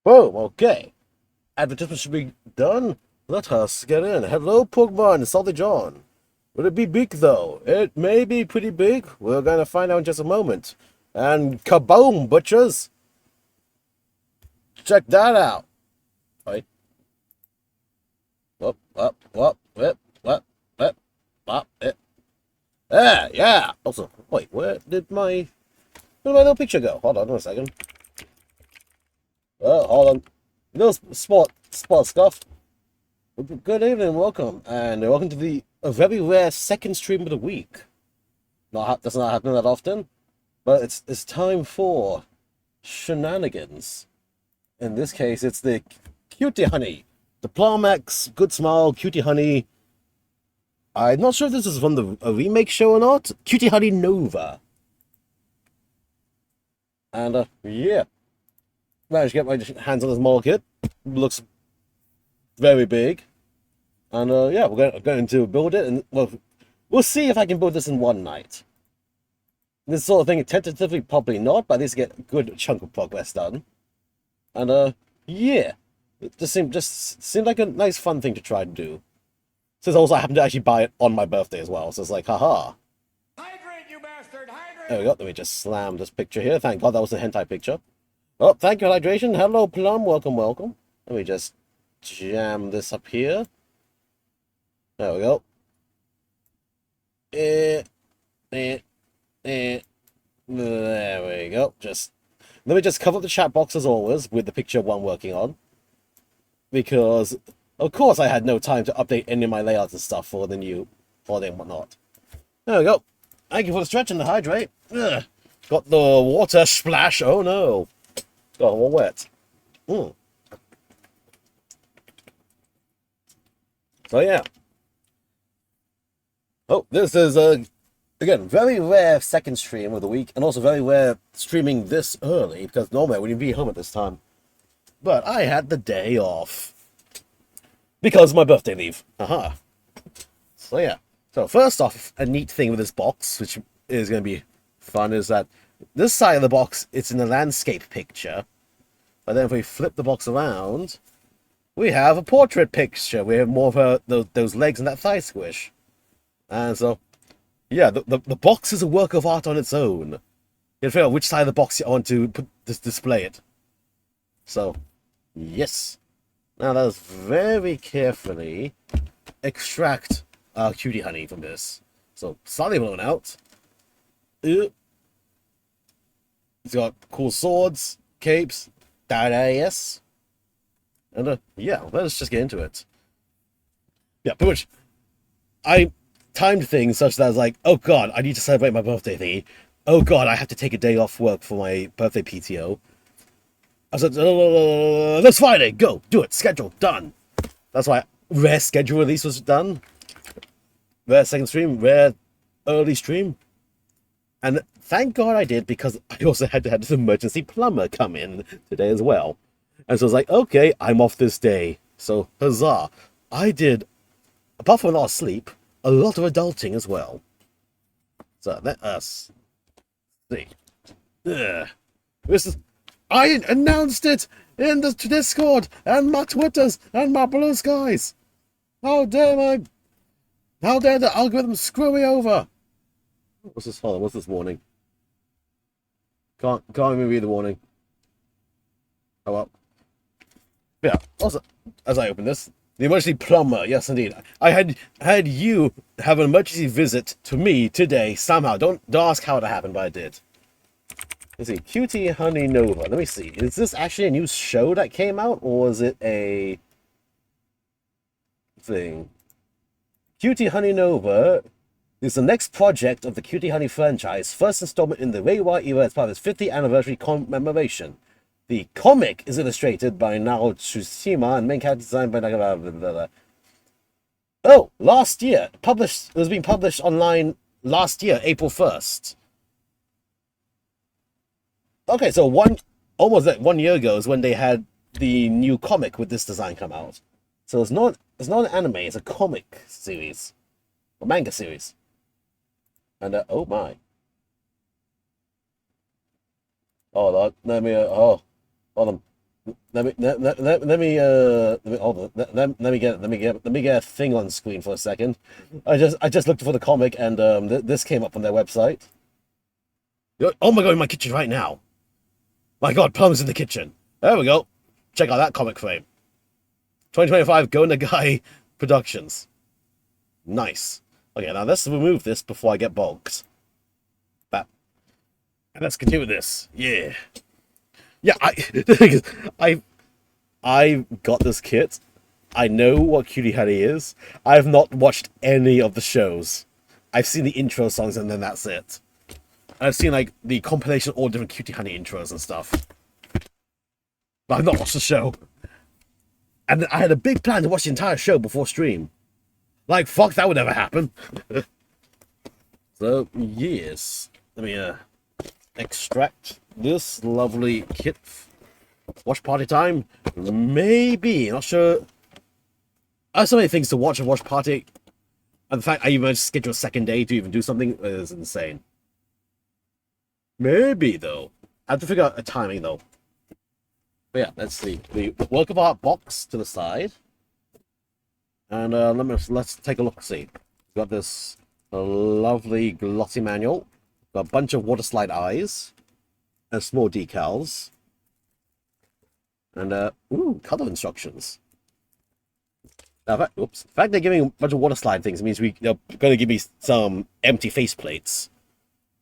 Boom, okay. Advertisement should be done. Let us get in. Hello, Pokemon, Salty John. Will it be big, though? It may be pretty big. We're going to find out in just a moment. And kaboom, butchers! Check that out. Right. Whoop, whoop, whoop, whip, whoop, whip, whoop, it. There, yeah. Also, wait, where did my little picture go? Hold on a second. Oh, hold on. Little spot scuff. Good evening, welcome, and welcome to the a very rare second stream of the week. Does not happen that often, but it's time for shenanigans. In this case, it's the Cutie Honey, the Plum-X Good Smile Cutie Honey. I'm not sure if this is from a remake show or not. Cutie Honey Nova, and yeah, managed to get my hands on this model kit. Looks very big. And yeah, we're going to build it, and well, we'll see if I can build this in one night. This sort of thing, tentatively, probably not, but at least get a good chunk of progress done. And yeah, it just seemed like a nice, fun thing to try to do. Since also I happened to actually buy it on my birthday as well, so it's like, haha. Hydrate, you bastard! Hydrate! There we go. Let me just slam this picture here. Thank God that was a hentai picture. Oh, thank you, hydration. Hello, Plum. Welcome, welcome. Let me just jam this up here. There we go. There we go. Let me just cover the chat box as always with the picture of what I'm working on. Because, of course, I had no time to update any of my layouts and stuff for the new holiday and whatnot. There we go. Thank you for the stretch and the hydrate. Ugh. Got the water splash. Oh no. Got all wet. So yeah. Oh, this is again, very rare second stream of the week, and also very rare streaming this early, because normally I wouldn't be home at this time. But I had the day off. Because of my birthday leave. Aha. So yeah. So first off, a neat thing with this box, which is going to be fun, is that this side of the box, it's in a landscape picture. But then if we flip the box around, we have a portrait picture. We have more of those legs and that thigh squish. And so, yeah, the box is a work of art on its own. You can figure out which side of the box you want to display it. So, yes. Now let's very carefully extract our cutie honey from this. So, slightly blown out. It's got cool swords, capes, yes. And yeah, let's just get into it. Yeah, pretty much. I timed things such that I was like, oh god, I need to celebrate my birthday thingy. Oh god, I have to take a day off work for my birthday PTO. I said, let's Friday, go, do it, schedule, done. That's why rare schedule release was done. Rare second stream, rare early stream. And thank god I did, because I also had to have an emergency plumber come in today as well. And so I was like, okay, I'm off this day. So, huzzah. I did, apart from a lot of sleep, a lot of adulting as well. So let us see. I announced it in the Discord and my Twitters and my Blue Skies. How dare the algorithm screw me over? What's this? Hold on, what's this warning? Can't even read the warning. Oh well. Yeah. Also, as I open this. The emergency plumber, yes indeed. I had you have an emergency visit to me today somehow. Don't ask how it happened, but I did. Let's see, Cutie Honey Nova. Let me see. Is this actually a new show that came out, or is it a thing? Cutie Honey Nova is the next project of the Cutie Honey franchise, first installment in the Reiwa era as part of its 50th anniversary commemoration. The comic is illustrated by Nao Tsushima and main character designed by Oh, last year. It was being published online last year, April 1st. Okay, so almost like 1 year ago is when they had the new comic with this design come out. So it's not an anime, it's a comic series. A manga series. And oh my. Oh, let me hold on. let me get a thing on screen for a second. I just looked for the comic and this came up on their website. Oh my god, in my kitchen right now. My god, Plum's in the kitchen. There we go. Check out that comic frame. 2025 Go Nagai Productions. Nice. Okay, now let's remove this before I get bogged. That. And let's continue with this. Yeah. Yeah, the thing is, I got this kit. I know what Cutie Honey is. I have not watched any of the shows. I've seen the intro songs and then that's it. I've seen like the compilation of all different Cutie Honey intros and stuff. But I've not watched the show. And I had a big plan to watch the entire show before stream. Like, fuck, that would never happen. So, yes. Let me extract this lovely kit. Watch party time? Maybe. Not sure. I have so many things to watch and watch party. And the fact I even managed to schedule a second day to even do something is insane. Maybe, though. I have to figure out a timing, though. But yeah, let's see. The work of art box to the side. And let's take a look. See, we've got this lovely glossy manual. Got a bunch of water slide eyes and small decals. And ooh, color instructions. Now, in fact they're giving a bunch of water slide things. It means they're going to give me some empty face plates.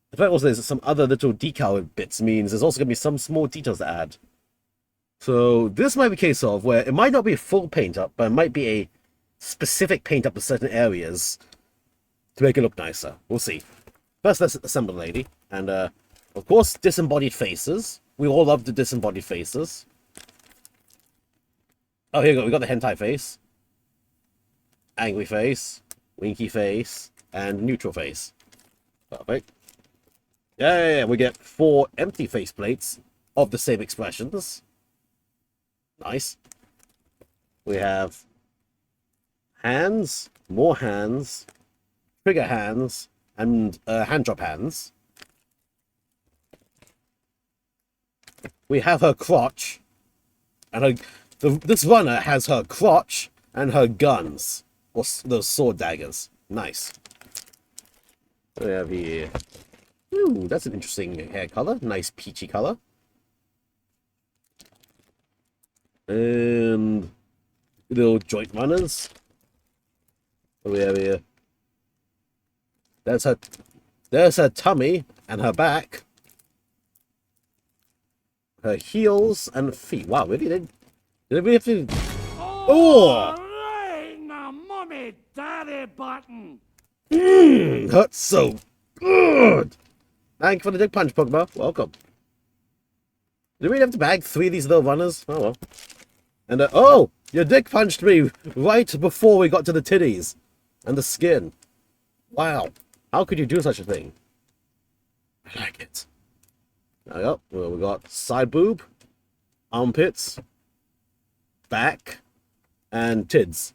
The fact also there's some other little decal bits. Means there's also going to be some small details to add. So this might be a case of where it might not be a full paint up, but it might be a specific paint up to certain areas to make it look nicer. We'll see. First, let's assemble the lady. And, of course, disembodied faces. We all love the disembodied faces. Oh, here we go. We got the hentai face. Angry face. Winky face. And neutral face. Perfect. Yeah. We get 4 empty face plates of the same expressions. Nice. We have hands, more hands, trigger hands, and hand drop hands. We have her crotch, and this runner has her crotch and her guns, or those sword daggers. Nice. We have here. Ooh, that's an interesting hair color. Nice peachy color. And little joint runners. What do we have here? There's her tummy and her back. Her heels and feet. Wow, really? Did we have to... Oh! Right now, mommy, daddy button. Hurts so good. Thank you for the dick punch, Pokemon. Welcome. Did we have to bag 3 of these little runners? Oh well. And oh, your dick punched me right before we got to the titties and the skin. Wow, how could you do such a thing? I like it. There we go. Well, we got side boob, armpits, back, and tids.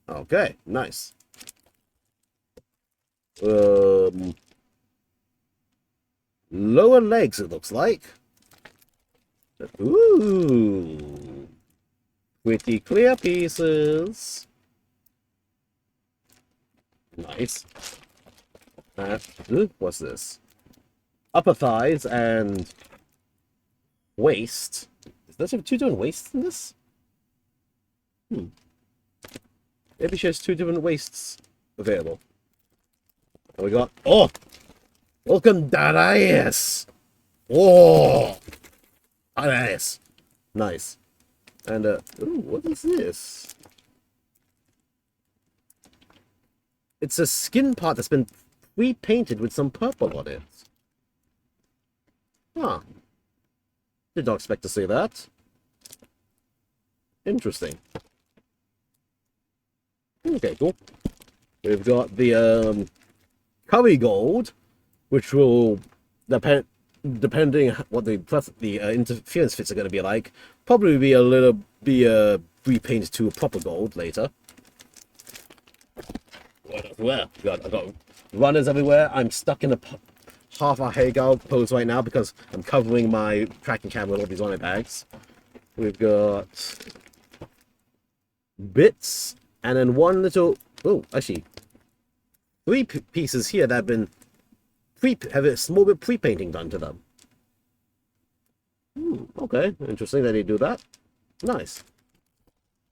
Okay, nice. Lower legs, it looks like. Ooh, pretty clear pieces. Nice. What's this? Upper thighs and waist. Does she have 2 different waists in this? Maybe she has 2 different waists available. And we got, oh, welcome that ass. Oh, that ass. Nice. And ooh, what is this? It's a skin part that's been repainted with some purple on it. Huh. Did not expect to see that. Interesting. Okay, cool. We've got the curry gold, which will depending what the interference fits are going to be like, probably be repainted to a proper gold later. Well, I've got runners everywhere. I'm stuck in a half a Hagel pose right now because I'm covering my tracking camera with all these runner bags. We've got bits, and then one little... Oh, actually, three pieces here that have been have a small bit pre-painting done to them. Okay, interesting that they do that. Nice.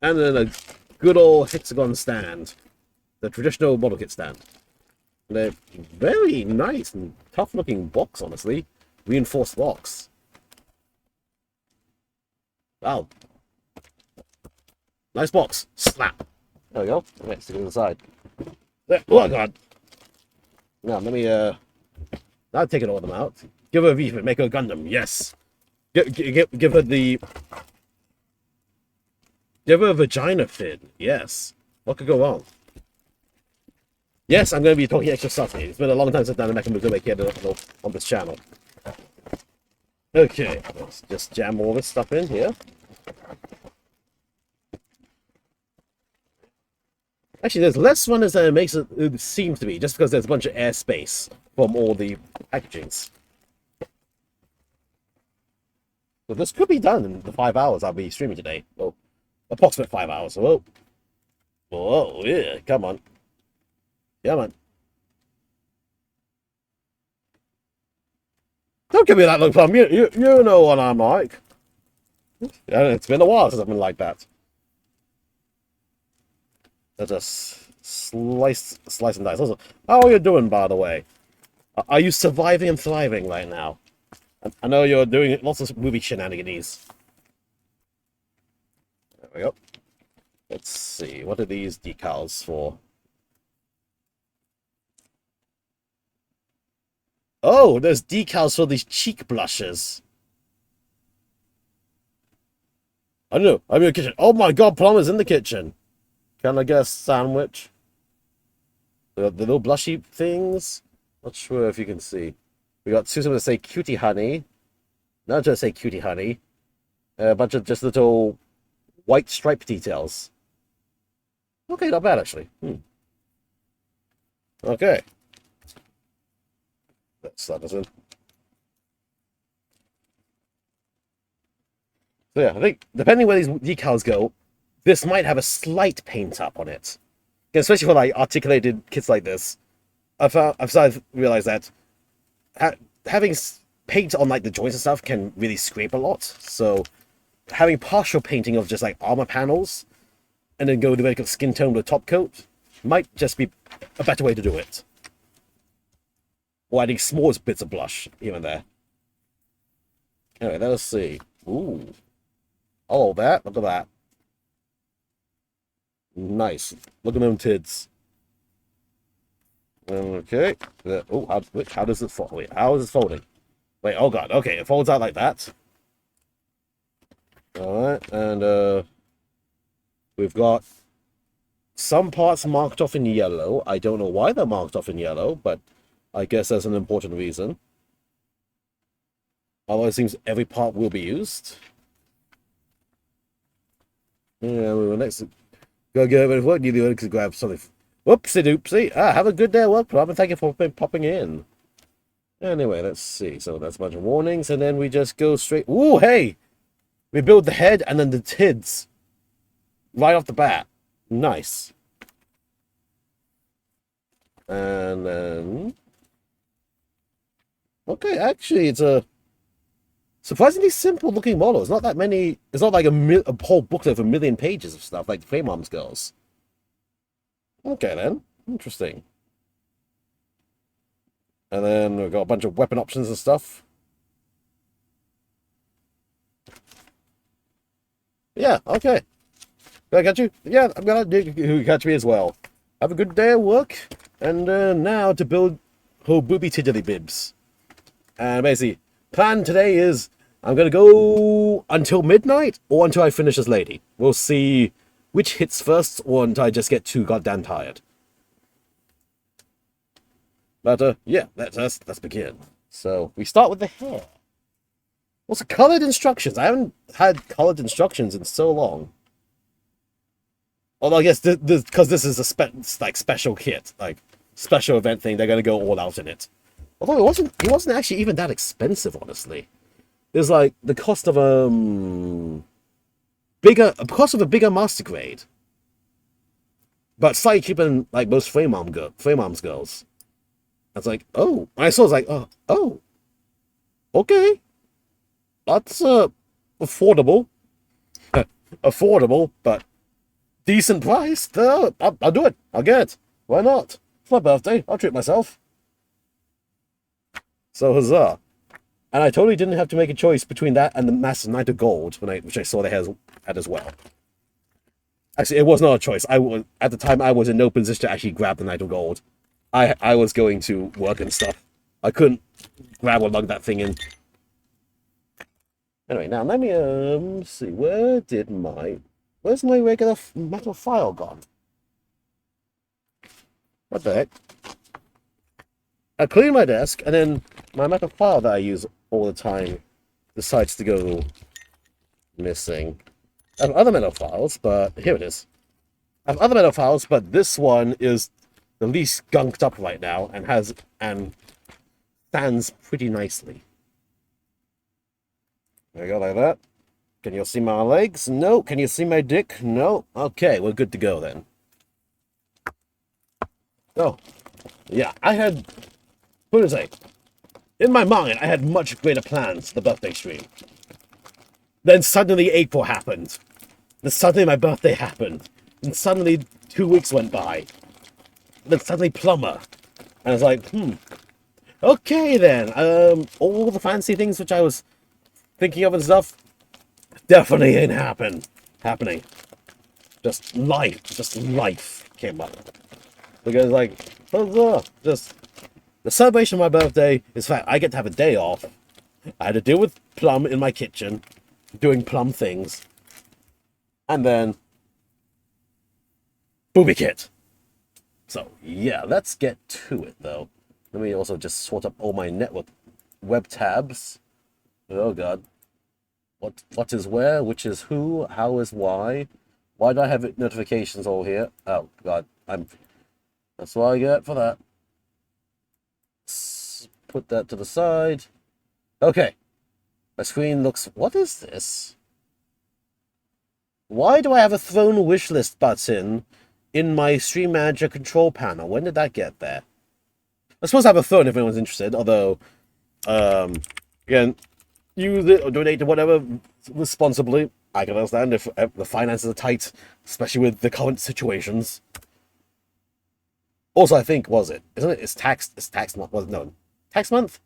And then a good old hexagon stand, the traditional model kit stand. They're very nice and tough-looking box, honestly. Reinforced box. Wow. Nice box. Slap. There we go. Okay, stick it to the side. There. Oh, God. Now, let me, now take all of them out. Give her a V, make her a Gundam. Yes. Give her the... Give her a vagina fin. Yes. What could go wrong? Yes, I'm going to be talking extra stuff here. It's been a long time since I've done a Mecha here on this channel. Okay, let's just jam all this stuff in here. Actually, there's less runners than it seems to be, just because there's a bunch of airspace from all the packagings. So this could be done in the 5 hours I'll be streaming today. Well, approximate 5 hours. Whoa. Whoa, yeah, come on. Come on. Don't give me that look, Plum. You know what I'm like. Yeah, it's been a while since I've been like that. Let's just slice and dice. Also, how are you doing, by the way? Are you surviving and thriving right now? I know you're doing lots of movie shenanigans. There we go. Let's see. What are these decals for? Oh, there's decals for these cheek blushes. I don't know. I'm in the kitchen. Oh my God, Plum is in the kitchen. Can I get a sandwich? The little blushy things. Not sure if you can see. We got Susan to say cutie honey. Not just say cutie honey. A bunch of just little white stripe details. Okay, not bad actually. Okay. Let's start this in. So yeah, I think depending where these decals go, this might have a slight paint up on it. Especially for like articulated kits like this. I've started to realize that having paint on like the joints and stuff can really scrape a lot. So having partial painting of just like armor panels and then go to make a skin tone with a top coat might just be a better way to do it. Or adding small bits of blush even there. Anyway, let's see. Ooh. Oh, that. Look at that. Nice. Look at them tits. Okay. Oh, how does it fold? Wait, how is it folding? Wait, oh God. Okay, it folds out like that. Alright, and we've got some parts marked off in yellow. I don't know why they're marked off in yellow, but I guess there's an important reason. Although it seems every part will be used. Yeah, we were next. Go get over to work. You need to grab something. Whoopsie doopsie. Have a good day at work, Plum, and thank you for popping in. Anyway, let's see. So that's a bunch of warnings, and then we just go straight. Ooh, hey! We build the head and then the tids right off the bat. Nice. And then... Okay, actually, it's a surprisingly simple looking model. It's not that many... It's not like a whole booklet of 1,000,000 pages of stuff like the Flame Arms girls. Okay, then. Interesting. And then we've got a bunch of weapon options and stuff. Yeah, okay. Did I catch you? Yeah, I'm gonna catch me as well. Have a good day at work. And now to build whole booby tiddly bibs. And basically, plan today is I'm gonna go until midnight or until I finish this lady. We'll see which hits first or until I just get too goddamn tired. But yeah, let's begin. So we start with the hair. Also, colored instructions. I haven't had colored instructions in so long. Although I guess because this is a special kit, like special event thing, they're gonna go all out in it. Although it wasn't actually even that expensive, honestly. It was like the cost of because of a bigger master grade, but slightly cheaper than like most frame arms girls. I was like, oh, I saw, it was like, oh, okay, that's affordable, affordable, but decent price. I'll do it. I'll get it. Why not? It's my birthday. I'll treat myself. So huzzah! And I totally didn't have to make a choice between that and the massive Knight of Gold, which I saw they had as well. Actually, it was not a choice. At the time I was in no position to actually grab the Knight of Gold. I was going to work and stuff. I couldn't grab or lug that thing in. Anyway, now let me see. Where's my regular metal file gone? What the heck? I clean my desk, and then my metal file that I use all the time decides to go missing. I have other metal files, but here it is. I have other metal files, but this one is the least gunked up right now and stands pretty nicely. There you go, like that. Can you see my legs? No. Can you see my dick? No. Okay, we're good to go then. Oh, yeah, what is it? In my mind, I had much greater plans for the birthday stream. Then suddenly April happened. Then suddenly my birthday happened. And suddenly 2 weeks went by. Then suddenly Plumber. And I was like, okay then. All the fancy things which I was thinking of and stuff definitely ain't happening. Just life came up. Because like, just the celebration of my birthday is fact I get to have a day off. I had to deal with Plum in my kitchen, doing Plum things, and then Booby Kit. So yeah, let's get to it though. Let me also just sort up all my network web tabs. Oh god. What is where, which is who, how is why? Why do I have notifications all here? Oh god, that's what I get for that. Put that to the side. Okay. My screen looks... What is this? Why do I have a Throne wishlist button in my Stream Manager control panel? When did that get there? I suppose I have a Throne if anyone's interested, although, again, use it or donate to whatever responsibly. I can understand if the finances are tight, especially with the current situations. Also, I think, isn't it? It's tax month. No, tax month?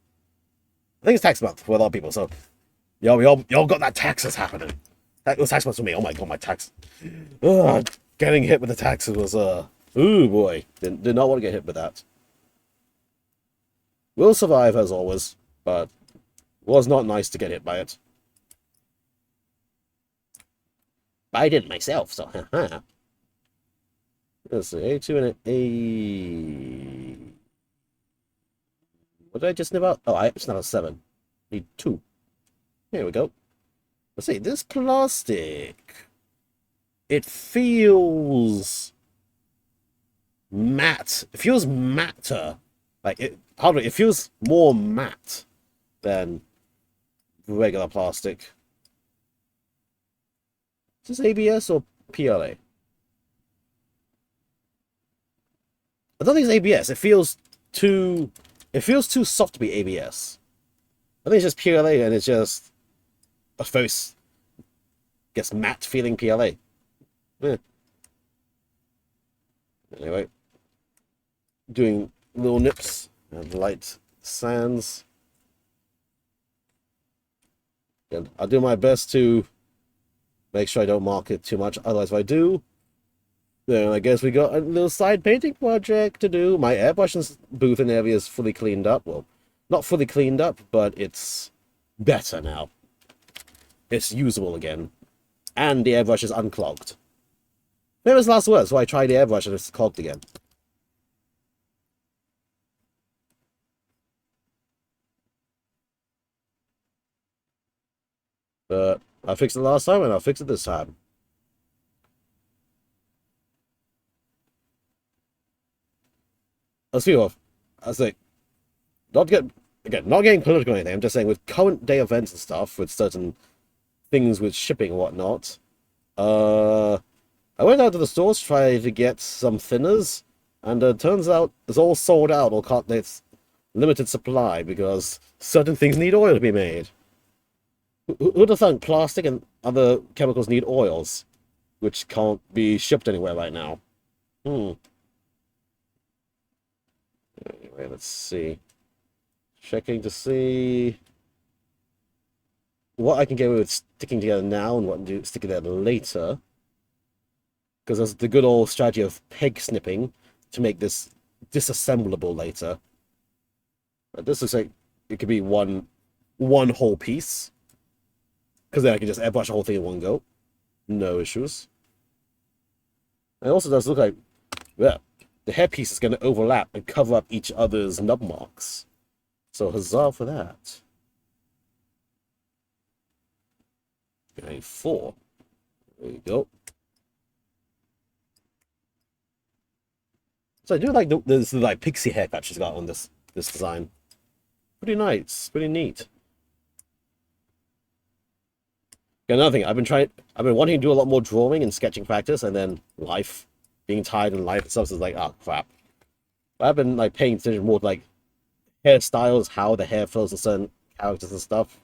I think it's tax month for a lot of people, so y'all got that taxes happening. That was tax month for me. Oh my god, my tax. Ugh, getting hit with the taxes was, ooh boy. Did not want to get hit with that. Will survive as always, but was not nice to get hit by it. But I did it myself, so haha. Let's see, A2 and A... What did I just snip out? Oh, I just snip out 7. Need 2. Here we go. Let's see, this plastic... It feels... matte. It feels matter. Like, it feels more matte than regular plastic. Is this ABS or PLA? I don't think it's ABS. It feels too soft to be ABS. I think it's just PLA, and it's just a very, I guess, matte feeling PLA. Yeah. Anyway, doing little nips and light sands. And I'll do my best to make sure I don't mark it too much. Otherwise, if I do, then I guess we got a little side painting project to do. My airbrush booth and area is fully cleaned up. Well, not fully cleaned up, but it's better now. It's usable again. And the airbrush is unclogged. Famous last words, so I tried the airbrush and it's clogged again. But I fixed it last time and I'll fix it this time. Let's off. I was like, not getting political or anything. I'm just saying with current day events and stuff, with certain things with shipping and whatnot, Uh, I went out to the stores to try to get some thinners, and turns out it's all sold out or can't. It's limited supply because certain things need oil to be made. Who'd have thought plastic and other chemicals need oils, which can't be shipped anywhere right now? Hmm. Anyway, let's see. Checking to see what I can get away with sticking together now and what to stick together later. Because there's the good old strategy of peg snipping to make this disassemblable later. But this looks like it could be one whole piece. Because then I can just airbrush the whole thing in one go. No issues. It also does look like, yeah, the hairpiece is going to overlap and cover up each other's nub marks. So huzzah for that. Okay, 4. There you go. So I do like this like pixie haircut she's got on this design. Pretty nice, pretty neat. Another thing, I've been wanting to do a lot more drawing and sketching practice, and then life, being tired in life and stuff is like, oh crap. I've been like paying attention more to like hairstyles, how the hair flows to certain characters and stuff.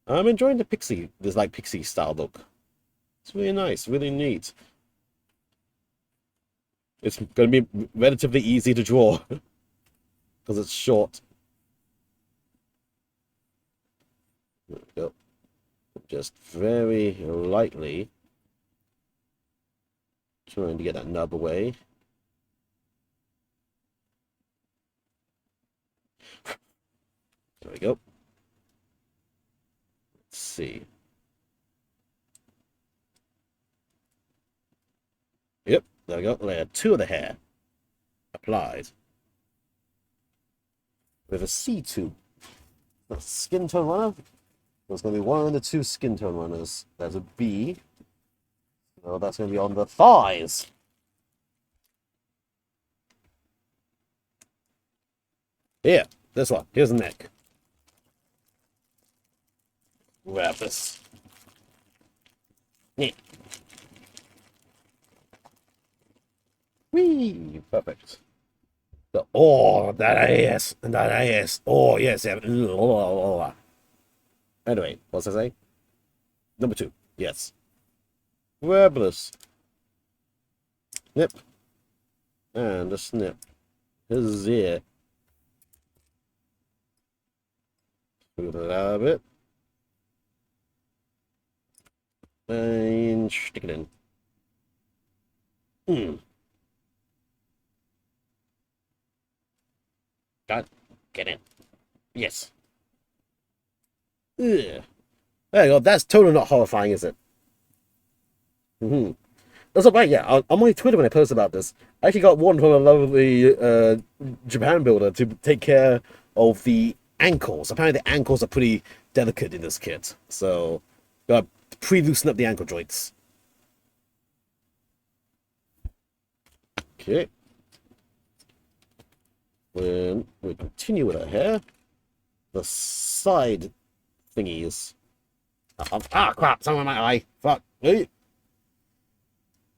I'm enjoying this like pixie style look. It's really nice, really neat. It's going to be relatively easy to draw because it's short. There we go. Just very lightly trying to get that nub away. There we go. Let's see. Yep, there we go. Layer 2 of the hair applied with a C2. That's skin tone runner. There's going to be one of the 2 skin tone runners. There's a B. So that's going to be on the thighs. Here, this one. Here's the neck. Grab this. Yeah. Whee! Perfect. Oh, that ass. That ass. Oh, yes. Anyway, what's I say? Number 2. Yes. Fabulous. Snip. And a snip. Here's it. Move it out a bit. And stick it in. God, get in. Yes. Ugh. There you go. That's totally not horrifying, is it? Also, right, yeah, on my Twitter when I posted about this, I actually got one from a lovely Japan builder to take care of the ankles. Apparently the ankles are pretty delicate in this kit. So, gotta pre-loosen up the ankle joints. Okay. Then we continue with our hair. The side thingies. Crap, something in my eye. Fuck. Hey.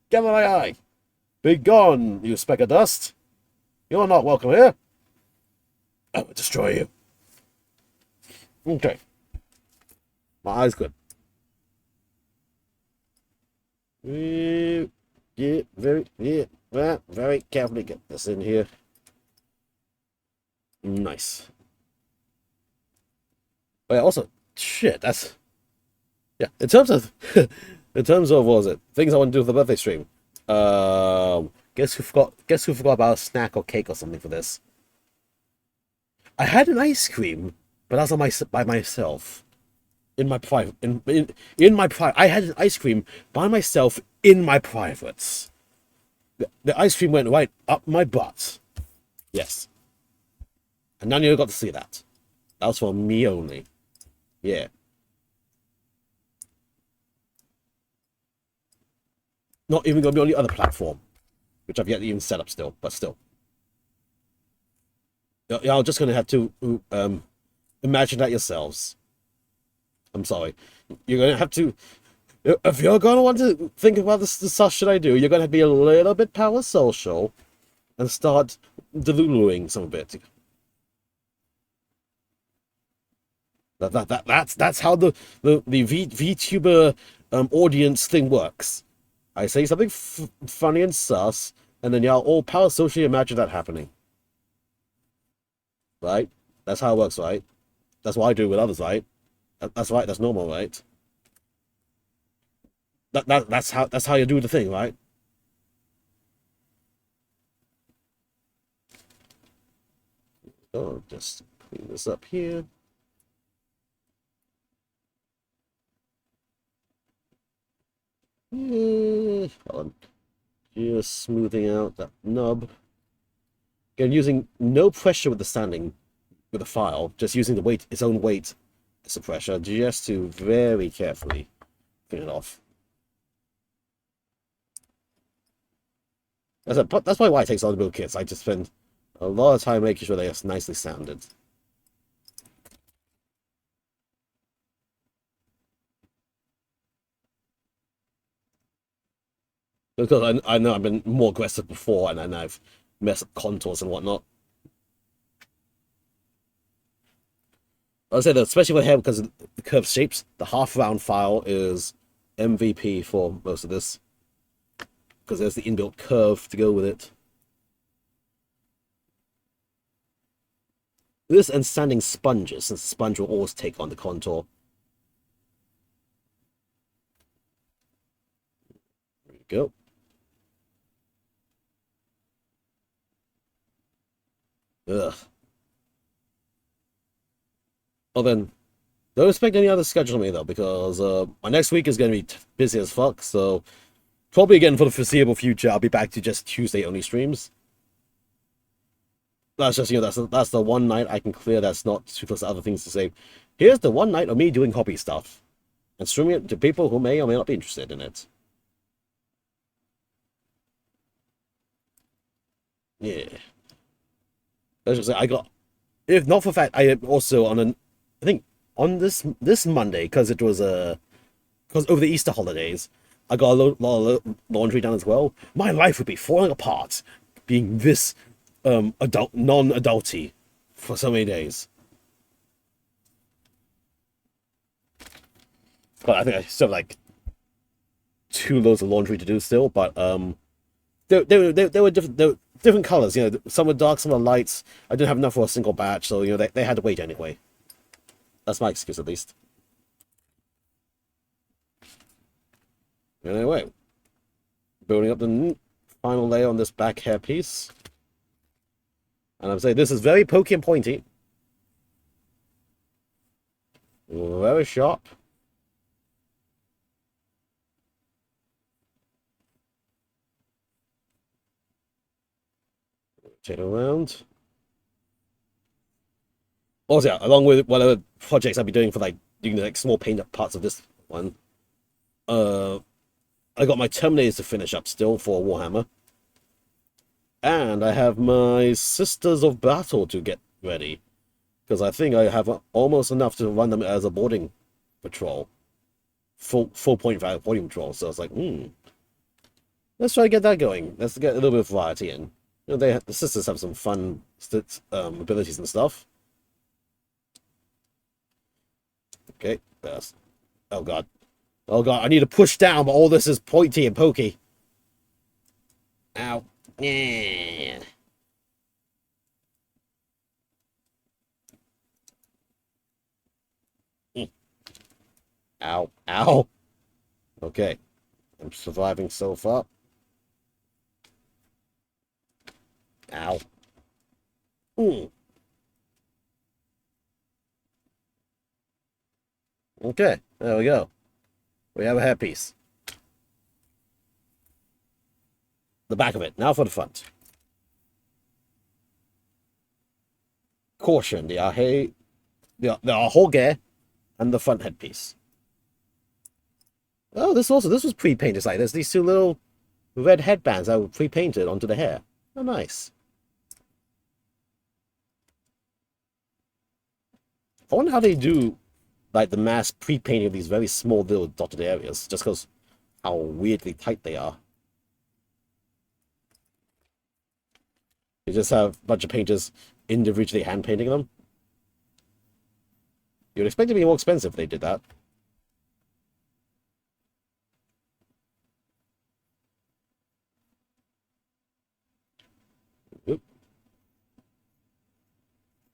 Get out of my eye. Be gone, you speck of dust. You're not welcome here. I will destroy you. Okay. My eye's good. Yeah, very carefully get this in here. Nice. Oh, yeah, also, shit, that's... Yeah, in terms of... what was it? Things I want to do for the birthday stream. Guess who forgot about a snack or cake or something for this? I had an ice cream, but that's by myself. In my private... In my private... I had an ice cream by myself in my privates. The ice cream went right up my butt. Yes. And none of you got to see that. That was for me only. Yeah. Not even going to be on the other platform, which I've yet to even set up still, but still. Y'all just going to have to imagine that yourselves. I'm sorry. You're going to have to If you're gonna want to think about this stuff should I do, you're gonna be a little bit power social and start deluluing some of it. That's how the VTuber audience thing works. I say something funny and sus, and then y'all all power socially imagine that happening. Right? That's how it works, right? That's what I do with others, right? That's right. That's normal, right? That's how you do the thing, right? Oh, just clean this up here. Hold on. Just smoothing out that nub. Again, using no pressure with the sanding with the file, just using the weight, its own weight as a pressure, just to very carefully clean it off. That's probably why it takes a lot to build kits. I just spend a lot of time making sure they are nicely sanded. Because I know I've been more aggressive before, and I've messed up contours and whatnot. I'll say that, especially with hair, because of the curved shapes, the half-round file is MVP for most of this. Because there's the inbuilt curve to go with it. This and sanding sponges, since the sponge will always take on the contour. There we go. Ugh. Well then, don't expect any other schedule me though, because my next week is going to be busy as fuck, so probably again for the foreseeable future, I'll be back to just Tuesday only streams. That's just, that's the one night I can clear that's not too close to other things to say. Here's the one night of me doing hobby stuff and streaming it to people who may or may not be interested in it. Yeah. Let's just say I got, if not for fact, I also on an, I think on this Monday, because it was because over the Easter holidays, I got a lot of laundry done as well. My life would be falling apart being this non-adulty for so many days. But I think I still have like 2 loads of laundry to do still. But they were different colors. Some were dark, some were lights. I didn't have enough for a single batch, so they had to wait anyway. That's my excuse at least. Anyway, building up the final layer on this back hair piece. And I'm saying this is very pokey and pointy. Very sharp. Rotate around. Also, yeah, along with whatever projects I'll be doing for doing the small paint up parts of this one. I got my Terminators to finish up still for Warhammer. And I have my Sisters of Battle to get ready. Because I think I have almost enough to run them as a boarding patrol. Full point value boarding patrol. So I was like, let's try to get that going. Let's get a little bit of variety in. The Sisters have some fun abilities and stuff. Okay, that's... Oh god. Oh god, I need to push down, but all this is pointy and pokey. Ow. Yeah. Ow. Ow. Okay. I'm surviving so far. Ow. Okay, there we go. We have a hairpiece. The back of it. Now for the front. Caution, the whole gear and the front headpiece. Oh, this was pre-painted. It's like there's these 2 little red headbands that were pre-painted onto the hair. Oh, nice. I wonder how they do like the mass pre-painting of these very small little dotted areas, just because how weirdly tight they are. You just have a bunch of painters individually hand painting them. You'd expect it to be more expensive if they did that. Oop.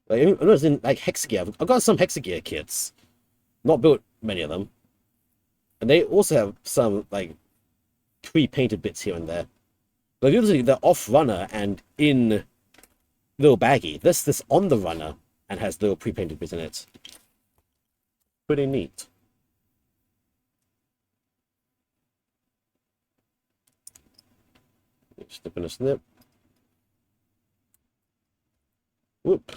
Like, I noticed in like Hexagear, I've got some Hexagear kits. Not built many of them. And they also have some like pre-painted bits here and there. But usually they're off runner and in little baggy. This on the runner and has little pre-painted bits in it. Pretty neat. Snip and a snip. Whoop.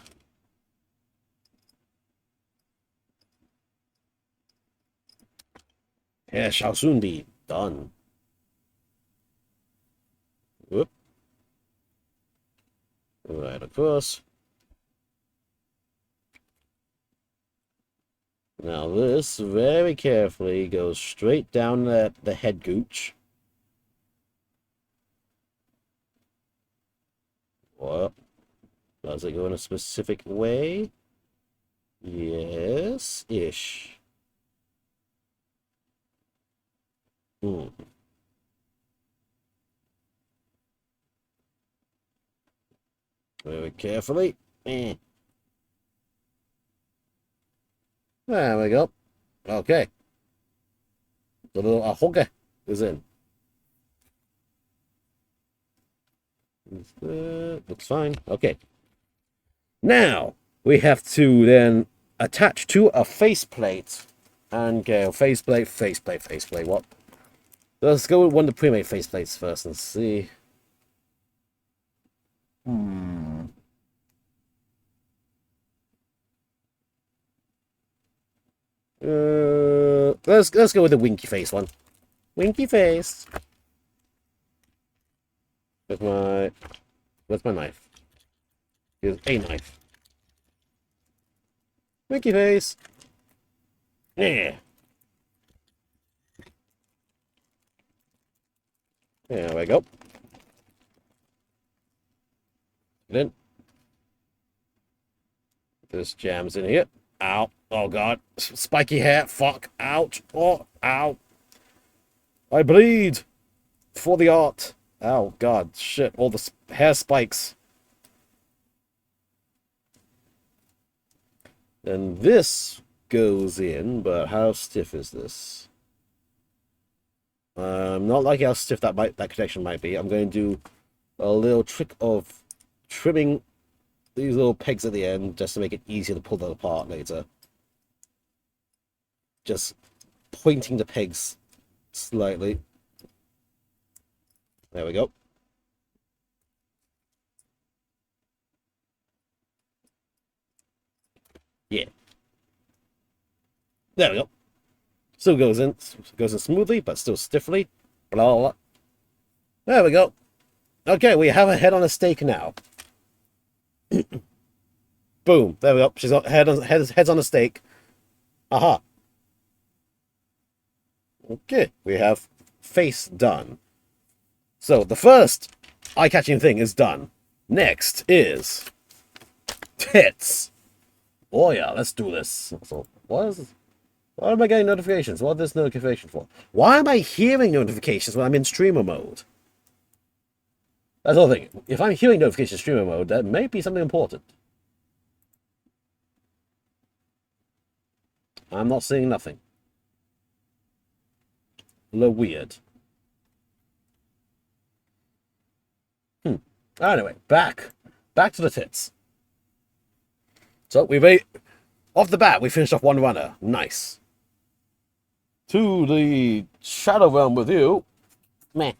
Yeah, shall soon be done. Whoop. Right across. Now this, very carefully, goes straight down the head gooch. What? Does it go in a specific way? Yes-ish. Very carefully. There we go. Okay. The little hugger is in. Looks fine. Okay. Now, we have to then attach to a faceplate. And go faceplate. What? Let's go with one of the pre-made faceplates first and see. Let's go with the winky face one. Winky face. Where's my knife? Here's a knife. Winky face. Yeah. There we go. Get in. This jams in here. Ow. Oh, God. Spiky hair. Fuck. Ouch. Oh, ow. I bleed. For the art. Oh, God. Shit. All the hair spikes. And this goes in, but how stiff is this? Not like how stiff that connection might be. I'm going to do a little trick of trimming these little pegs at the end just to make it easier to pull that apart later. Just pointing the pegs slightly. There we go. Yeah. There we go. Still goes in smoothly, but still stiffly. Blah, blah, blah. There we go. Okay, we have a head on a stake now. Boom. There we go. She's got heads on a stake. Aha. Okay, we have face done. So the first eye-catching thing is done. Next is tits. Oh yeah, let's do this. So why am I getting notifications? What is this notification for? Why am I hearing notifications when I'm in streamer mode? That's the whole thing. If I'm hearing notifications in streamer mode, that may be something important. I'm not seeing nothing. A little weird. Anyway, back to the tits. So off the bat, we finished off one runner. Nice. To the Shadow Realm with you. Meh.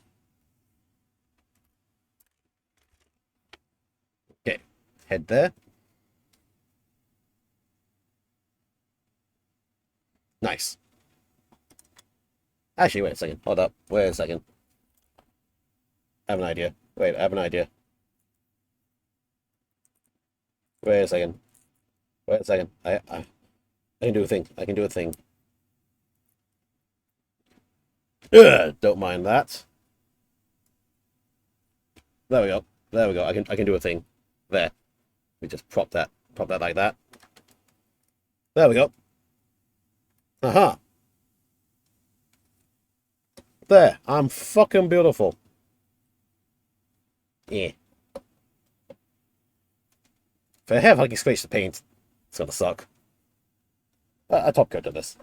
Okay, head there. Nice. Actually, wait a second. Hold up. Wait a second. I have an idea. Wait, I have an idea. Wait a second. Wait a second. I I can do a thing. I can do a thing. Ugh, don't mind that. There we go. There we go. I can do a thing. There. We just prop that like that. There we go. Aha. There. I'm fucking beautiful. Yeah. If I have fucking space to paint, it's gonna suck. I top coat to this.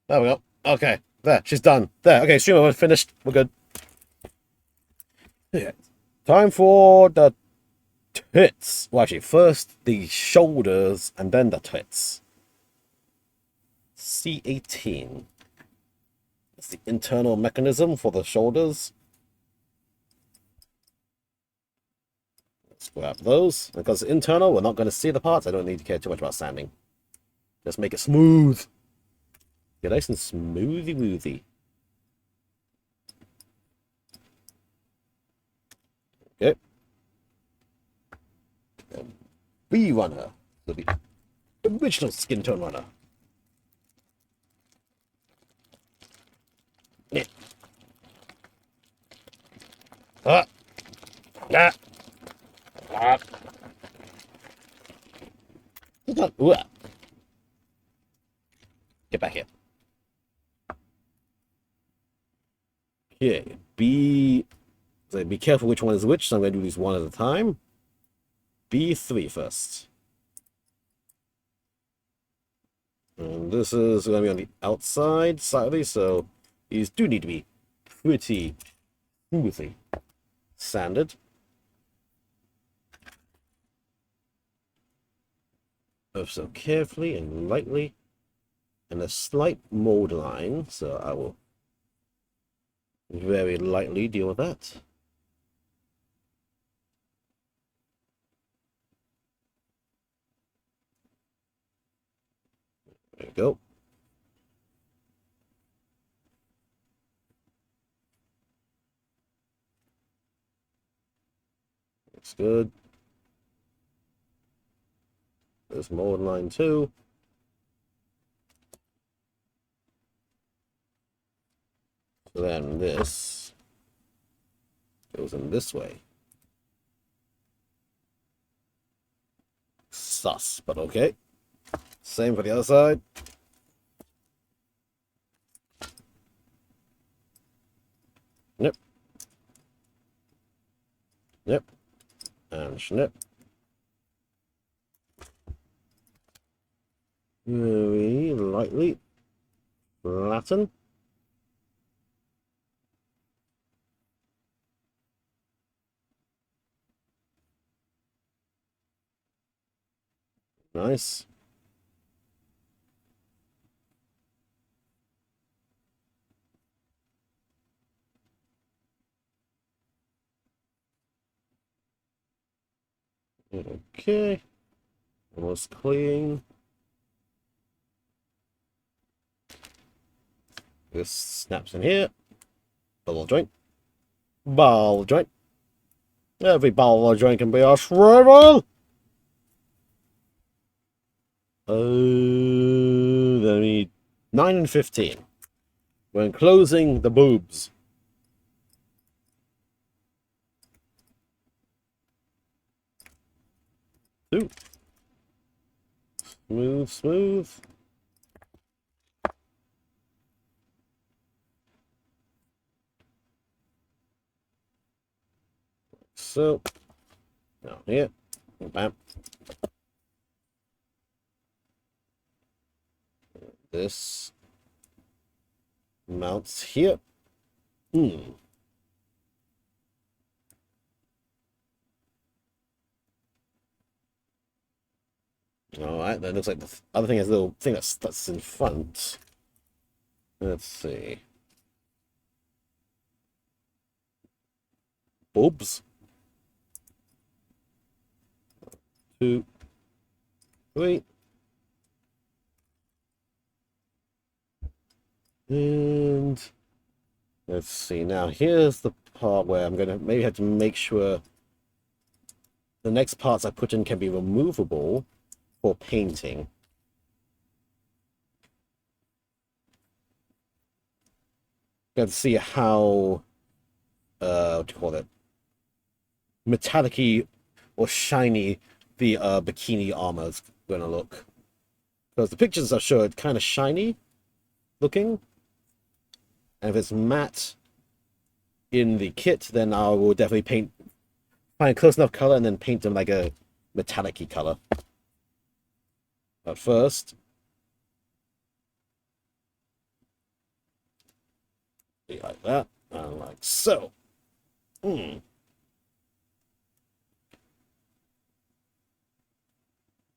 There we go. Okay. There. She's done. There. Okay, streamer, we're finished. We're good. Yeah. Time for the tits. Well, actually, first the shoulders and then the tits. C18. That's the internal mechanism for the shoulders. Let's grab those. Because it's internal, we're not going to see the parts. I don't need to care too much about sanding. Just make it smooth. Get nice and smoothy woothy. Okay. B runner. The original skin tone runner. Yeah. Ah. Ah. Ah. Get back here. Okay. Be careful which one is which, so I'm going to do these one at a time. B3 first. And this is going to be on the outside slightly, so these do need to be pretty smoothly sanded. Oh, so carefully and lightly, and a slight mold line, so I will very lightly deal with that. There we go. Looks good. There's mold line too. So then this goes in this way. Sus, but okay. Same for the other side. Nip. Nip. And snip. Very lightly flatten. Nice. Okay. Almost clean. This snaps in here. Ball joint. Ball joint. Every ball joint can be a shrivel. Then we need 9 and 15. We're enclosing the boobs. Two. Smooth, smooth. So, down here. Bam. This mounts here. All right, that looks like the other thing is a little thing that's in front. Let's see. Boobs. 2, 3. And let's see. Now here's the part where I'm gonna maybe have to make sure the next parts I put in can be removable. for painting. Got to see how, what do you call it, metallic-y or shiny the bikini armor is going to look. Because the pictures are sure it's kind of shiny looking. And if it's matte in the kit, then I will definitely find a close enough color and then paint them like a metallic-y color. But first, be like that, and like so. Boom.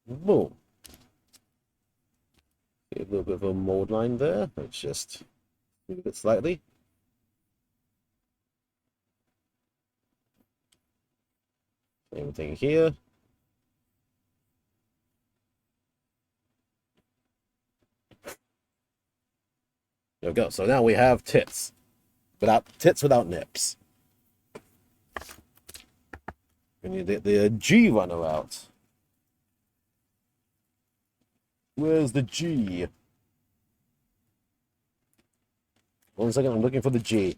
A little bit of a mold line there. Let's just move it slightly. Same thing here. There we go. So now we have tits. Without nips. We need the G runner out. Where's the G? One second, I'm looking for the G.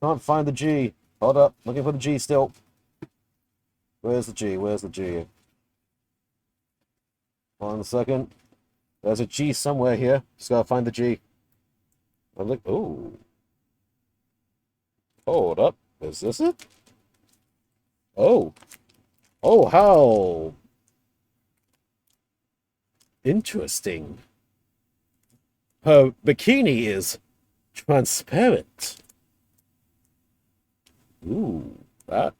Can't find the G. Hold up, looking for the G still. Where's the G? Where's the G? 1 second. There's a G somewhere here. Just gotta find the G. I'm like, ooh. Hold up. Is this it? Oh. Oh, how interesting. Her bikini is transparent. Ooh, that.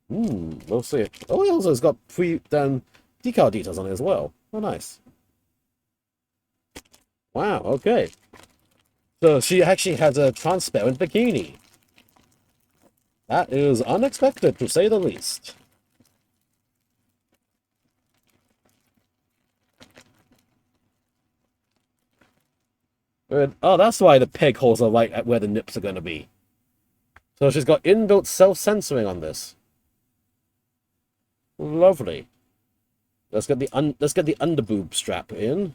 We'll see. Oh, it also has got pre-done decal details on it as well. Oh, nice. Wow, okay. So she actually has a transparent bikini. That is unexpected, to say the least. Oh, that's why the peg holes are right at where the nips are going to be. So she's got inbuilt self-censoring on this. Lovely. Let's get the underboob strap in.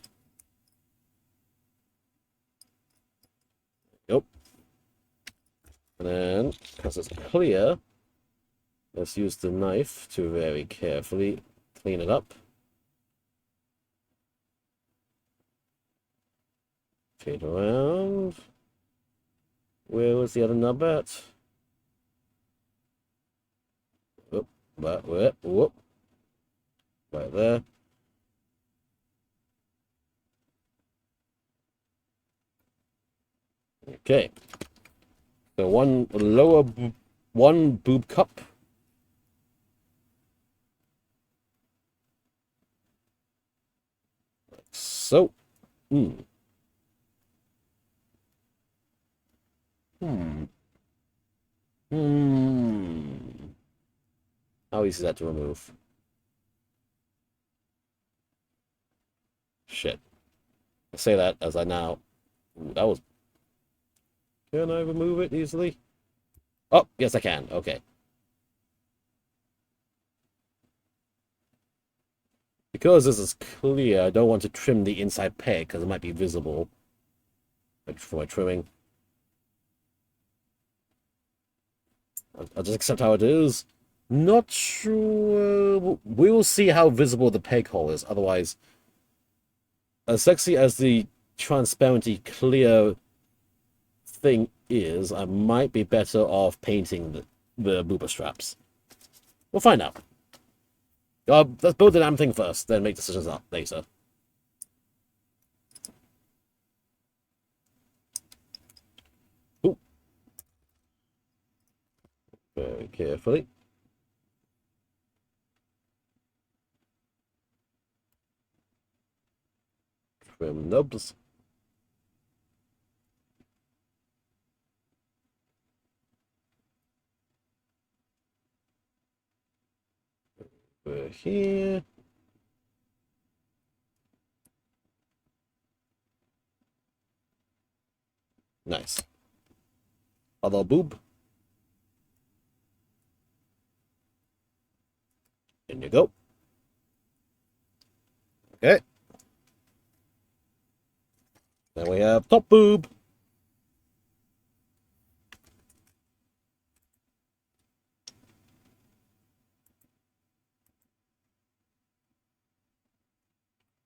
Yep. And then, because it's clear, let's use the knife to very carefully clean it up. Fade around. Where was the other nub at? Whoop, whoop. Right there. Okay. So one boob cup. Like so. Hmm. How easy is that to remove? Shit. I say that as I now. Ooh, that was. Can I remove it easily? Oh, yes, I can. Okay. Because this is clear, I don't want to trim the inside peg because it might be visible. Like for my trimming. I'll just accept how it is. Not sure. We will see how visible the peg hole is. Otherwise, as sexy as the transparency clear thing is, I might be better off painting the boober straps. We'll find out. Let's build the damn thing first, then make decisions up later. Ooh. Very carefully. Trim nubs. Over here. Nice. Other boob. In you go. Okay. Then we have top boob.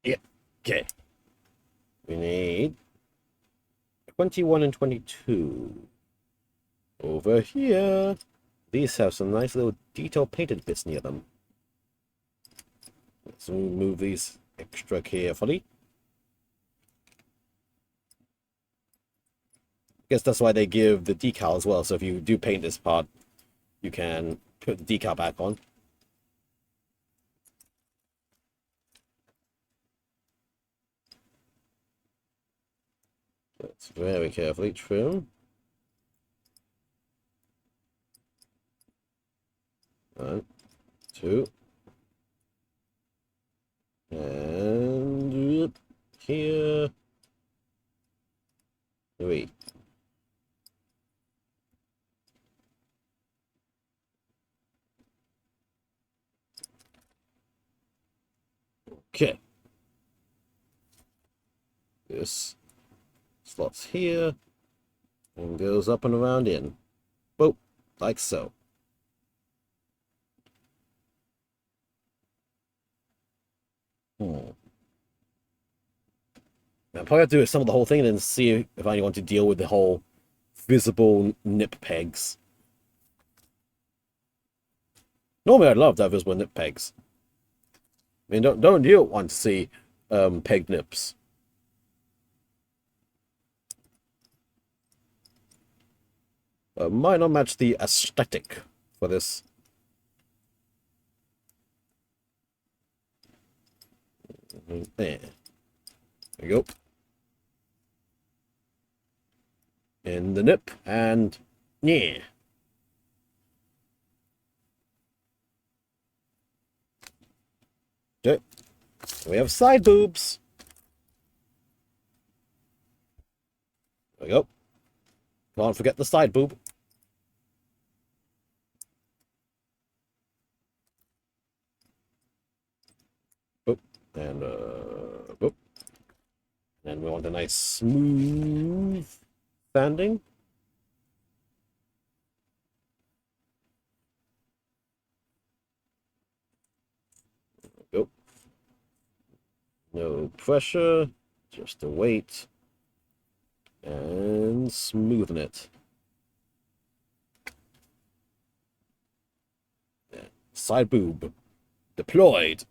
Yeah. Okay. We need 21 and 22. Over here. These have some nice little detail painted bits near them. Let's move these extra carefully. Guess that's why they give the decal as well. So if you do paint this part, you can put the decal back on. Let's very carefully trim. One, two. And here. 3. Okay. This slots here and goes up and around in. Boop, like so. I'll probably have to do some of the whole thing and then see if I want to deal with the whole visible nip pegs. Normally I'd love to have visible nip pegs. I mean, don't you want to see peg nips? Might not match the aesthetic for this. There we go. In the nip, and yeah. Okay. We have side boobs. There we go. Can't forget the side boob. Boop. And boop. And we want a nice smooth sanding. Go. No pressure, just the weight. And smoothen it. Side boob deployed.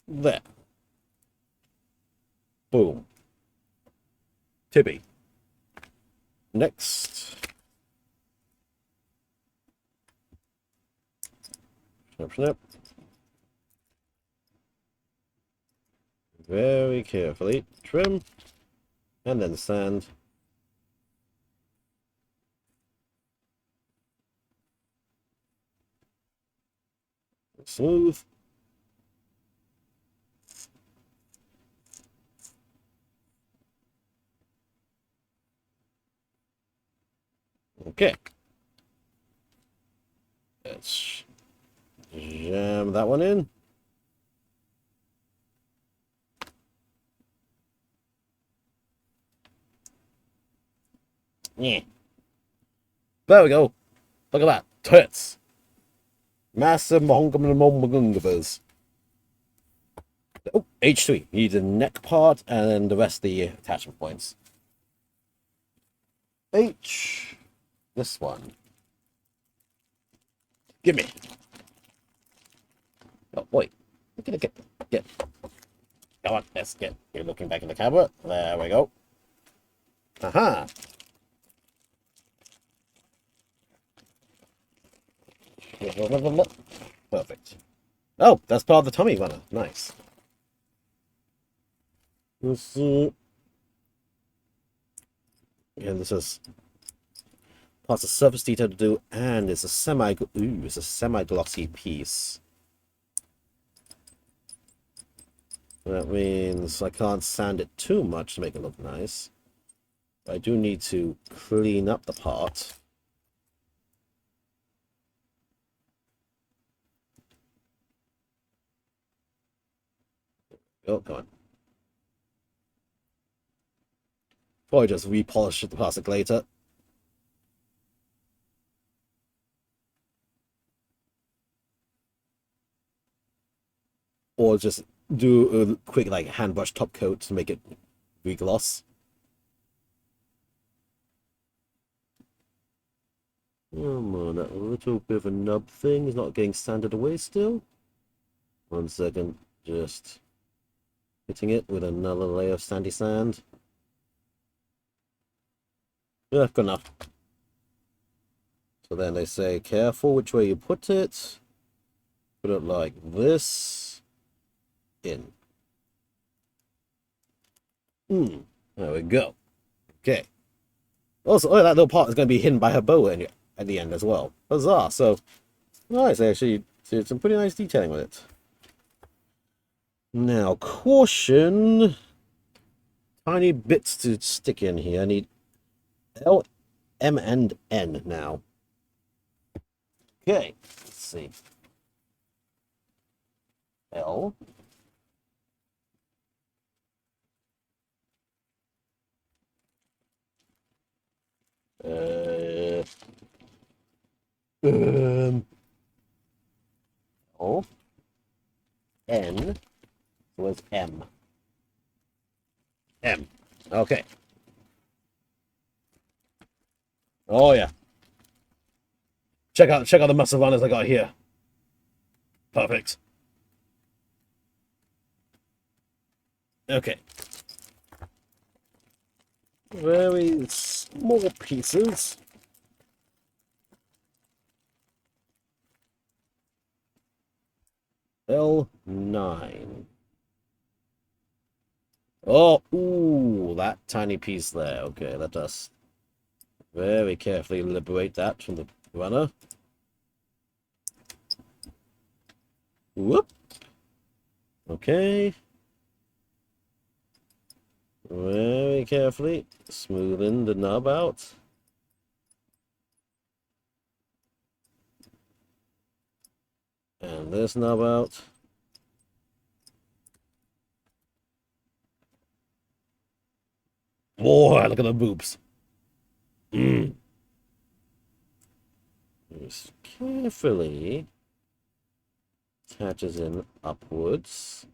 There. Boom. Tibby. Next. Snip, snip. Very carefully trim. And then sand. Smooth. Okay. Let's jam that one in. Yeah. There we go. Look at that. Tits. Massive mahongabas. Oh, H3. You need the neck part and then the rest of the attachment points. H. This one. Give me. Oh, wait. Look at it. Get. Come on, let's get. You're looking back in the camera. There we go. Aha. Perfect. Oh, that's part of the tummy runner. Nice. And this is parts of surface detail to do, and it's a semi-glossy piece. That means I can't sand it too much to make it look nice. But I do need to clean up the part. Oh, come on. Probably just repolish the plastic later. Or just do a quick like hand brush top coat to make it re-gloss. Come on, that little bit of a nub thing is not getting sanded away still. 1 second, just hitting it with another layer of sandy sand. Yeah, good enough. So then they say, careful which way you put it. Put it like this. In. There we go. Okay. Also, oh, that little part is going to be hidden by her bow at the end as well. Huzzah! So, nice. They actually did some pretty nice detailing with it. Now, caution. Tiny bits to stick in here. I need L, M, and N now. Okay. Let's see. L. Uh, um, O. N was M. M. Okay. Oh yeah. Check out the massive runners I got here. Perfect. Okay. Very small pieces. L9. Oh, ooh, that tiny piece there. Okay, let us very carefully liberate that from the runner. Whoop. Okay. Very carefully smoothing the nub out. And this nub out. Boy, look at the boobs. Just carefully attaches in upwards.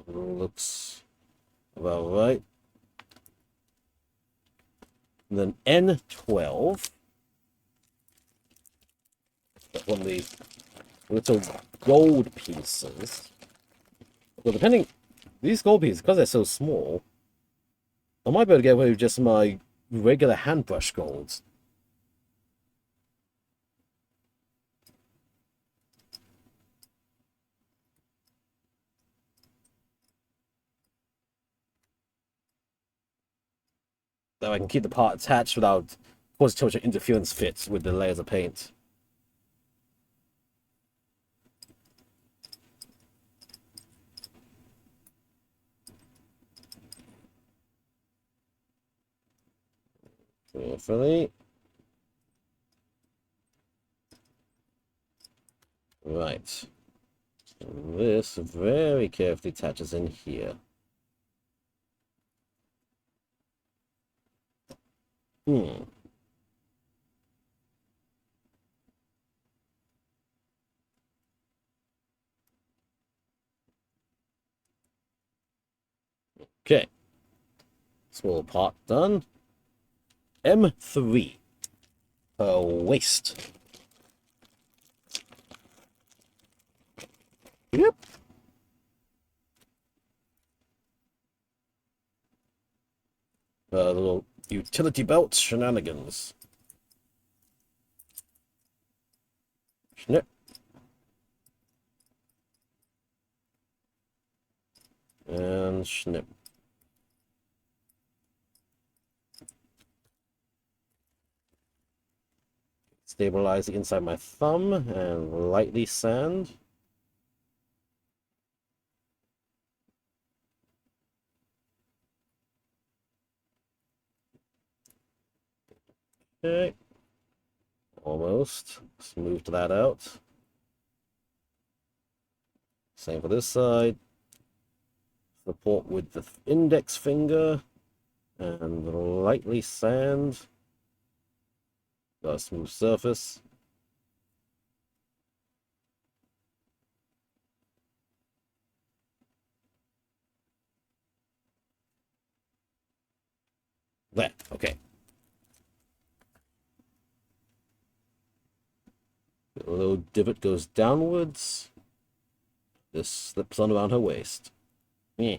Looks about right. And then N12. One of the little gold pieces. Well, depending, these gold pieces, because they're so small, I might be able to get away with just my regular hand brush golds. That I can keep the part attached without causing too much interference fits with the layers of paint. Carefully. Right. And this very carefully attaches in here. Okay. Small part done. M3. Waist. Yep. Little utility belt shenanigans. Snip. And snip. Stabilize it inside my thumb and lightly sand. Okay. Almost. Smoothed that out. Same for this side. Support with the index finger and lightly sand. Got a smooth surface. There, okay. A little divot goes downwards. This slips on around her waist. Yeah.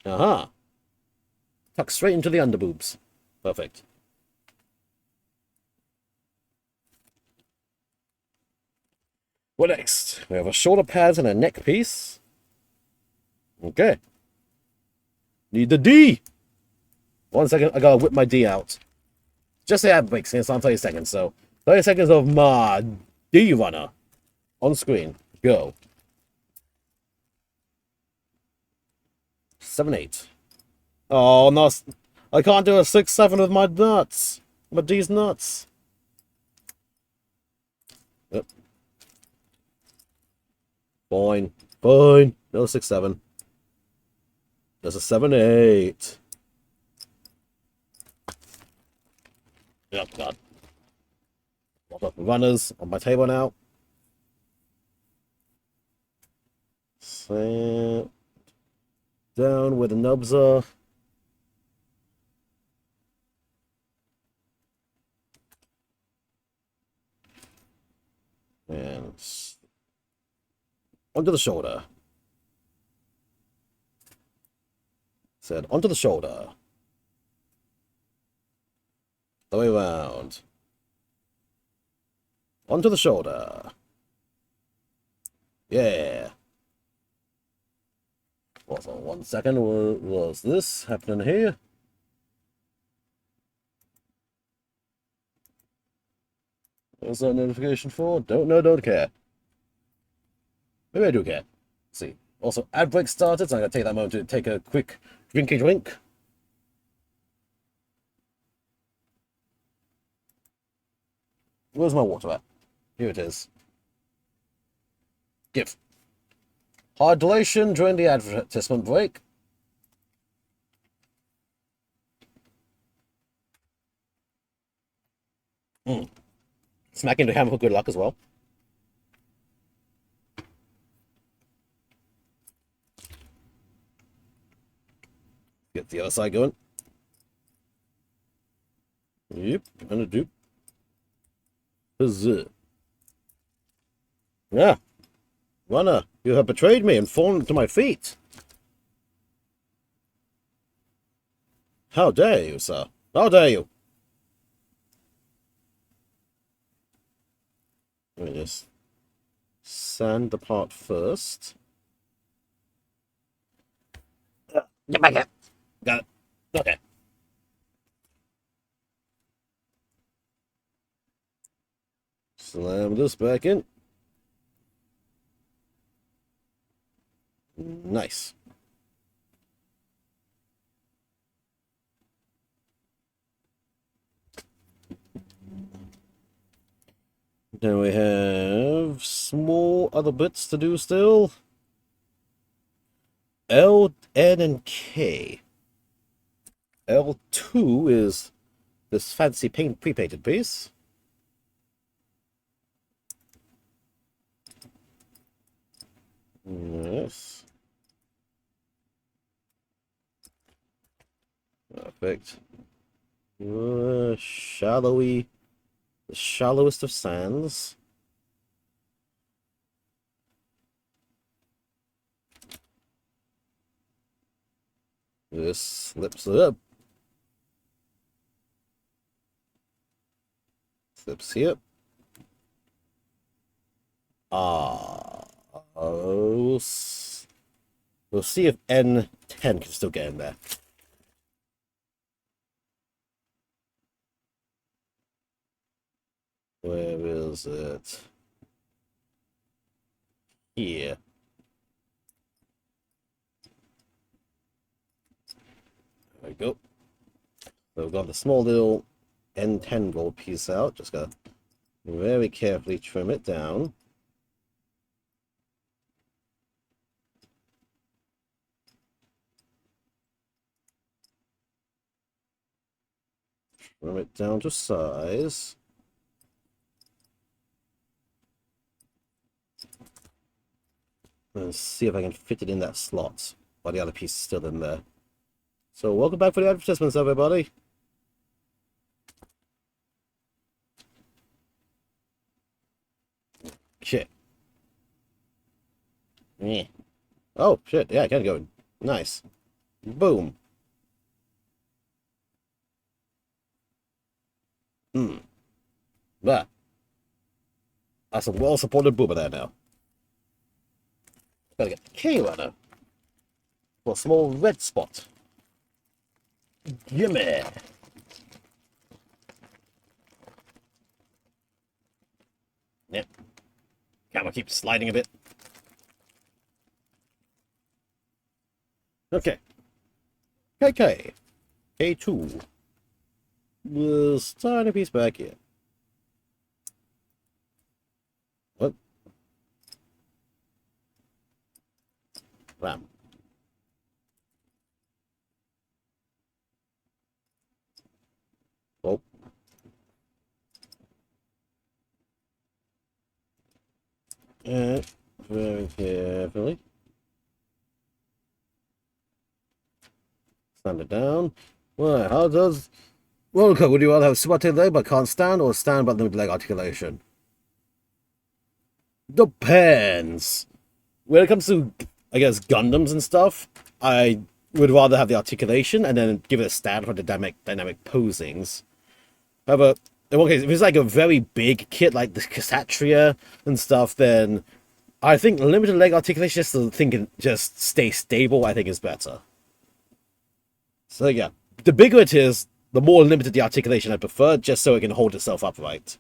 Aha! Tuck straight into the underboobs. Perfect. What next? We have a shoulder pads and a neck piece. Okay. Need the D! 1 second, I gotta whip my D out. Just say ad breaks, it's on 30 seconds, so 30 seconds of my D runner. On screen. Go. 7-8. Oh, no. I can't do a 6-7 with my nuts. My D's nuts. Yep. Fine. Fine. No 6-7. There's a 7-8. Oh, God. Lot of runners on my table now. Sit down where the nubs are. And onto the shoulder. Said onto the shoulder. The way around. Onto the shoulder. Yeah. Also, 1 second, what was this happening here? What's that notification for? Don't know, don't care. Maybe I do care. Let's see. Also, ad break started, so I'm going to take that moment to take a quick drinky drink. Where's my water at? Here it is. Give. Hydration during the advertisement break. Smack into hammer for good luck as well. Get the other side going. Yep, and a dupe. Huzzah. Yeah. Runner, you have betrayed me and fallen to my feet. How dare you, sir? How dare you? Let me just sand the part first. Get back here. Got it. Okay. Slam this back in. Nice. Then we have small other bits to do still. L, N, and K. L2 is this fancy pre-painted piece. Yes. Perfect. Shallowy. The shallowest of sands. This slips it up. Slips here. We'll see if N10 can still get in there. Where is it? Here. There we go. So we've got the small little N10 gold piece out. Just gotta very carefully trim it down. Trim it down to size. And see if I can fit it in that slot while the other piece is still in there. So welcome back for the advertisements, everybody. Shit. Yeah. Oh, shit. Yeah, I can go. Nice. Boom. There. That's a well-supported boomer there now. Gotta get the K-runner for a small red spot. Gimme! Yep. Camera keeps sliding a bit. Okay. KK. K2. This tiny piece back here. What? Ram. Oh. Very carefully. Stand it down. Well, how does... Well, would you rather have sweaty leg but can't stand, or stand but limited leg articulation? Depends. When it comes to, I guess, Gundams and stuff, I would rather have the articulation and then give it a stand for the dynamic posings. However, in one case, if it's like a very big kit like the Kshatriya and stuff, then I think limited leg articulation just so the thing can just stay stable, I think is better. So yeah, the bigger it is, the more limited the articulation I prefer, just so it can hold itself upright.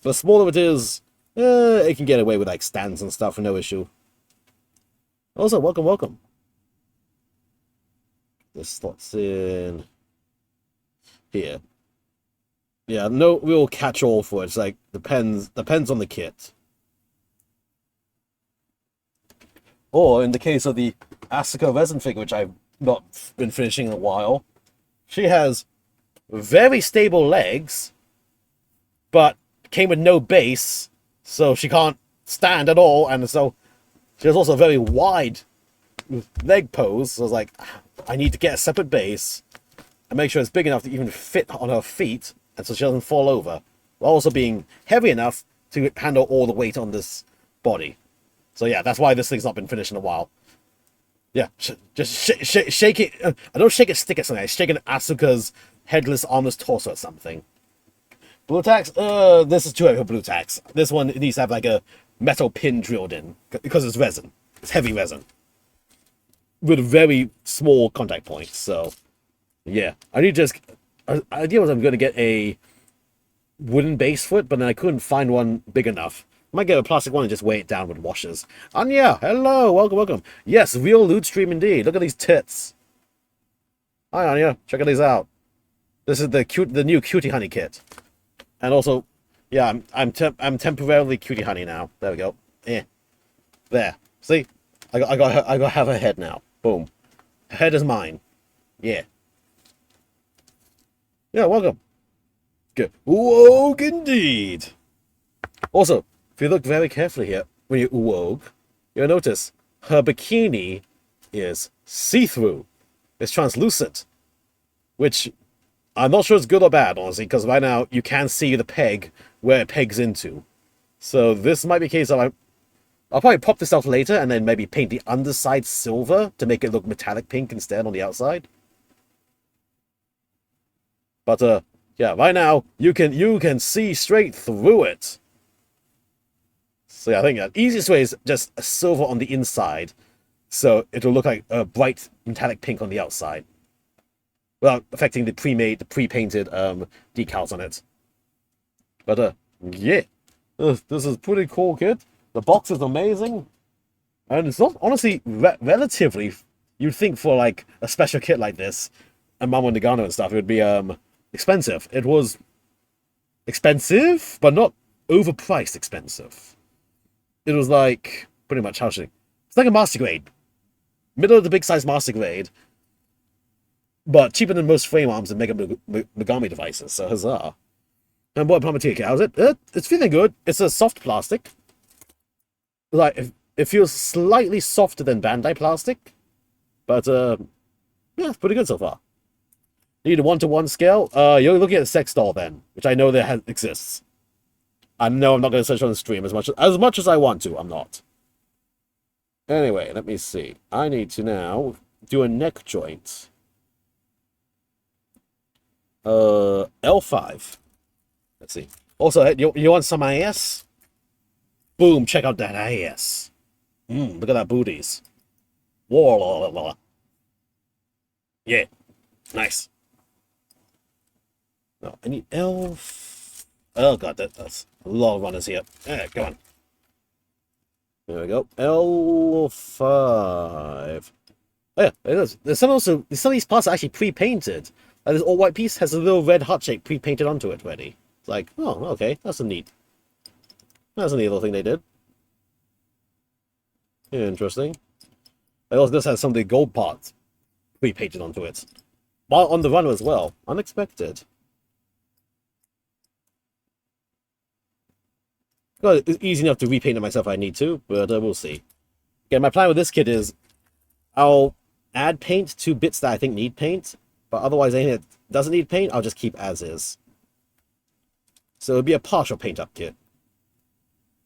The smaller it is, it can get away with like stands and stuff, no issue. Also, welcome. This slots in here. Yeah, no real catch-all for it. It's like depends on the kit. Or in the case of the Asuka resin figure, which I've not been finishing in a while, she has very stable legs, but came with no base, so she can't stand at all, and so she has also a very wide leg pose, so I was like, I need to get a separate base and make sure it's big enough to even fit on her feet, and so she doesn't fall over, while also being heavy enough to handle all the weight on this body. So yeah, that's why this thing's not been finished in a while. Yeah, just shake it. I don't shake it, stick it something. I shake an Asuka's headless, armless torso or something. Blue tacks? This is too heavy for blue tacks. This one needs to have like a metal pin drilled in because it's resin. It's heavy resin with very small contact points. So yeah, I need to just. The idea was I'm going to get a wooden base for it, but then I couldn't find one big enough. I might get a plastic one and just weigh it down with washers. Anya, hello, welcome. Yes, real loot stream indeed. Look at these tits. Hi, Anya. Check these out. This is the new Cutie Honey kit. And also, yeah, I'm temporarily Cutie Honey now. There we go. There. See, I got to have her head now. Boom. Her head is mine. Yeah. Yeah, welcome. Good. Whoa, indeed. Also, if you look very carefully here, when you uog, you'll notice her bikini is see-through. It's translucent. Which, I'm not sure it's good or bad, honestly, because right now you can see the peg where it pegs into. So this might be a case of I'll probably pop this out later and then maybe paint the underside silver to make it look metallic pink instead on the outside. But, yeah, right now you can see straight through it. So yeah, I think the easiest way is just a silver on the inside, so it'll look like a bright metallic pink on the outside, without affecting the pre-painted decals on it. But yeah, this is pretty cool, kid. The box is amazing, and it's not honestly relatively. You'd think for like a special kit like this, and Mamo Nagano and stuff, it would be expensive. It was expensive, but not overpriced expensive. It was like pretty much how should it's like a master grade, middle of the big size master grade, but cheaper than most frame arms and Mega Megami devices. So huzzah! And what Palmatic, how's it? It's feeling good. It's a soft plastic. Like it feels slightly softer than Bandai plastic, but yeah, it's pretty good so far. Need a 1-to-1 scale? You're looking at a sex doll then, which I know exists. I know I'm not going to search on the stream as much as I want to. I'm not. Anyway, let me see. I need to now do a neck joint. L5. Let's see. Also, you want some ass? Boom! Check out that ass. Look at that booties. Whoa. Yeah, nice. No, I need L. Oh god, that's a lot of runners here. Go on. There we go. L5. Oh yeah, it is. There's some of these parts are actually pre-painted. Like this all-white piece has a little red heart shape pre-painted onto it already. It's like, oh, okay, that's a neat little thing they did. Interesting. It also does have some of the gold parts pre-painted onto it. While on the runner as well. Unexpected. Well, it's easy enough to repaint it myself if I need to, but we'll see. Again, my plan with this kit is I'll add paint to bits that I think need paint, but otherwise anything that doesn't need paint, I'll just keep as is. So it'll be a partial paint up kit.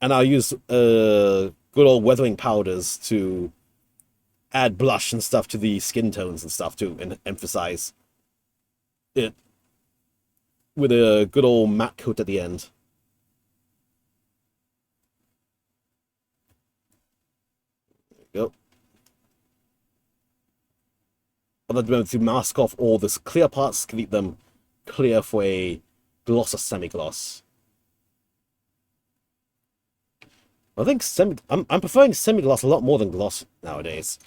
And I'll use good old weathering powders to add blush and stuff to the skin tones and stuff to emphasize it with a good old matte coat at the end. There we go. I'll remember to mask off all this clear parts, keep them clear for a gloss or semi-gloss. I think I'm preferring semi-gloss a lot more than gloss nowadays.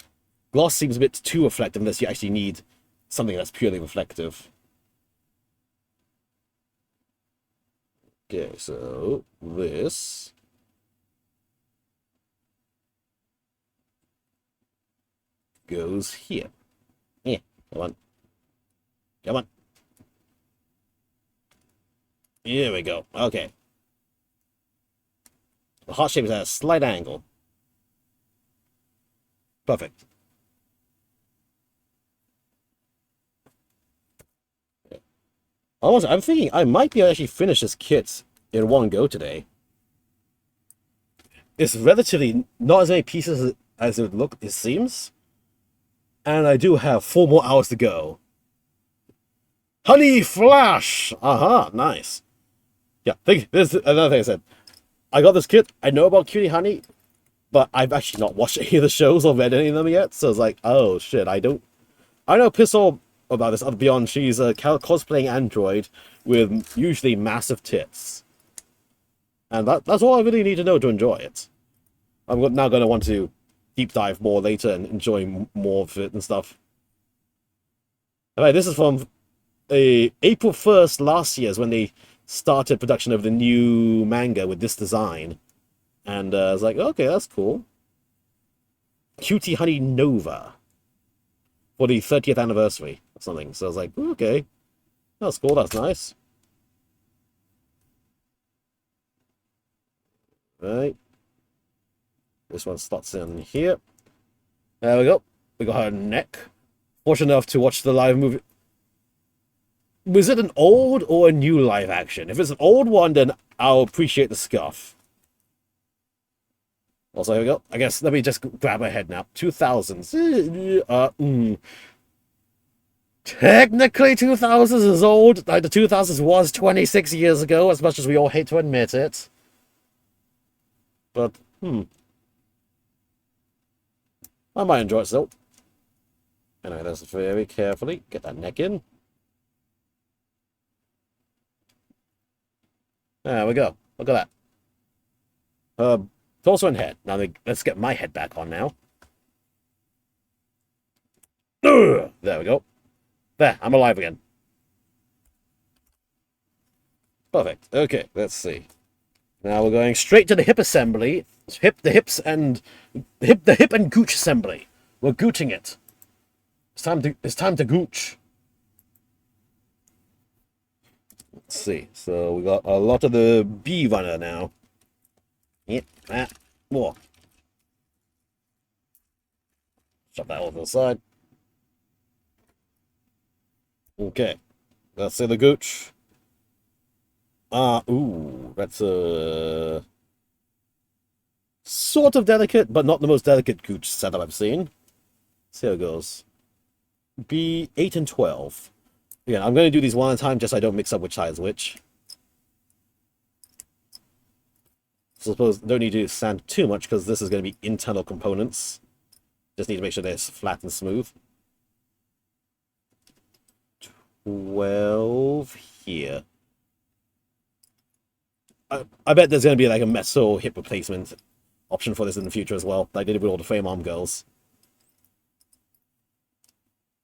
Gloss seems a bit too reflective unless you actually need something that's purely reflective. Okay, so this goes here. Yeah, come on. Come on. Here we go. Okay. The heart shape is at a slight angle. Perfect. I'm thinking I might be able to actually finish this kit in one go today. It's relatively not as many pieces as it seems. And I do have 4 more hours to go. Honey Flash! Aha, nice. Yeah, there's another thing I said. I got this kit. I know about Cutie Honey, but I've actually not watched any of the shows or read any of them yet. So it's like, oh shit, I know piss all about this other beyond she's a cosplaying android with usually massive tits. And that's all I really need to know to enjoy it. I'm now going to want to deep dive more later and enjoy more of it and stuff. Alright, this is from April 1st last year is when they started production of the new manga with this design. And I was like, okay, that's cool. Cutie Honey Nova. For the 30th anniversary or something. So I was like, okay. That's cool, that's nice. Right. This one slots in here. There we go. We got her neck. Fortunate enough to watch the live movie. Was it an old or a new live action? If it's an old one, then I'll appreciate the scuff. Also, here we go. I guess let me just grab my head now. 2000s. Technically, 2000s is old. Like the 2000s was 26 years ago, as much as we all hate to admit it. But, I might enjoy it still. Anyway, let's very carefully get that neck in. There we go. Look at that. Torso and head. Now let's get my head back on now. There we go. There, I'm alive again. Perfect. Okay, let's see. Now we're going straight to the hip assembly. The hip and gooch assembly. We're gooching it. It's time to gooch. Let's see. So we got a lot of the B runner now. Yep, more. Shove that over to the side. Okay. Let's see the gooch. Ooh, that's sort of delicate, but not the most delicate gooch setup I've seen. See how it goes. B 8 and 12. Yeah, I'm going to do these one at a time just so I don't mix up which side is which. So I suppose don't need to sand too much because this is going to be internal components. Just need to make sure they're flat and smooth. 12 here. I bet there's going to be like a meso hip replacement option for this in the future as well, like they did with all the frame arm girls.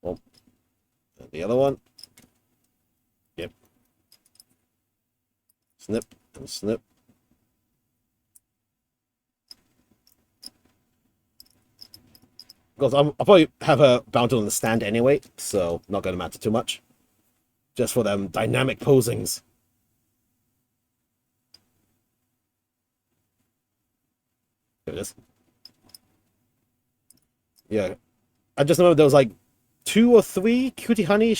Well, the other one. Yep. Snip and snip. Because I'll probably have her mounted on the stand anyway, so not going to matter too much. Just for them dynamic posings. Here it is. Yeah. I just remember there was like 2 or 3 Cutie Honey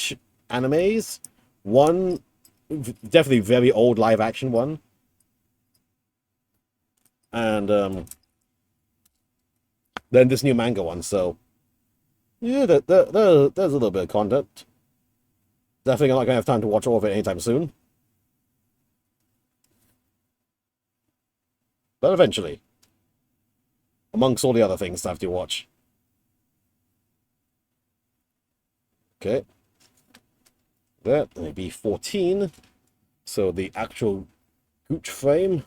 animes. One, definitely very old live action one. And then this new manga one, so yeah, there's a little bit of content. Definitely not going to have time to watch all of it anytime soon. But eventually. Amongst all the other things I have to watch. Okay. That may be 14. So the actual gooch frame.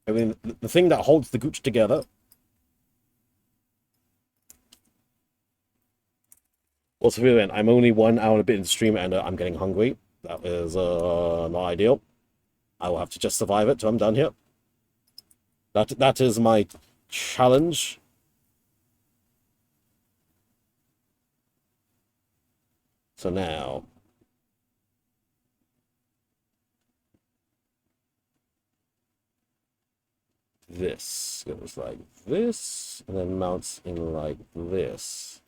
I mean, the thing that holds the gooch together. Also, I'm only 1 hour and a bit in the stream and I'm getting hungry. That is not ideal. I will have to just survive it till I'm done here. That is my challenge. So now, this goes like this, and then mounts in like this.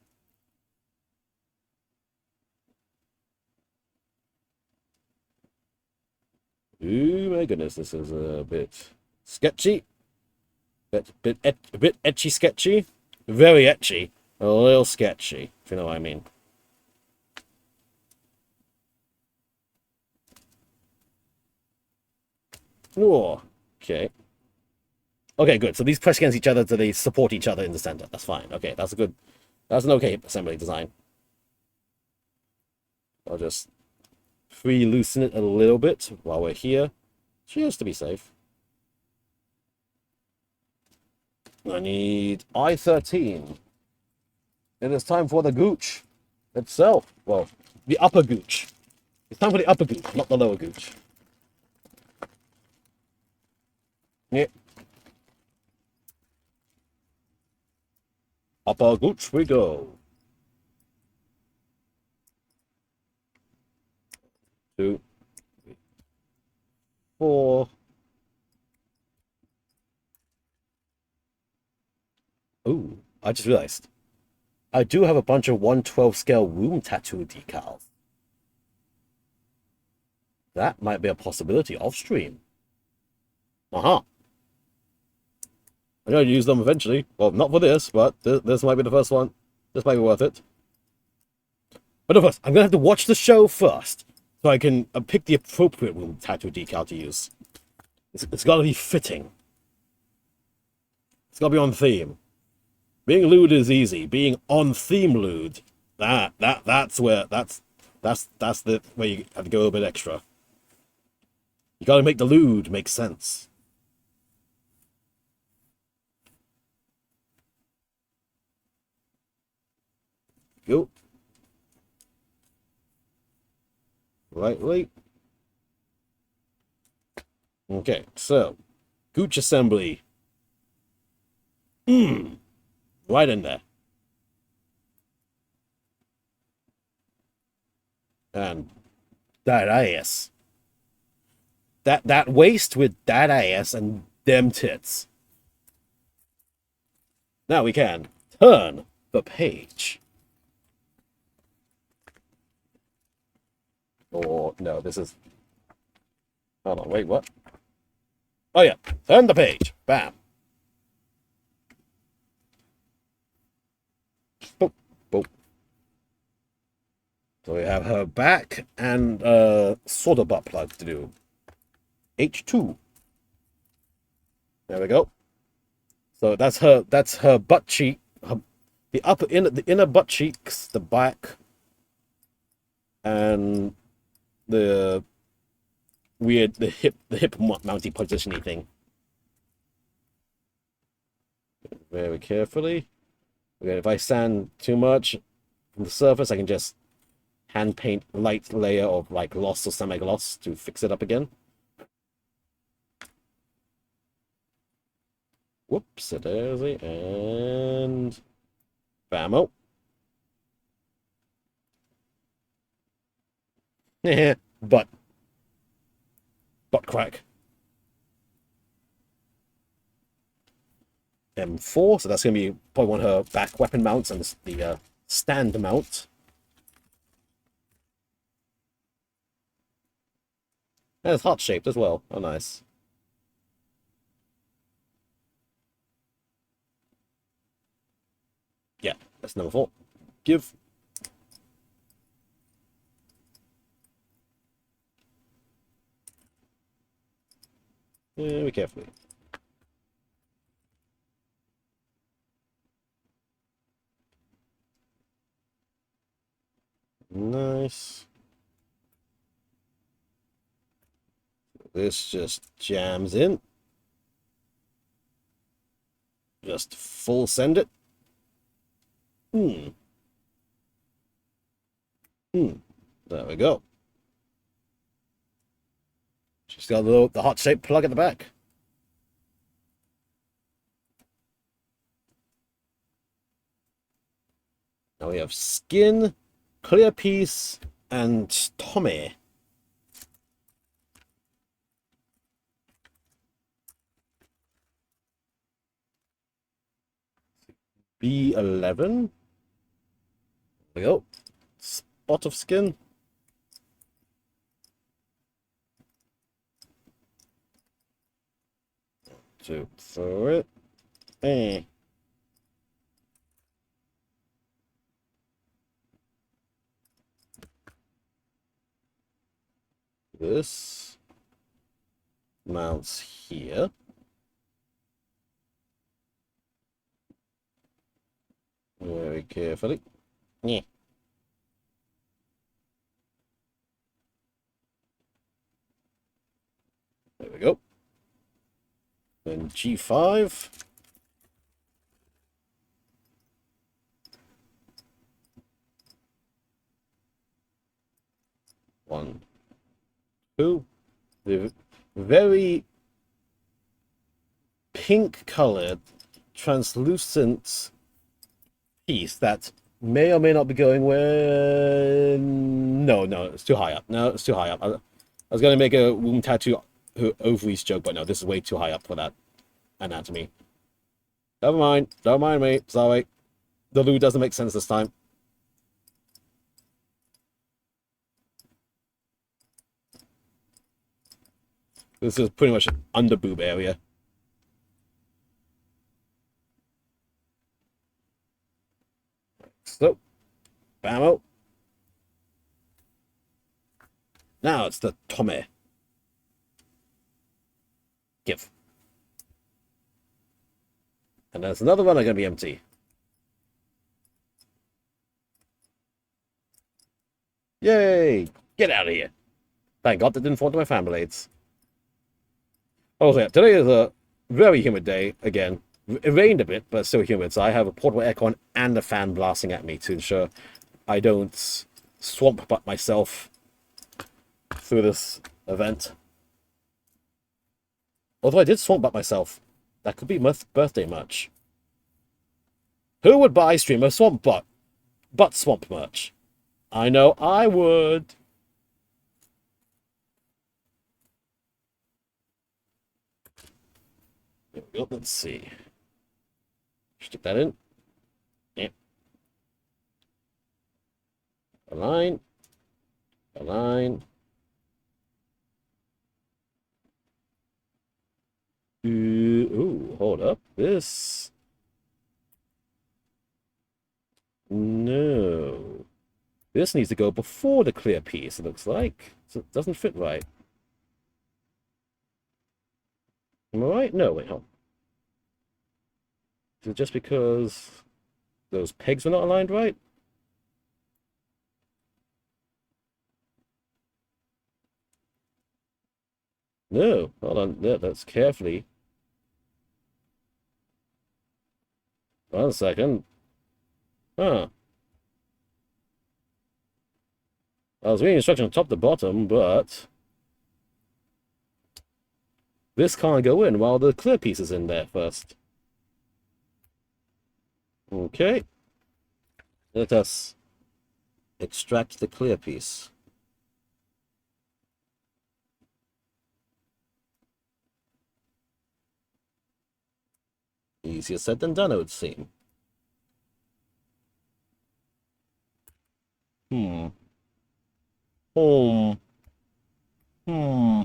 Ooh, my goodness, this is a bit sketchy. A bit etchy sketchy. Very etchy. A little sketchy, if you know what I mean. Whoa. Okay. Okay, good. So these press against each other so they support each other in the center. That's fine. Okay, that's an okay assembly design. I'll just free loosen it a little bit while we're here, just to be safe. I need I-13. It is time for the gooch itself. Well, the upper gooch. It's time for the upper gooch, not the lower gooch. Yeah. Upper gooch we go. 2, 3, 4. Ooh, I just realized. I do have a bunch of 1/12 scale womb tattoo decals. That might be a possibility off stream. Uh-huh. I'm going to use them eventually. Well, not for this, but this might be the first one. This might be worth it. But of course, I'm going to have to watch the show first, so I can pick the appropriate womb tattoo decal to use. It's got to be fitting. It's got to be on theme. Being lewd is easy. Being on theme lewd, that's the where you have to go a bit extra. You got to make the lewd make sense. Go. Right. Okay, so gooch assembly. Right in there. And that ass. That waist with that ass and them tits. Now we can turn the page. Or no, this is. Hold on, wait, what? Oh yeah, turn the page. Bam. Boop, boop. So we have her back and sort of butt plug to do. H2. There we go. So that's her butt cheek, the inner butt cheeks, the back, and the weird the hip mounty positiony thing. Very carefully. Okay, if I sand too much from the surface, I can just hand paint a light layer of like gloss or semi-gloss to fix it up again. Whoops, a daisy, and bammo. butt crack. M4, so that's going to be probably one of her back weapon mounts and the stand mount. And it's heart-shaped as well. Oh, nice. Yeah, that's number 4. Give. Very carefully. Nice. This just jams in. Just full send it. There we go. She's got the hot shape plug at the back. Now we have skin, clear piece, and Tommy. B11. There we go. Spot of skin. Two for it. This mounts here. Very carefully. Yeah. There we go. Then G5. One, two. The very pink colored, translucent piece that may or may not be going where. No, it's too high up. No, it's too high up. I was going to make a womb tattoo ovaries joke, but no, this is way too high up for that anatomy. Never mind. Don't mind me. Sorry. The loo doesn't make sense this time. This is pretty much an under boob area. So, bammo. Now it's the Tommy. Give. And there's another one going to be empty. Yay! Get out of here. Thank God that didn't fall into my fan blades. Oh, yeah, today is a very humid day again. It rained a bit, but it's still humid, so I have a portable aircon and a fan blasting at me to ensure I don't swamp butt myself through this event. Although I did swamp butt myself. That could be birthday merch. Who would buy streamer swamp butt swamp merch? I know I would. There we go. Let's see. Stick that in. Yep. Align. Align. Ooh, hold up. This. No. This needs to go before the clear piece, it looks like. So it doesn't fit right. Am I right? No, wait, hold on. Is it just because those pegs were not aligned right? No, hold on. Yeah, that's carefully. 1 second. Huh. I was reading instructions top to bottom, but this can't go in while the clear piece is in there first. Okay. Let us extract the clear piece. Easier said than done, it would seem. Hmm. Hmm. Hmm.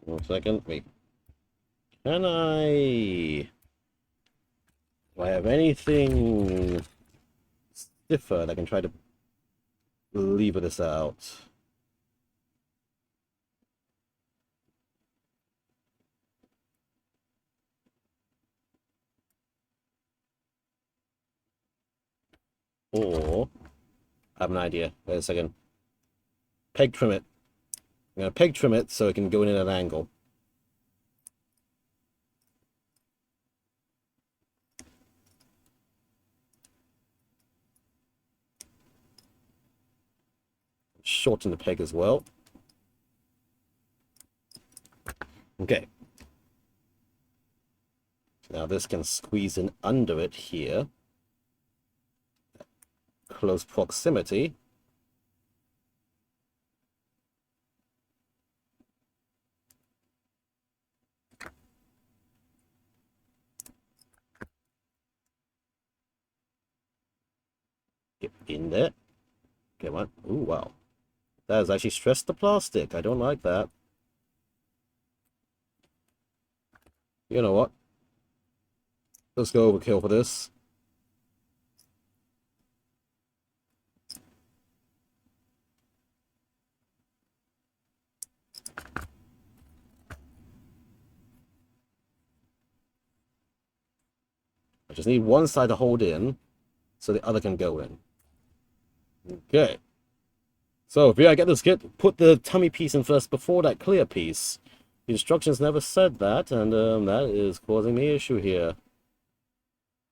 One second. Wait. Can I... Do I have anything stiffer that I can try to lever this out? Or... I have an idea. Wait a second. Peg trim it. I'm going to peg trim it so it can go in at an angle. Shorten the peg as well. Okay. Now this can squeeze in under it here. Close proximity. Get in there. Come on. Ooh, wow. That has actually stressed the plastic. I don't like that. You know what? Let's go overkill for this. I just need one side to hold in so the other can go in. Okay. So if I get this kit, put the tummy piece in first before that clear piece. The instructions never said that, and that is causing me issue here.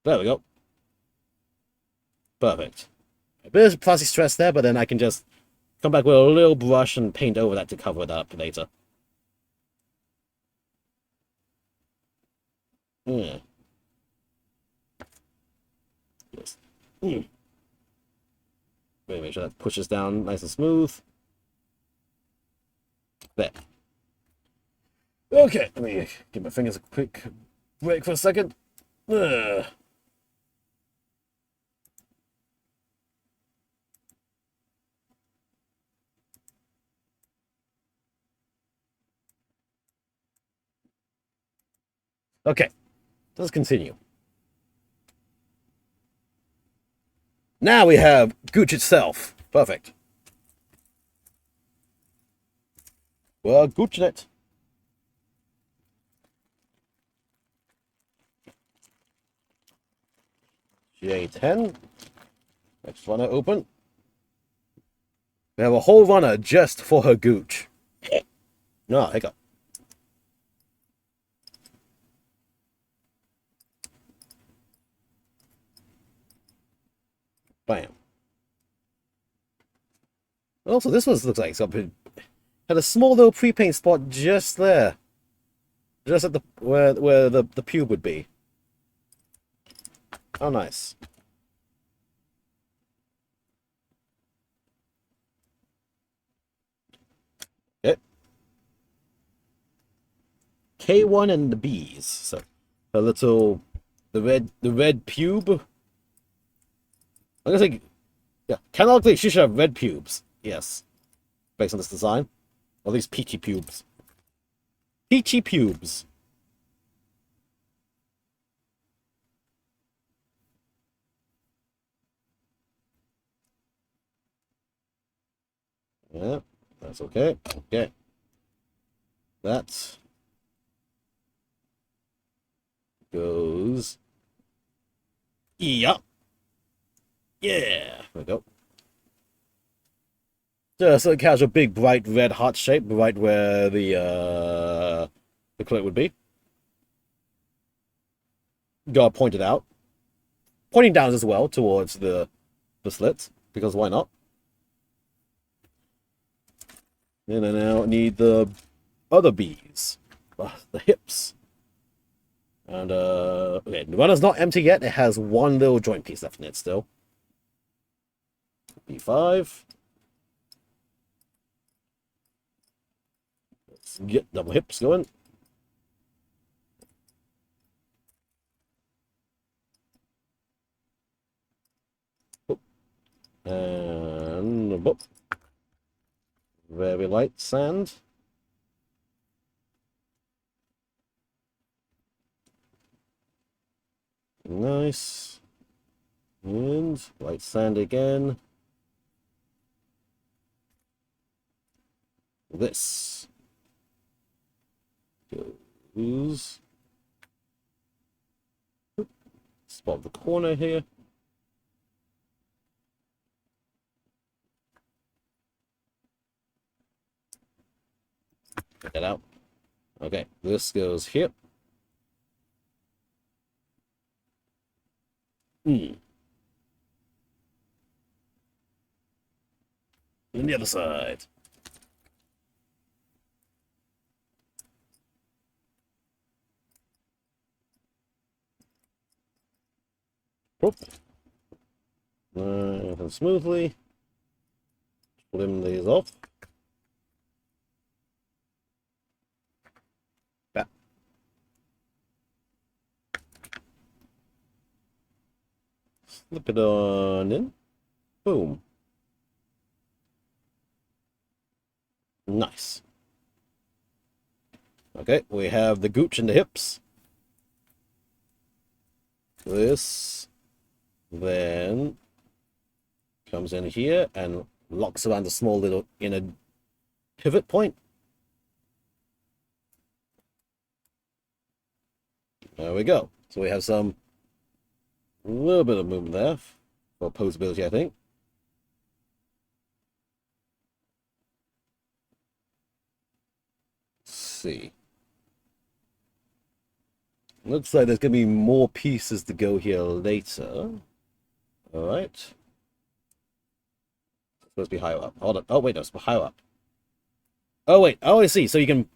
There we go. Perfect. A bit of plastic stress there, but then I can just come back with a little brush and paint over that to cover that up later. Yeah. Yes. Make sure that pushes down nice and smooth. There. Okay, let me give my fingers a quick break for a second. Ugh. Okay, let's continue. Now we have Gooch itself. Perfect. Well, Gooching it. GA10. Next runner open. We have a whole runner just for her Gooch. No, hiccup. Bam. Also, this one looks like something had a small little pre-paint spot just there, just at the where the pube would be. Oh, nice. Okay. K1 and the bees. So a little the red pube. I'm gonna say, yeah, canonically she should have red pubes. Yes, based on this design. Or these peachy pubes. Peachy pubes. Yeah, that's okay. Okay. That goes. Yeah. Yeah. There we go. Just like has a big bright red heart shape right where the cloak would be. Gotta point it out. Pointing down as well towards the slit, because why not? And I now need the other bees. The hips. And okay, the runner's not empty yet, it has one little joint piece left in it still. B5. Let's get double hips going. And boop. Very light sand. Nice. And light sand again. This goes spot the corner here. Get that out. Okay, this goes here. And the other side. Whoop. Nice and smoothly. Trim these off. Back. Slip it on in. Boom. Nice. Okay, we have the gooch and the hips. This then comes in here and locks around the small little inner pivot point. There we go. So we have some little bit of movement there for posability, I think. Let's see. Looks like there's going to be more pieces to go here later. All right. It's supposed to be higher up. Hold on. Oh, wait, no, it's higher up. Oh, wait. Oh, I see. So you can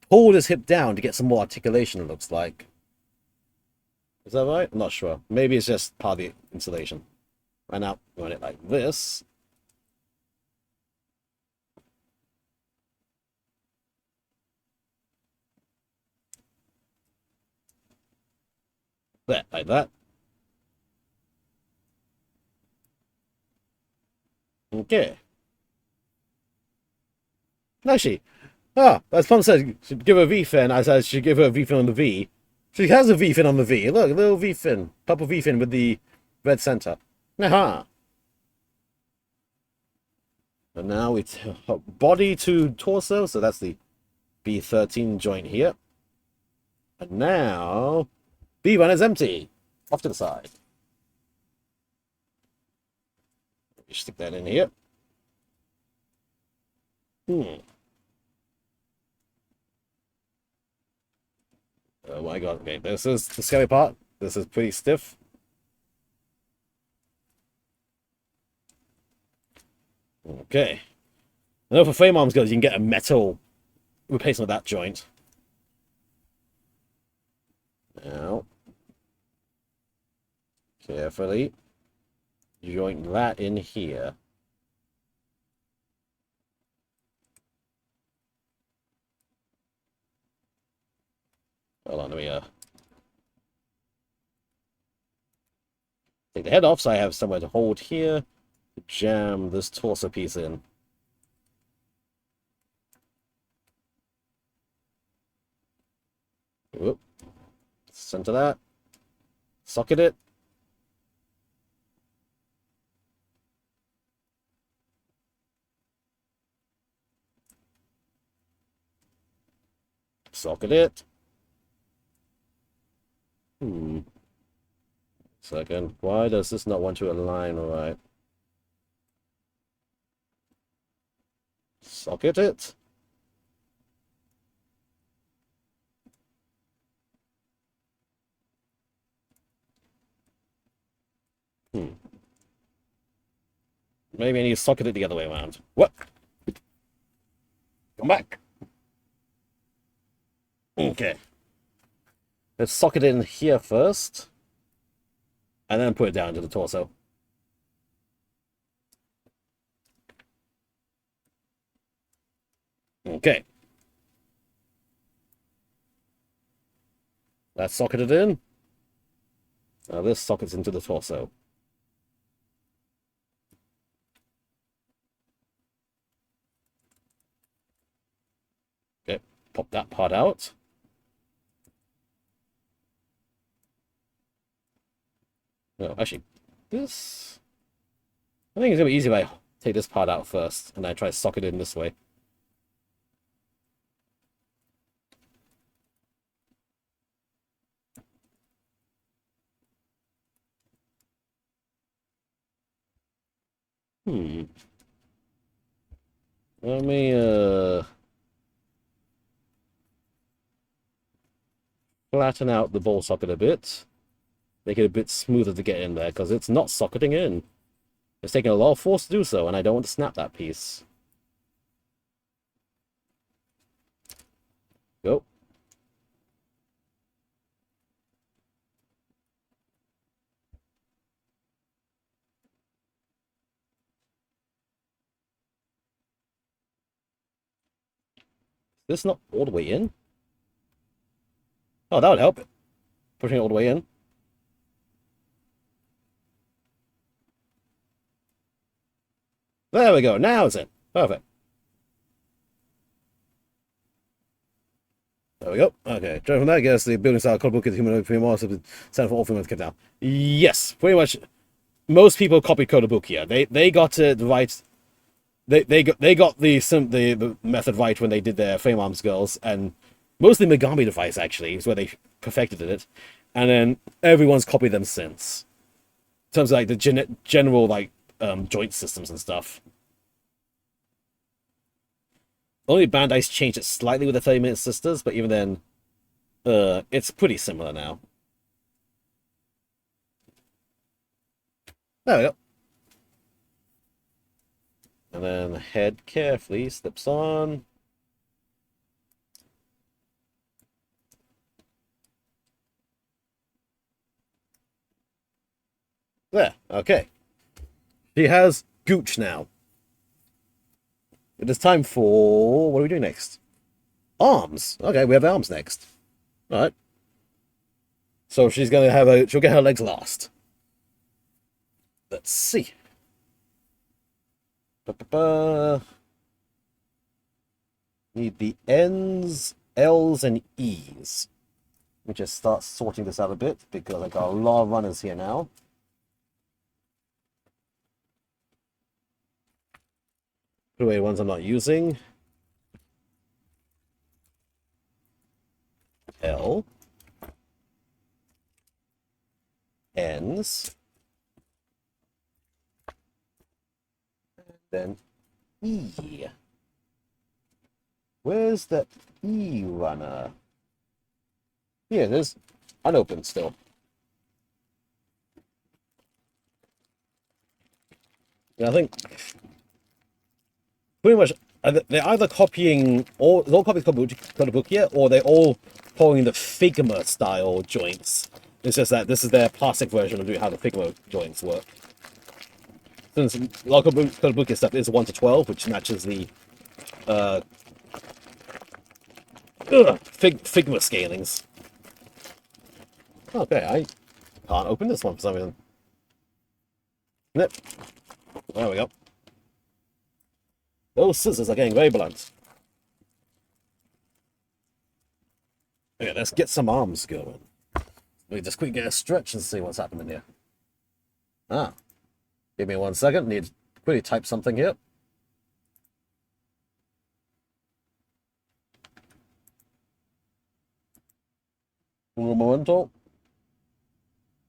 pull this hip down to get some more articulation, it looks like. Is that right? I'm not sure. Maybe it's just part of the installation. Right now, run it like this. There, like that. Okay. Actually, as Plum said, should give her a V-fin. I said should give her a V-fin on the V. She has a V-fin on the V. Look, a little V-fin. Purple V-fin with the red center. Aha. And now it's body to torso, so that's the B13 joint here. And now B1 is empty. Off to the side. You stick that in here. Oh my god, okay, this is the scary part. This is pretty stiff. Okay. I know for frame arms goes, you can get a metal replacement of that joint. Now, carefully joint that in here. Hold on, let me take the head off so I have somewhere to hold here. Jam this torso piece in. Whoop. Center that. Socket it. Socket it. Second. Why does this not want to align right? Socket it. Maybe I need to socket it the other way around. What? Come back. Okay. Let's socket it in here first. And then put it down into the torso. Okay. That's socketed in. Now this sockets into the torso. Okay, pop that part out. No, actually, this... I think it's going to be easier if I take this part out first, and I try to socket it in this way. Let me, flatten out the ball socket a bit. Make it a bit smoother to get in there, because it's not socketing in. It's taking a lot of force to do so, and I don't want to snap that piece. Go. Is this not all the way in? Oh, that would help. Pushing it all the way in. There we go. Now it's in. Perfect. There we go. Okay. From that, I guess the building style code book is humanoid frame also standard for all females kept down. Yes, pretty much. Most people copied code book here. They got it right. They got the method right when they did their frame arms girls, and mostly Megami device actually is where they perfected it, and then everyone's copied them since. In terms of like the general like joint systems and stuff. Only Bandai's changed it slightly with the 30-minute sisters, but even then, it's pretty similar now. There we go. And then the head carefully slips on. There, okay. She has Gooch now. It is time for... What are we doing next? Arms. Okay, we have arms next. Alright. So she's going to have a... She'll get her legs last. Let's see. Need the N's, L's, and E's. Let me just start sorting this out a bit, because I've got a lot of runners here now. Put away ones I'm not using. L. N's. And then E. Where's the E runner? Here it is. Unopened still. Yeah, I think pretty much they're either copying all copies of the book here, or they're all following the Figma style joints. It's just that this is their plastic version of how the Figma joints work. Since a lot of Kotobuki stuff is 1 to 12, which matches the Figma scalings. Okay, I can't open this one for some reason. Snip. There we go. Those scissors are getting very blunt. Okay, let's get some arms going. We just quickly get a stretch and see what's happening here. Ah. Give me 1 second. Need to quickly type something here. Un momento.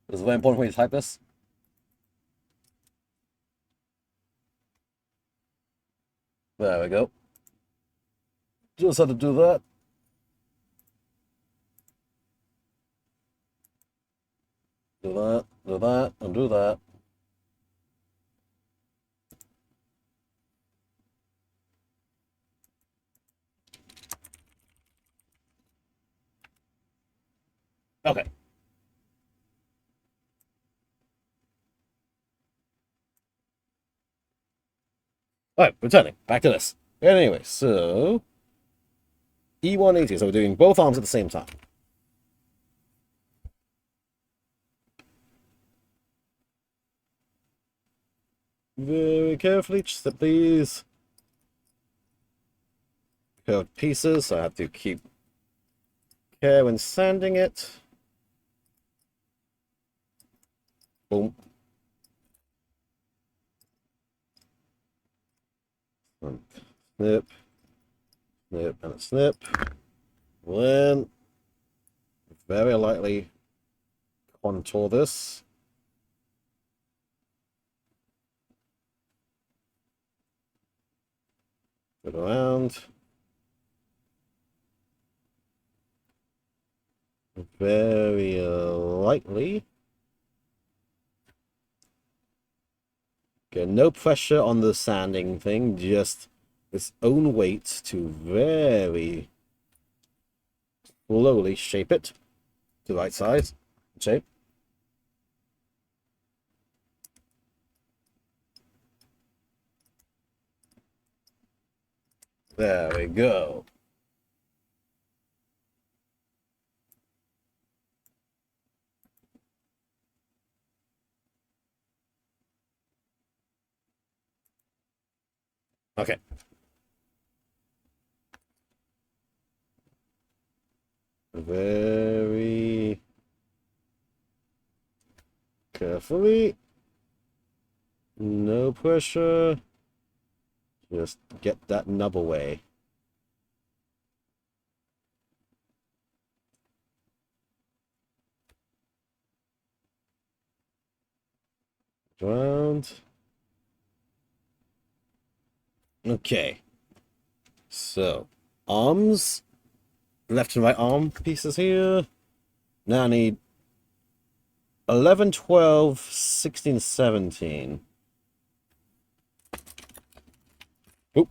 This is very important when you type this. There we go. Just had to do that. Do that, and do that. Okay. Alright, returning. Back to this. Anyway, so... E180, so we're doing both arms at the same time. Very carefully, just these curved pieces, so I have to keep care when sanding it. Boom. And snip, snip, and a snip. Then very lightly contour this. Go around. Very lightly. Okay, no pressure on the sanding thing, just its own weight to very slowly shape it to the right size shape. There we go. Okay. Very carefully. No pressure. Just get that nub away. Around. Okay. So, arms. Left and right arm pieces here. Now I need 11, 12, 16, 17. Oop.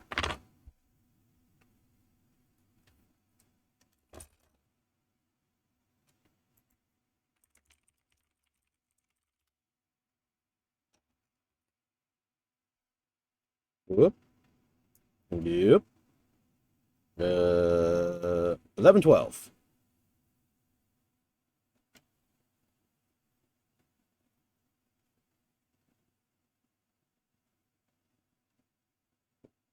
Whoop. Yep. 11, 12.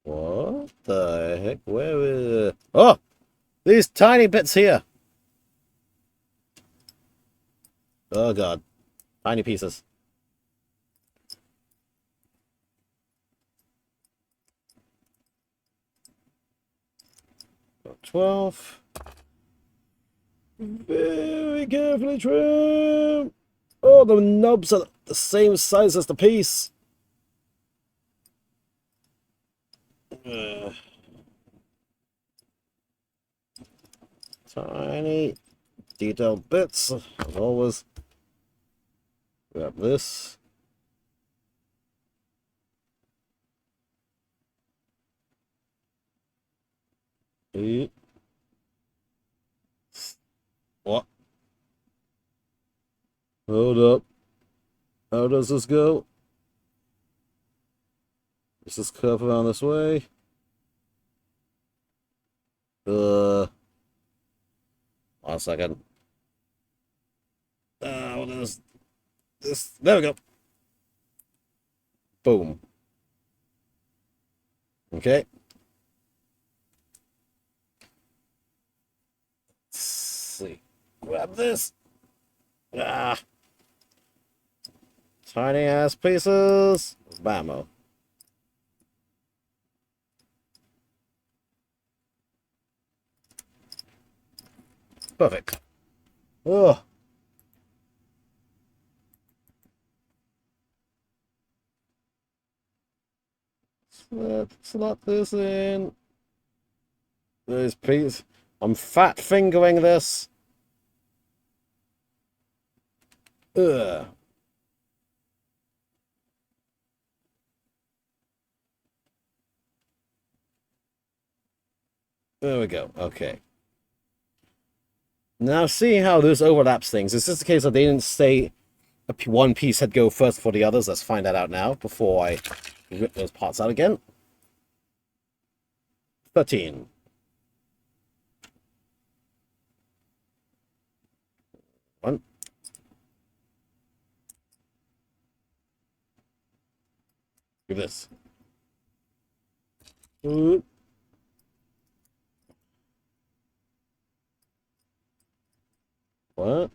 What the heck? Where is... Oh! These tiny bits here! Oh god. Tiny pieces. 12. Very carefully trim. Oh, the nubs are the same size as the piece. Tiny detailed bits, as always. Grab this. Eh, What? Hold up. How does this go? Does this curve around this way? Uh, 1 second. What is this? There we go. Boom. Okay. Let's see. Grab this. Ah, tiny ass pieces. Bammo. Perfect. Oh. Let's slot this in. This piece. I'm fat fingering this. Ugh. There we go. Okay. Now, seeing how this overlaps things, is this the case that they didn't say one piece had to go first for the others? Let's find that out now before I rip those parts out again. 13. One. Do this. Ooh. What?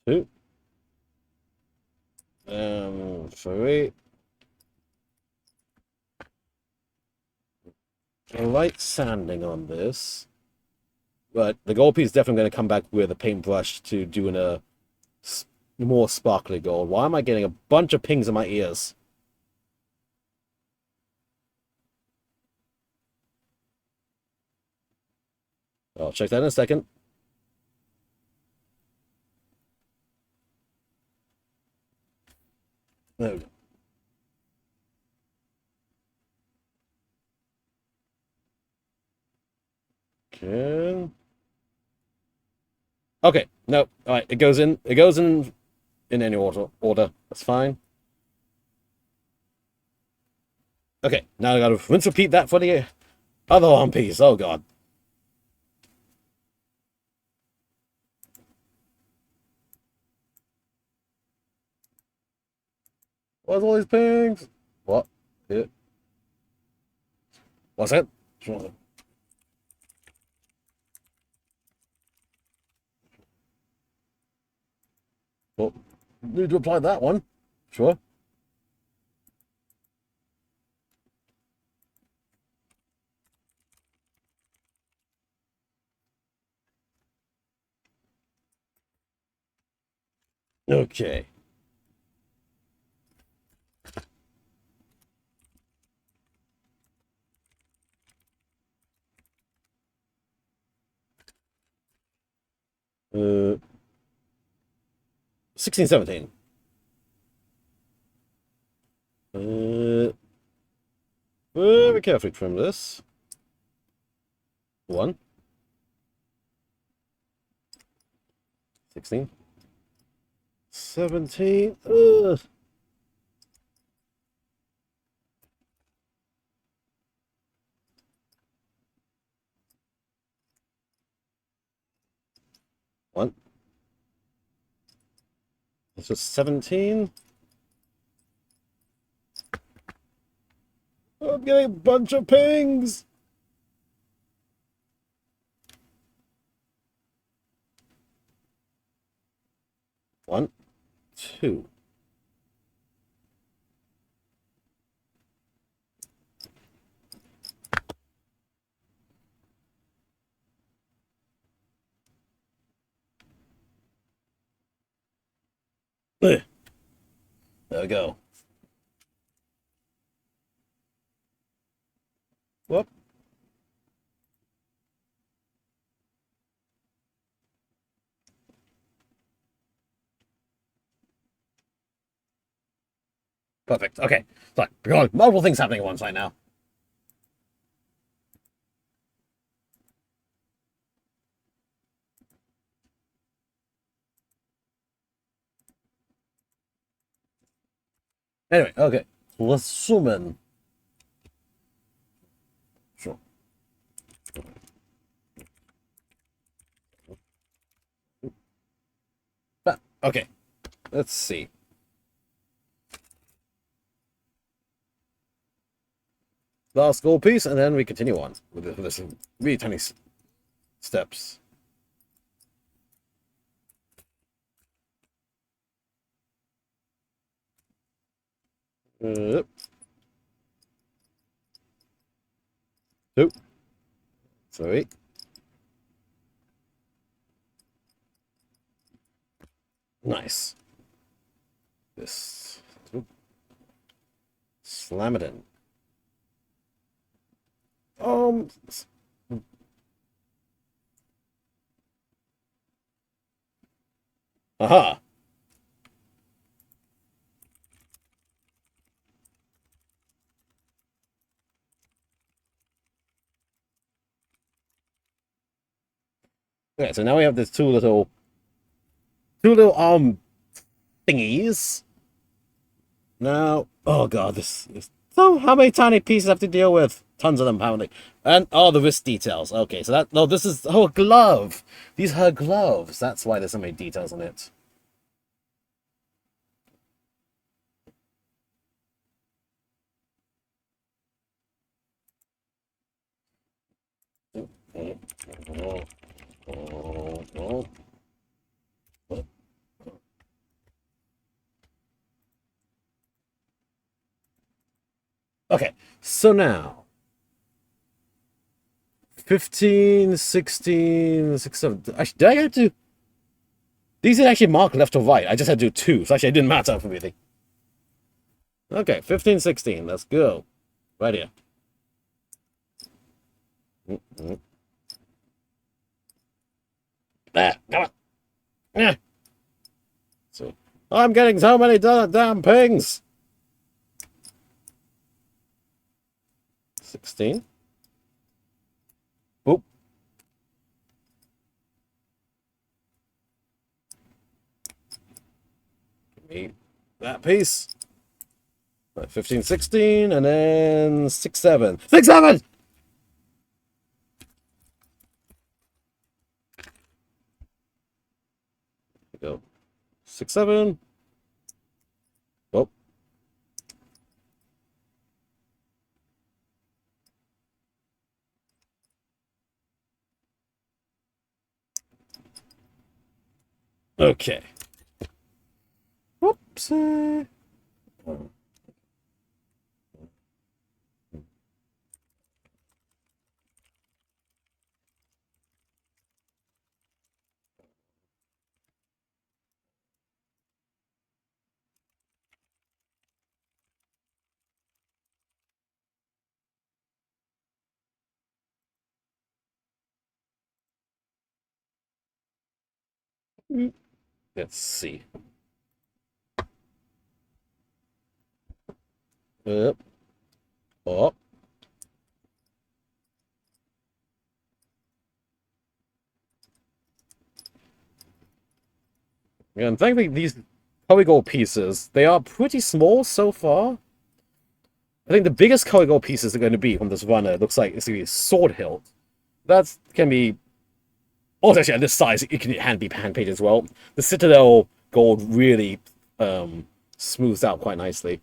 Two. 3. A light sanding on this. But the gold piece is definitely going to come back with a paintbrush to doing a more sparkly gold. Why am I getting a bunch of pings in my ears? I'll check that in a second. There we go. Okay. Okay. No. All right. It goes in. It goes in any order. That's fine. Okay. Now I got to rinse repeat that for the other arm piece. Oh god. What's all these pings? What? Yeah. What's that? Well, need to apply that one. Sure. Okay. Uh, 16, 17. Very carefully trim this. 1. 16. 17. Ugh. One. It's just 17. I'm getting a bunch of pings. One, 2. There we go. Whoop. Perfect. Okay. So, we got multiple things happening at once right now. Anyway, okay. Let's zoom in. Sure. Okay. Let's see. Last gold piece, and then we continue on with this really tiny steps. Two. Sorry. Nice. This. Slam it in. Um. Aha. Okay, so now we have these two little thingies. Now, oh god, this. So how many tiny pieces I have to deal with? Tons of them apparently. And the wrist details. Okay, so that this is a glove. These are her gloves. That's why there's so many details on it. Okay, so now 15, 16, 6, 7. Actually, did I have to? These didn't actually mark left or right. I just had to do two, so actually it didn't matter for me. Okay, 15, 16. Let's go. Right here. There, come on. Yeah. So, I'm getting so many damn pings. 16. Boop. Give me that piece. 15, 16, and then 6, 7. 6, 7! Go. 6, 7. Oh. Okay. Whoops. Let's see. Up. Up. And thankfully, these polygon pieces, they are pretty small so far. I think the biggest polygon pieces are going to be from this runner. It looks like it's going to be a sword hilt. That can be... Also, actually, at this size, it can be hand painted as well. The Citadel gold really smooths out quite nicely.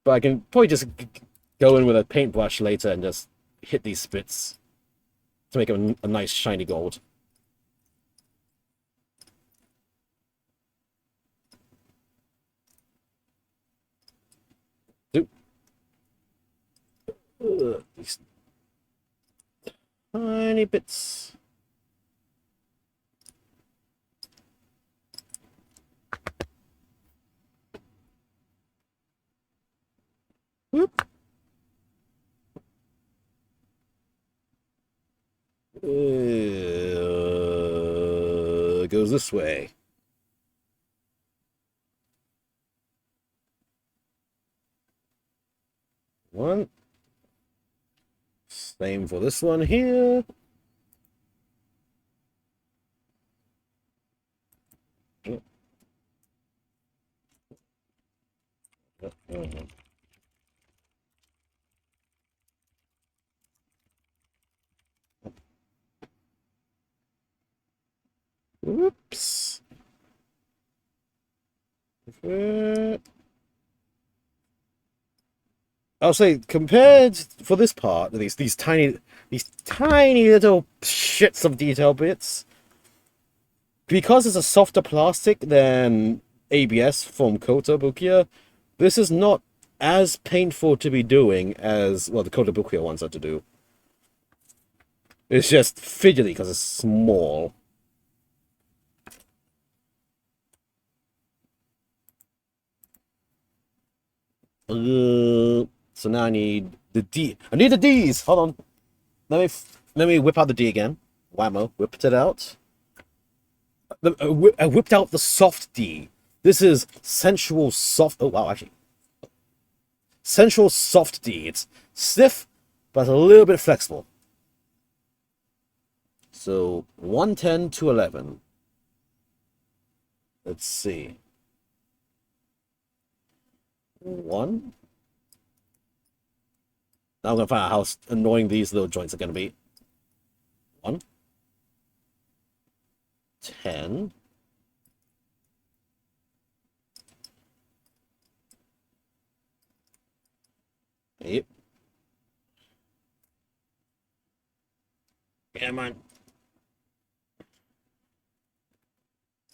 But I can probably just go in with a paintbrush later and just hit these spits to make them a nice shiny gold. These tiny bits. Whoop. Goes this way. One. Same for this one here. Oops. I'll say compared for this part, these tiny little shits of detail bits, because it's a softer plastic than ABS from Kotobukiya, this is not as painful to be doing as well the Kotobukiya ones are to do. It's just fidgety because it's small. So now I need the D. I need the D's. Hold on. Let me whip out the D again. Whammo, whipped it out. I whipped out the soft D. This is sensual soft. Oh wow, actually, sensual soft D. It's stiff, but a little bit flexible. So 110 to 11. Let's see. 1. Now I'm gonna find out how annoying these little joints are gonna be. 1. 10. Yep. Come on.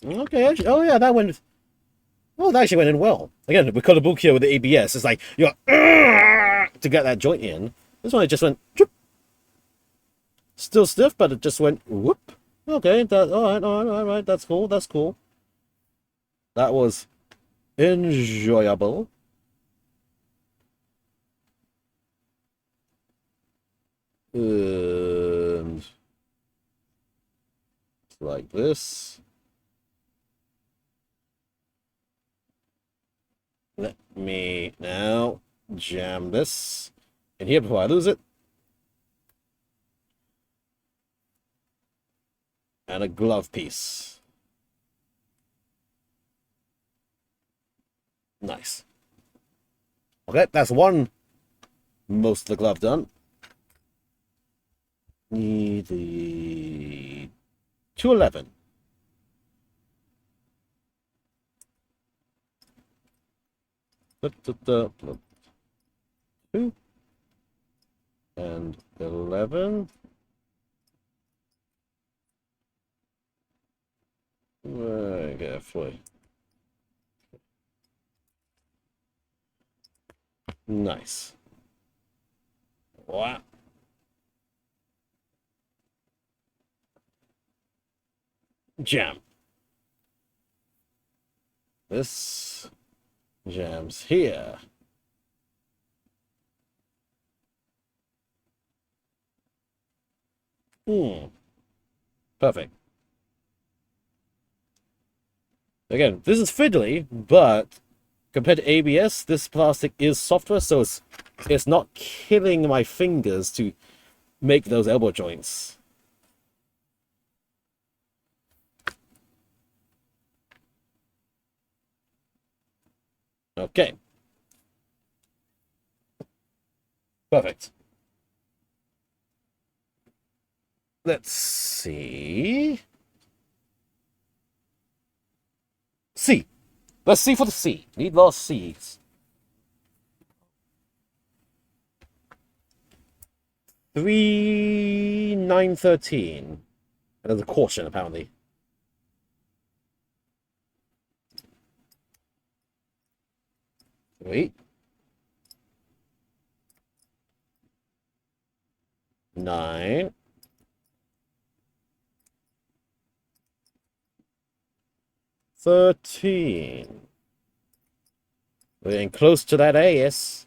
Okay, actually, oh yeah, that went. Well, that actually went in well. Again, with Kotobukiya with the ABS, it's like you're to get that joint in. This one it just went. Choop. Still stiff, but it just went whoop. Okay, all right, that's cool, that's cool. That was enjoyable. And like this. Let me now jam this in here before I lose it. And a glove piece. Nice. Okay, that's one. Most of the glove done. Need the 211. Two and 11. Very carefully. Nice. Wow. Jam. This jams here. Perfect. Again, this is fiddly, but compared to ABS, this plastic is softer, so it's not killing my fingers to make those elbow joints. Okay. Perfect. Let's see. C. Let's see for the C. Need more C's. 3,913. And there's a caution, apparently. Wait. 9. 13. We're getting close to that AS.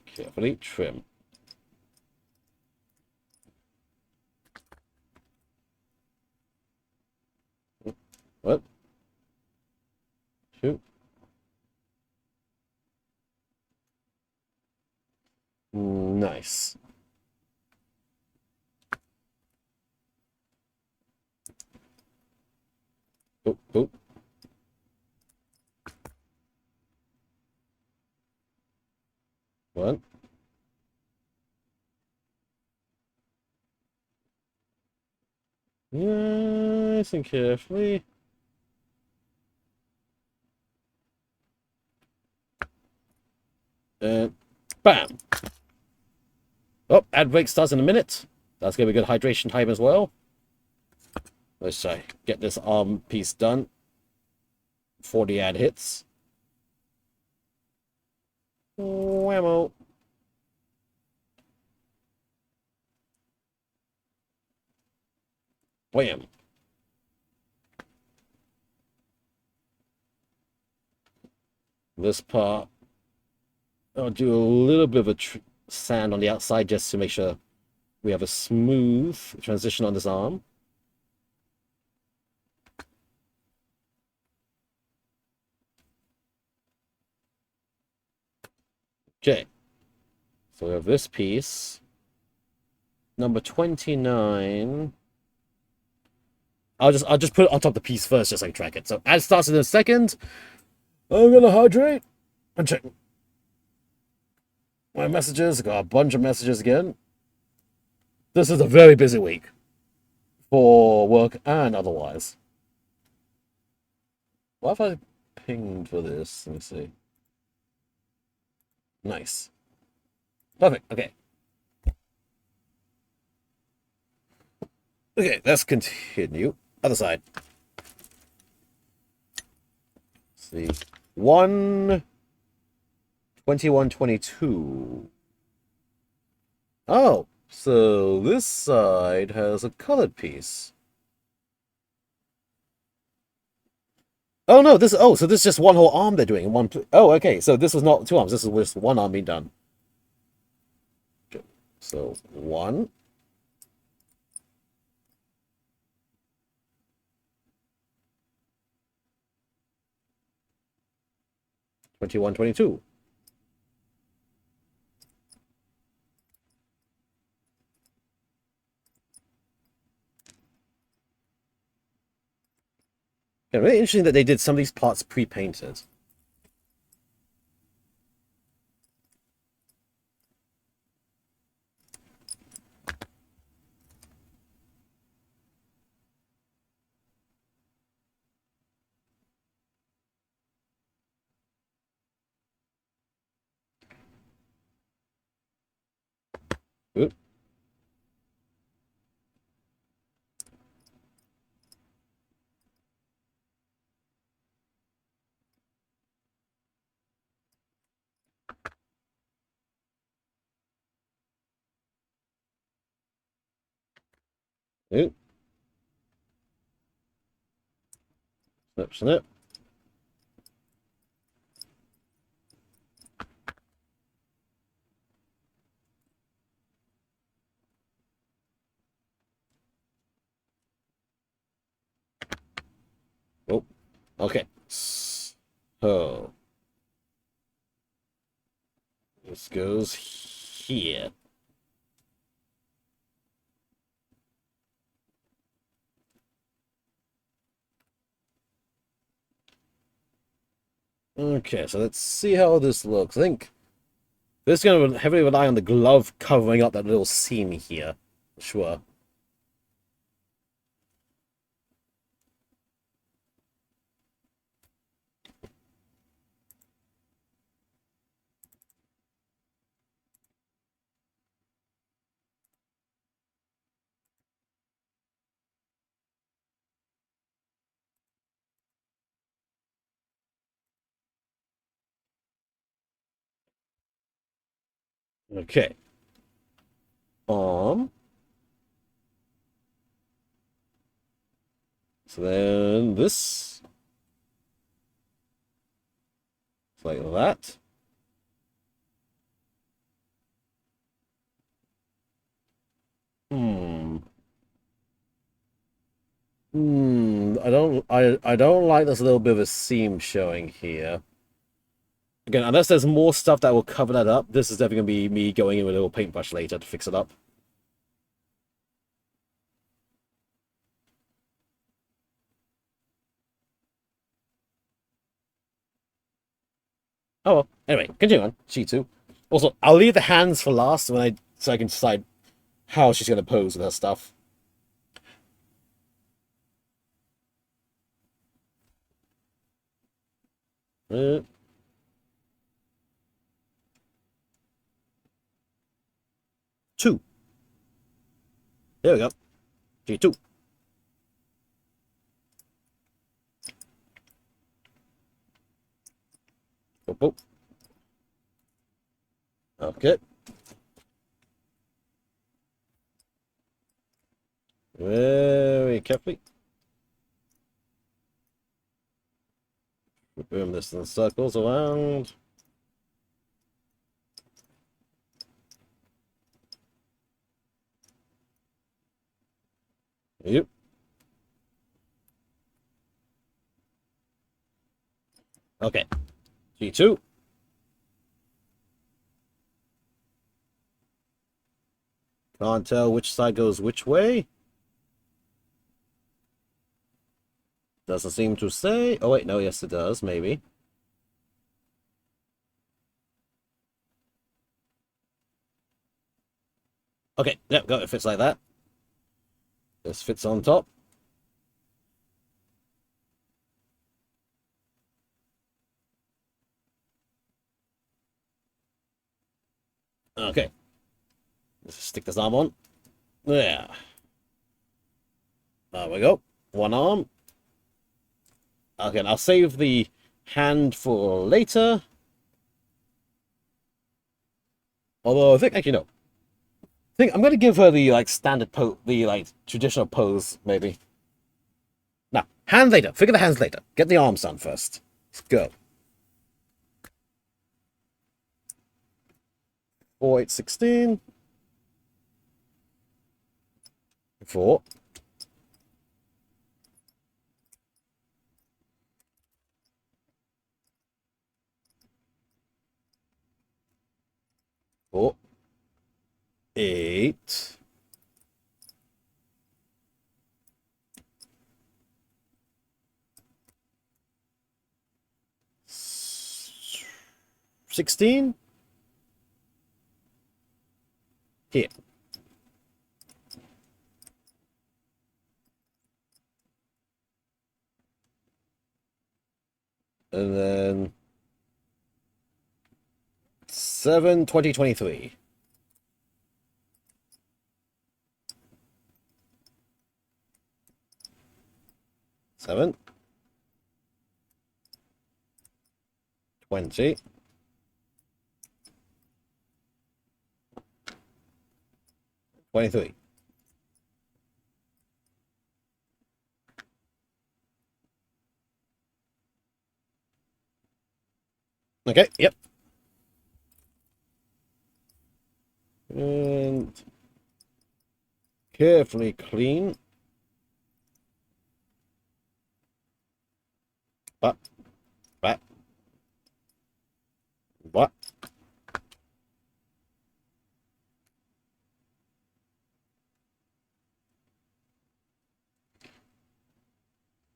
Carefully trim. What? Shoot. Nice. Oh, oh. What? Nice and carefully. And bam! Oh, ad break starts in a minute. That's going to be good hydration time as well. Let's try get this arm piece done before the ad hits. Whammo. Wham. This part, I'll do a little bit of a sand on the outside just to make sure we have a smooth transition on this arm. Okay. So we have this piece. Number 29. I'll just put it on top of the piece first just so I can track it. So ad starts in a second. I'm gonna hydrate and check my messages. I got a bunch of messages again. This is a very busy week for work and otherwise. What have I pinged for this? Let me see. Nice. Perfect. Okay. Okay, let's continue. Other side. Let's see. 12122. Oh, so this side has a colored piece. Oh no, so this is just one whole arm they're doing in one. Oh, okay. So this was not two arms. This is just one arm being done. Okay. So one. 2122. Yeah, really interesting that they did some of these parts pre-painted. Oop. Oop. Snip, snip. Oh, okay. So this goes here. Okay, so let's see how this looks. I think this is going to heavily rely on the glove covering up that little seam here. Sure. Okay. Arm. So then this. Like that. Hmm. I don't like this little bit of a seam showing here. Again, unless there's more stuff that will cover that up, this is definitely gonna be me going in with a little paintbrush later to fix it up. Oh well. Anyway, continue on. G2. Also, I'll leave the hands for last so I can decide how she's gonna pose with her stuff. Uh, 2. There we go. G2. Boop, boop. Okay. Very carefully. Boom this in circles around. Yep. Okay. G2. Can't tell which side goes which way. Doesn't seem to say. Oh, wait, no, yes, it does, maybe. Okay, yep, go. It fits like that. This fits on top. Okay. Let's stick this arm on. There. There we go. One arm. Okay, I'll save the hand for later. Although I think actually no. I think I'm gonna give her the standard pose, the traditional pose, maybe. Now, hand later. Figure the hands later. Get the arms done first. Let's go. 4, 8, 16. 4. 4, 8. 16. Here. And then 7, 2023. 7. 20. 23. Okay, yep. And carefully clean. But, but, but.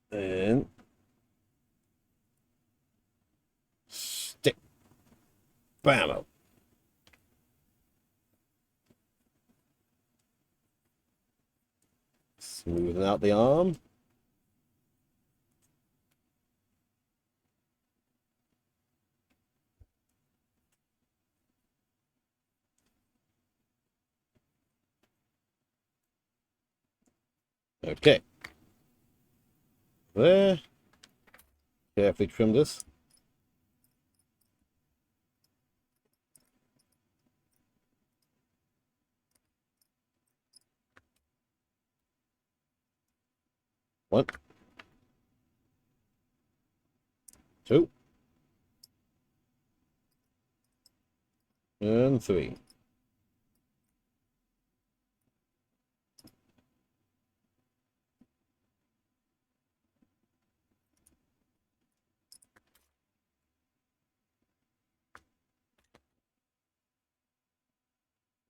And stick. Bam. Smoothing out the arm. Okay. There. Carefully trim this. One. 2. And 3.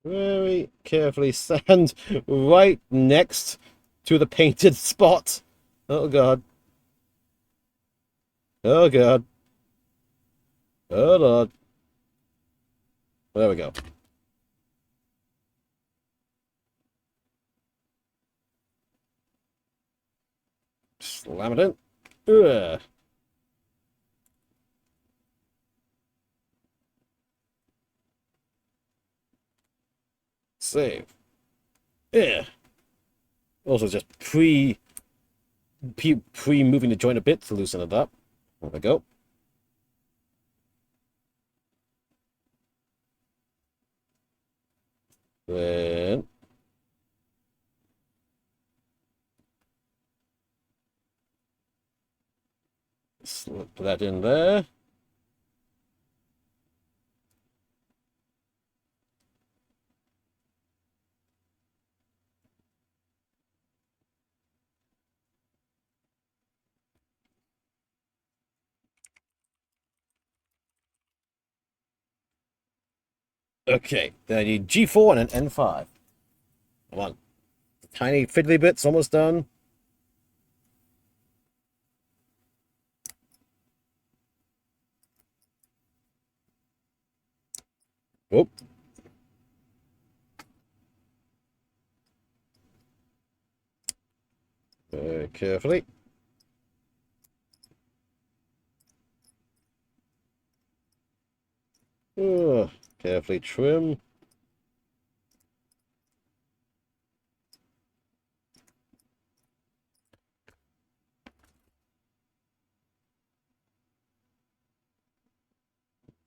Very carefully stand right next to the painted spot. Oh god. Oh god. Hold on. There we go. Slam it in. Ugh. Save. Yeah. Also just pre-moving the joint a bit to loosen it up. There we go. Then slip that in there. Okay, then I need G4 and an N5. Come on. Tiny fiddly bits almost done. Whoop. Very carefully. Carefully trim.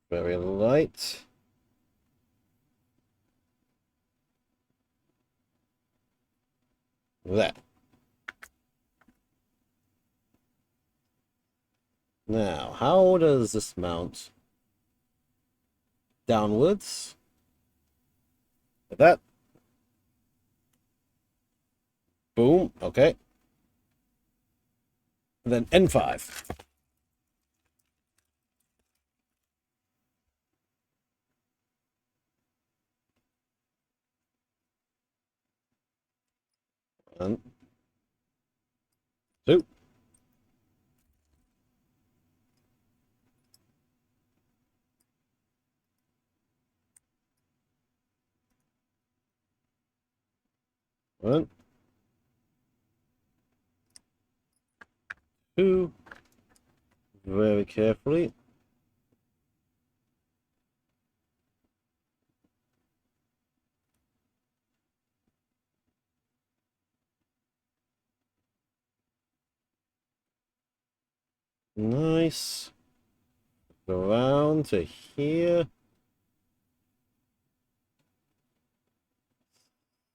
Very light. There. Now, how does this mount? Downwards. Like that. Boom. Okay. And then N5. One, two. One, two. Very carefully. Nice. Go around to here.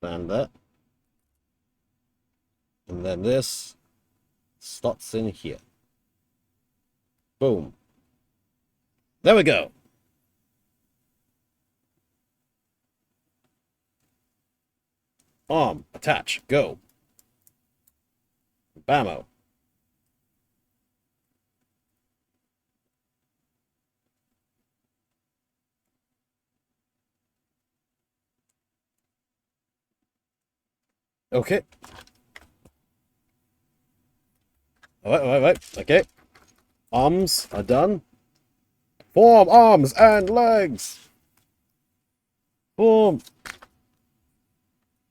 And that. And then this slots in here. Boom. There we go. Arm, attach, go. Bammo. Okay. All right. Okay. Arms are done. Form, arms, and legs. Form.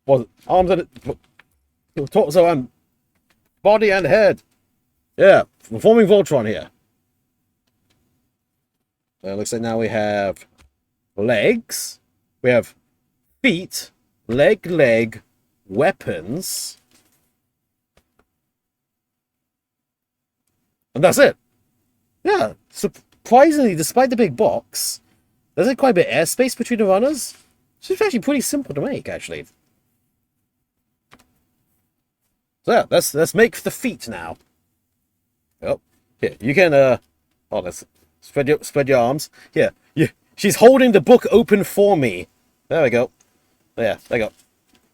Well, arms and torso and body and head. Yeah, we're forming Voltron here. Looks like now we have legs. We have feet, leg, weapons. And that's it. Yeah, surprisingly, despite the big box, there's quite a bit of airspace between the runners. So it's actually pretty simple to make, actually. So yeah, let's make the feet now. Oh, here you can let's spread your arms. Here, she's holding the book open for me. There we go. There you go.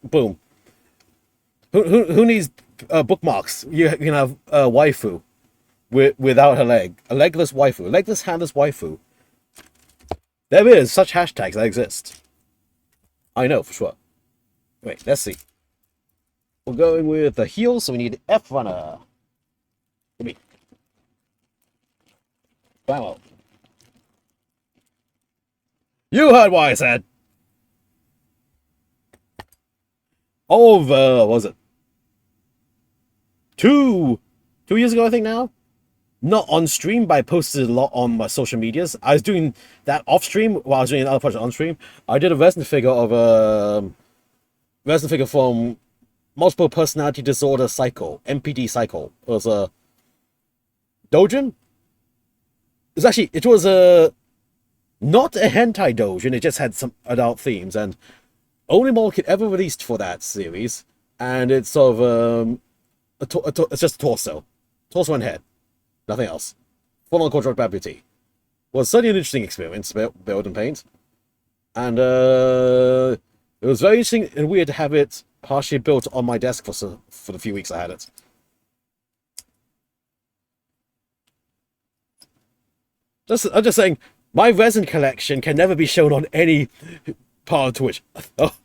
Boom. Who needs bookmarks? You can have a waifu without her leg. A legless waifu. A legless, handless waifu. There is such hashtags that exist. I know for sure. Wait, let's see. We're going with the heels, so we need F runner. Give me. Wow. You heard what I said. Over, was it 2 years ago? I think now. Not on stream, but I posted a lot on my social medias. I was doing that off stream while I was doing another project on stream. I did a resin figure of a resin figure from Multiple Personality Disorder Cycle, MPD Cycle. It was a Dojin. It was a not a hentai Dojin. It just had some adult themes, and only model kit ever released for that series. And it's sort of it's just a torso and head. Nothing else. Full on contract amputee. Was certainly an interesting experience, build and paint. And it was very interesting and weird to have it partially built on my desk for the few weeks I had it. I'm just saying, my resin collection can never be shown on any part of Twitch. Oh,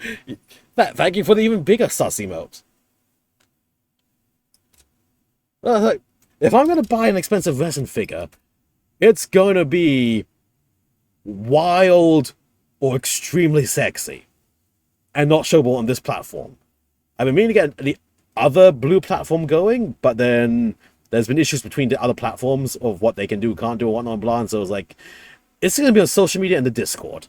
thank you for the even bigger sus emote. If I'm going to buy an expensive resin figure, it's going to be wild or extremely sexy and not showable on this platform. I've been meaning to get the other blue platform going, but then there's been issues between the other platforms of what they can do, can't do, and whatnot, blah, and so it was like, it's going to be on social media and the Discord.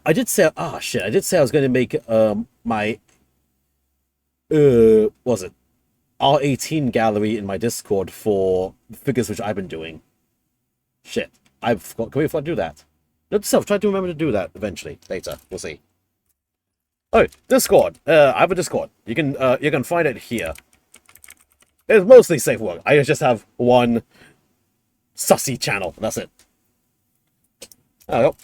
I did say I was going to make my was it R18 gallery in my Discord for figures which I've been doing. Shit, I forgot. Can we afford to do that? Note to self, try to remember to do that eventually. Later, we'll see. Oh, Discord. I have a Discord. You can find it here. It's mostly safe work. I just have one sussy channel. That's it. There we go.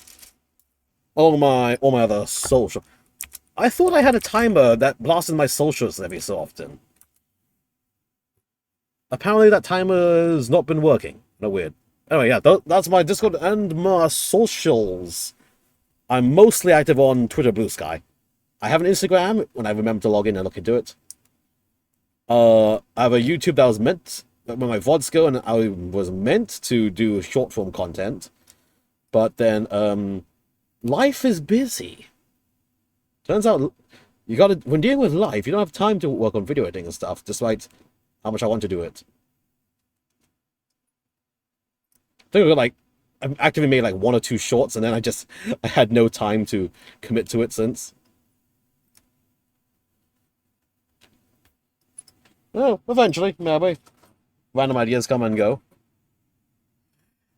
All my other social. I thought I had a timer that blasted my socials every so often. Apparently that timer has not been working. No weird. Anyway, yeah, that's my Discord and my socials. I'm mostly active on Twitter, Blue Sky. I have an Instagram when I remember to log in and look into it. I have a YouTube that was meant, when my VODs go, and I was meant to do short form content. But then, life is busy. Turns out, when dealing with life, you don't have time to work on video editing and stuff, despite how much I want to do it. I think I've actively made like 1 or 2 shorts, and then I had no time to commit to it since. Oh, eventually, maybe. Random ideas come and go.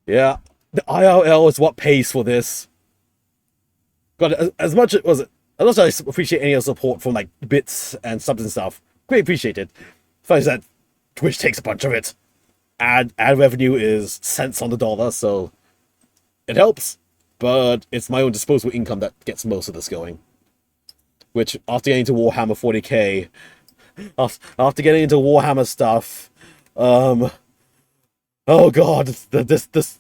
Yeah, the IRL is what pays for this. God, as much as I appreciate any support from like bits and subs and stuff, great appreciated. Funny that Twitch takes a bunch of it. Ad revenue is cents on the dollar, so it helps. But it's my own disposable income that gets most of this going. Which, after getting into Warhammer 40k, after getting into Warhammer stuff, oh god, emphasis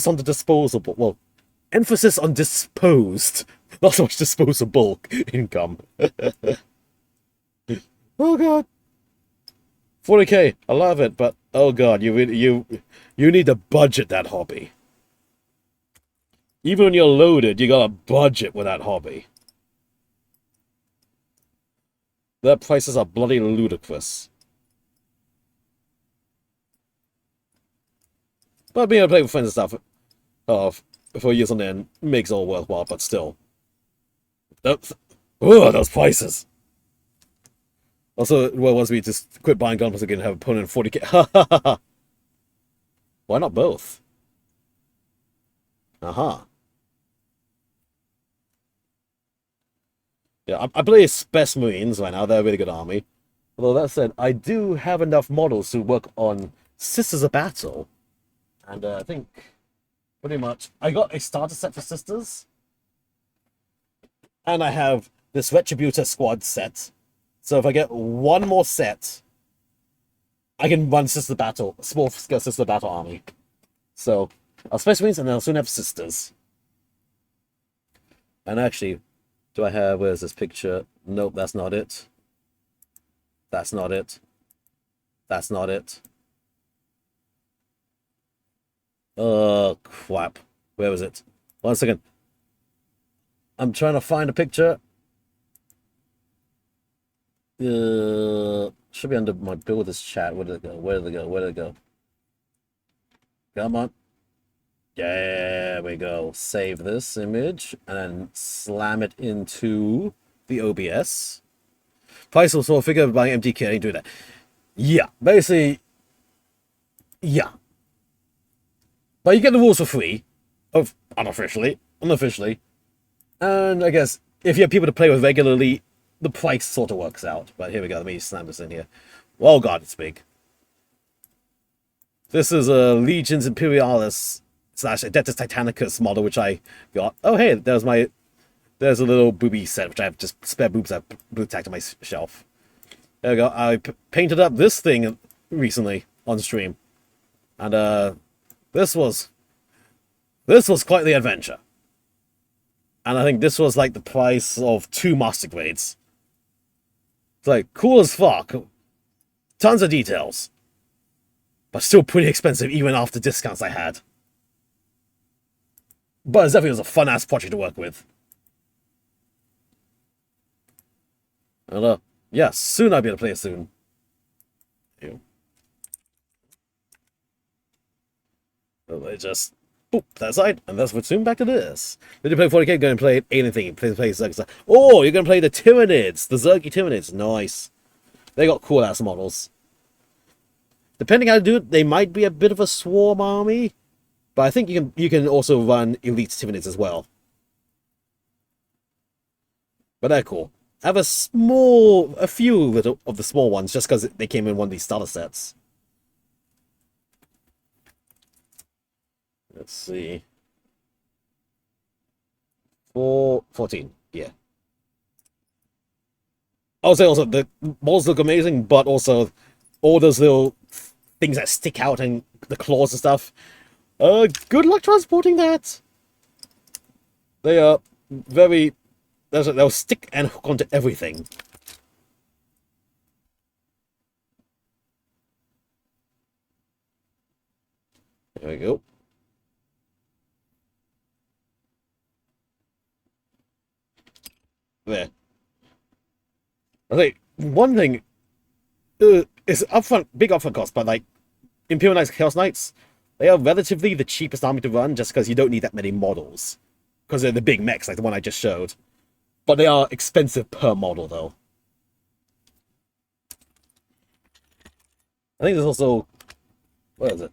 on the disposable. Well, emphasis on disposed, not so much disposable income. Oh god. 40k, I love it, but oh god, you need to budget that hobby. Even when you're loaded, you gotta budget with that hobby. Their prices are bloody ludicrous. But being able to play with friends and stuff for years on end makes it all worthwhile, but still. Those prices! Also, well, once we just quit buying guns again and have a opponent 40k. Why not both? Aha. Yeah, I play Space Marines right now. They're a really good army. Although that said, I do have enough models to work on Sisters of Battle. And I think, pretty much, I got a starter set for Sisters. And I have this Retributor Squad set. So if I get one more set, I can run Sister Battle, small-scale Sister Battle army. So, I'll Space Marines and I'll soon have Sisters. And actually, do I have, where's this picture? Nope, that's not it. That's not it. That's not it. Oh, crap. Where was it? 1 second. I'm trying to find a picture. Should be under my builders chat. Where did it go? Where did it go? Where did it go? Come on. There we go. Save this image and then slam it into the OBS. Price also figure buying MTK. I didn't do that. Yeah, basically, yeah. But you get the rules for free, unofficially. And I guess if you have people to play with regularly, the price sort of works out. But here we go. Let me slam this in here. Oh god, it's big. This is a Legions Imperialis / Adeptus Titanicus model, which I got. Oh hey, there's a little booby set, which I have just spare boobs I've tacked on my shelf. There we go. I painted up this thing recently on stream. And this was quite the adventure. And I think this was like the price of 2 master grades. It's like cool as fuck. Tons of details. But still pretty expensive even after discounts I had. But it definitely was a fun-ass project to work with. And yeah, soon I'll be able to play it soon. Ew. Just boop that side, and that's what soon back to this. Did you play 40k? Going to play anything. Play Zerg. Oh, you're going to play the Tyranids, the Zergy Tyranids. Nice. They got cool ass models. Depending how to do it, they might be a bit of a swarm army, but I think you can also run elite Tyranids as well. But they're cool. I have a few little of the small ones just because they came in one of these starter sets. Let's see. 14, yeah. I'll say also the models look amazing, but also all those little things that stick out and the claws and stuff. Good luck transporting that. They are very. They'll stick and hook onto everything. There we go. There. I think one thing is big upfront cost, but like Imperial Knights, Chaos Knights, they are relatively the cheapest army to run just because you don't need that many models. Because they're the big mechs, like the one I just showed. But they are expensive per model, though. I think there's also... What is it?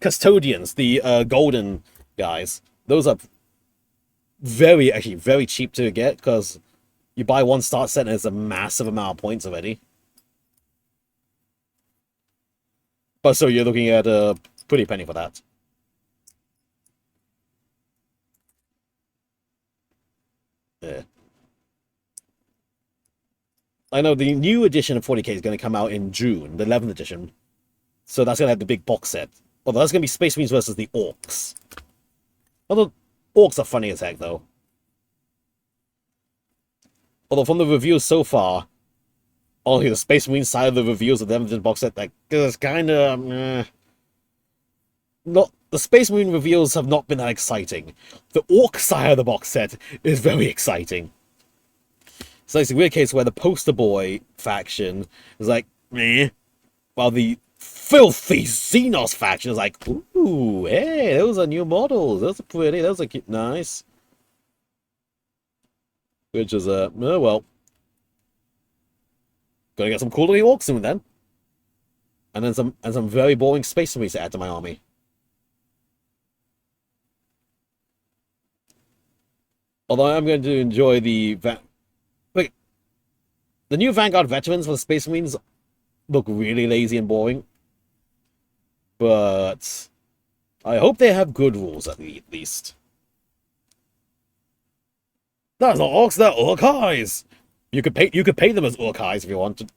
Custodians, the golden guys. Those are actually very cheap to get, because you buy one start set and it's a massive amount of points already. But so you're looking at a pretty penny for that. Yeah. I know the new edition of 40k is going to come out in June, the 11th edition. So that's going to have the big box set. Although that's going to be Space Marines versus the Orcs. Although, Orcs are funny as heck, though. Although from the reviews so far, only the Space Marine side of the reviews of the 11th edition box set, like, is kind of... Not, the Space Marine reveals have not been that exciting. The Orc side of the box set is very exciting. So it's a weird case where the poster boy faction is like, meh, while the filthy Xenos faction is like, ooh, hey, those are new models. Those are pretty. Those are cute. Nice. Which is, oh well. Gonna get some cool looking orcs soon then. And then some very boring Space Marines to add to my army. Although I'm going to enjoy the... Wait. The new Vanguard veterans for the Space Marines look really lazy and boring. But I hope they have good rules at least. That's not orcs, they're Urk-hais! You could pay them as Urk-hais if you wanted.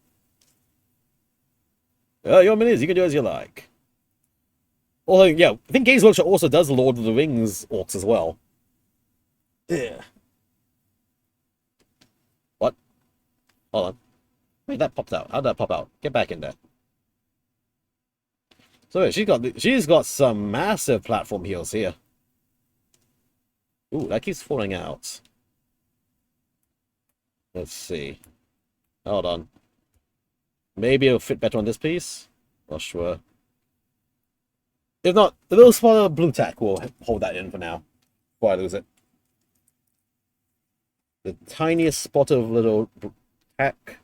Your minis, you can do as you like. Although, yeah, I think Games Workshop also does Lord of the Rings orcs as well. Yeah. What? Hold on. Wait, that popped out. How'd that pop out? Get back in there. So she's got some massive platform heals here. Ooh, that keeps falling out. Let's see. Hold on. Maybe it'll fit better on this piece? Not sure. If not, the little smaller blue tack will hold that in for now. Before I lose it. The tiniest spot of little tack.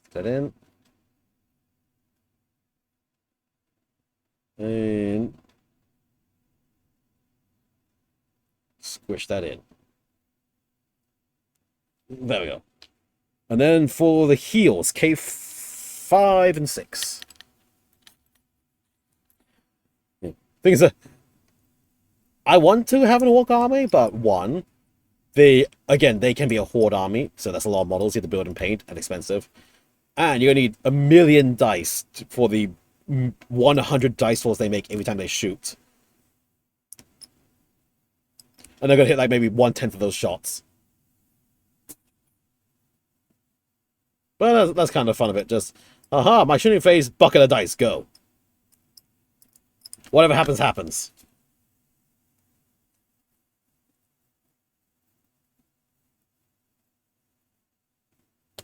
Put that in. And squish that in. There we go. And then for the heels, K5 and 6. Things that I want to have an orc army, but one, they can be a horde army, so that's a lot of models you have to build and paint and expensive. And you're gonna need a million dice for the 100 dice rolls they make every time they shoot. And they're gonna hit like maybe 1/10 of those shots. But that's kind of fun of it. Just, aha, my shooting phase, bucket of dice, go. Whatever happens, happens.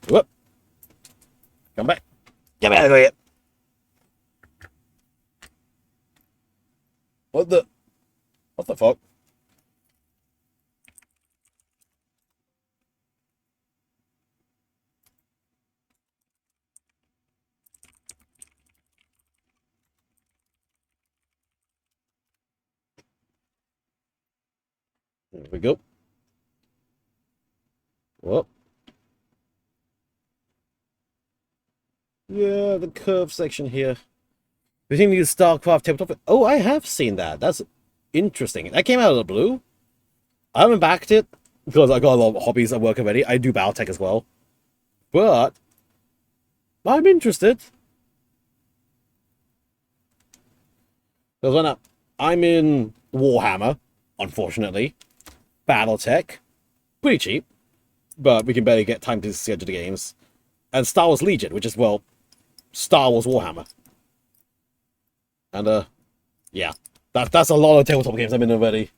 Whoop. Come back. Get me out of here. What the fuck? There we go. Whoop. Yeah, the curve section here. We think use StarCraft tabletop. Oh, I have seen that. That's interesting. That came out of the blue. I haven't backed it because I got a lot of hobbies at work already. I do Battletech as well. But I'm interested. Because when I'm in Warhammer, unfortunately. Battletech. Pretty cheap. But we can barely get time to schedule the games. And Star Wars Legion, which is, well, Star Wars Warhammer. And, yeah. That's a lot of tabletop games I'm in already.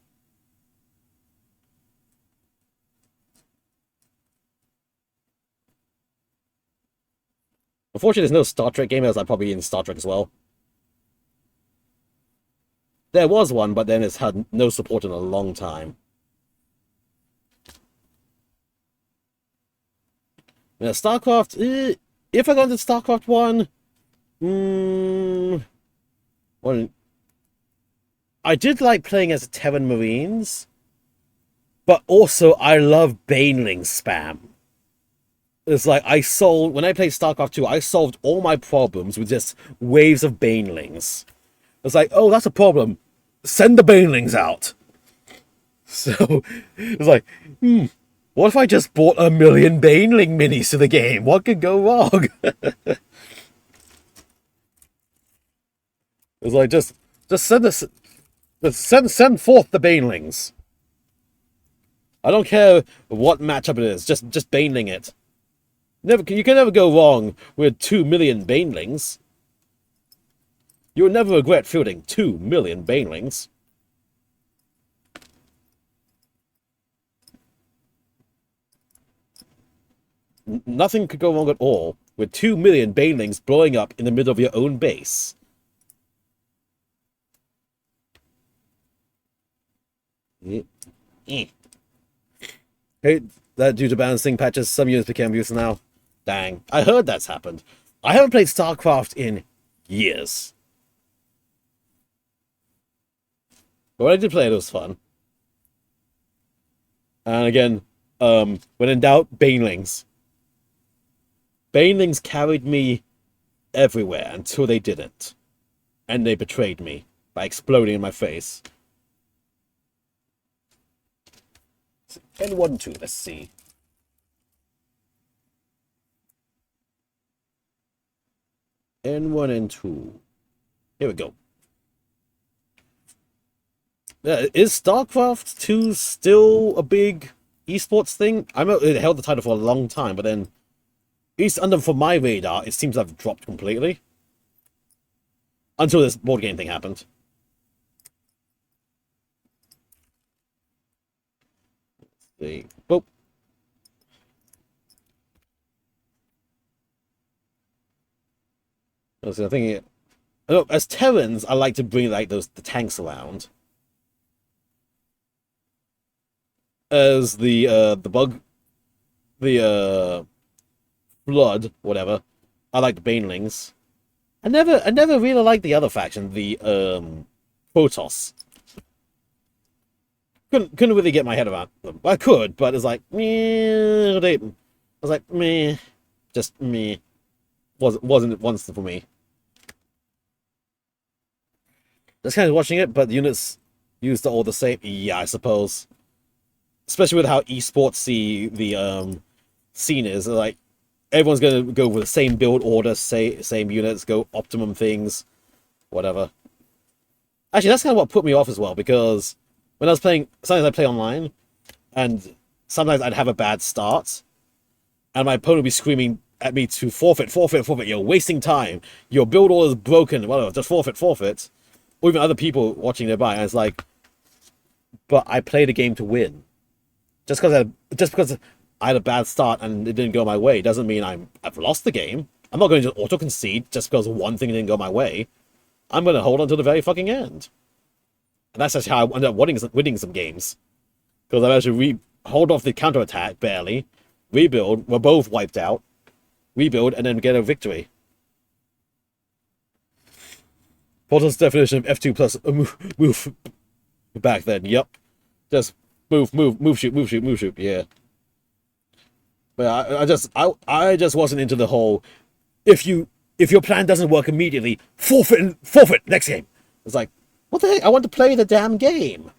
Unfortunately, there's no Star Trek game, as I'm probably in Star Trek as well. There was one, but then it's had no support in a long time. Yeah, StarCraft, if I got into StarCraft 1, well, I did like playing as Terran Marines, but also I love Baneling spam. It's like when I played StarCraft 2, I solved all my problems with just waves of Banelings. It's like, oh, that's a problem. Send the Banelings out. So, it's like, what if I just bought 1,000,000 Baneling minis to the game? What could go wrong? It's like, just send this, send forth the Banelings. I don't care what matchup it is, just Baneling it. You can never go wrong with 2,000,000 Banelings. You'll never regret fielding 2,000,000 Banelings. Nothing could go wrong at all with 2,000,000 Banelings blowing up in the middle of your own base. Hey, that due to balancing patches, some units became useless now. Dang, I heard that's happened. I haven't played StarCraft in years. But when I did play it, it was fun. And again, when in doubt, Banelings. Banelings carried me everywhere until they didn't. And they betrayed me by exploding in my face. N1, 2, let's see. N1 and 2. Here we go. Is StarCraft 2 still a big esports thing? I know it held the title for a long time, but then, at least under for my radar, it seems to have dropped completely. Until this board game thing happened. The boop. I was thinking, oh, as Terrans, I like to bring like the tanks around. As the bug, the flood, whatever. I like the banelings. I never really liked the other faction, the Protoss. Couldn't really get my head around them. I could, but it's like meh. I was like meh, just meh. Wasn't once for me. Just kind of watching it, but the units used are all the same. Yeah, I suppose. Especially with how esports see the scene is, like everyone's gonna go with the same build order, same units, go optimum things, whatever. Actually, that's kind of what put me off as well, because when I was playing, sometimes I play online, and sometimes I'd have a bad start, and my opponent would be screaming at me to forfeit, forfeit, forfeit. You're wasting time. Your build order is broken. Whatever, just forfeit, forfeit. Or even other people watching nearby, and it's like, but I played a game to win. Just because I had a bad start and it didn't go my way doesn't mean I've lost the game. I'm not going to auto concede just because one thing didn't go my way. I'm going to hold on to the very fucking end. And that's actually how I ended up winning some games. Because I've actually hold off the counterattack, barely. Rebuild, we're both wiped out. Rebuild, and then get a victory. Portal's definition of F2 plus move back then, yep. Just move, shoot, yeah. But I just wasn't into the whole, if your plan doesn't work immediately, forfeit next game. It's like, what the heck? I want to play the damn game.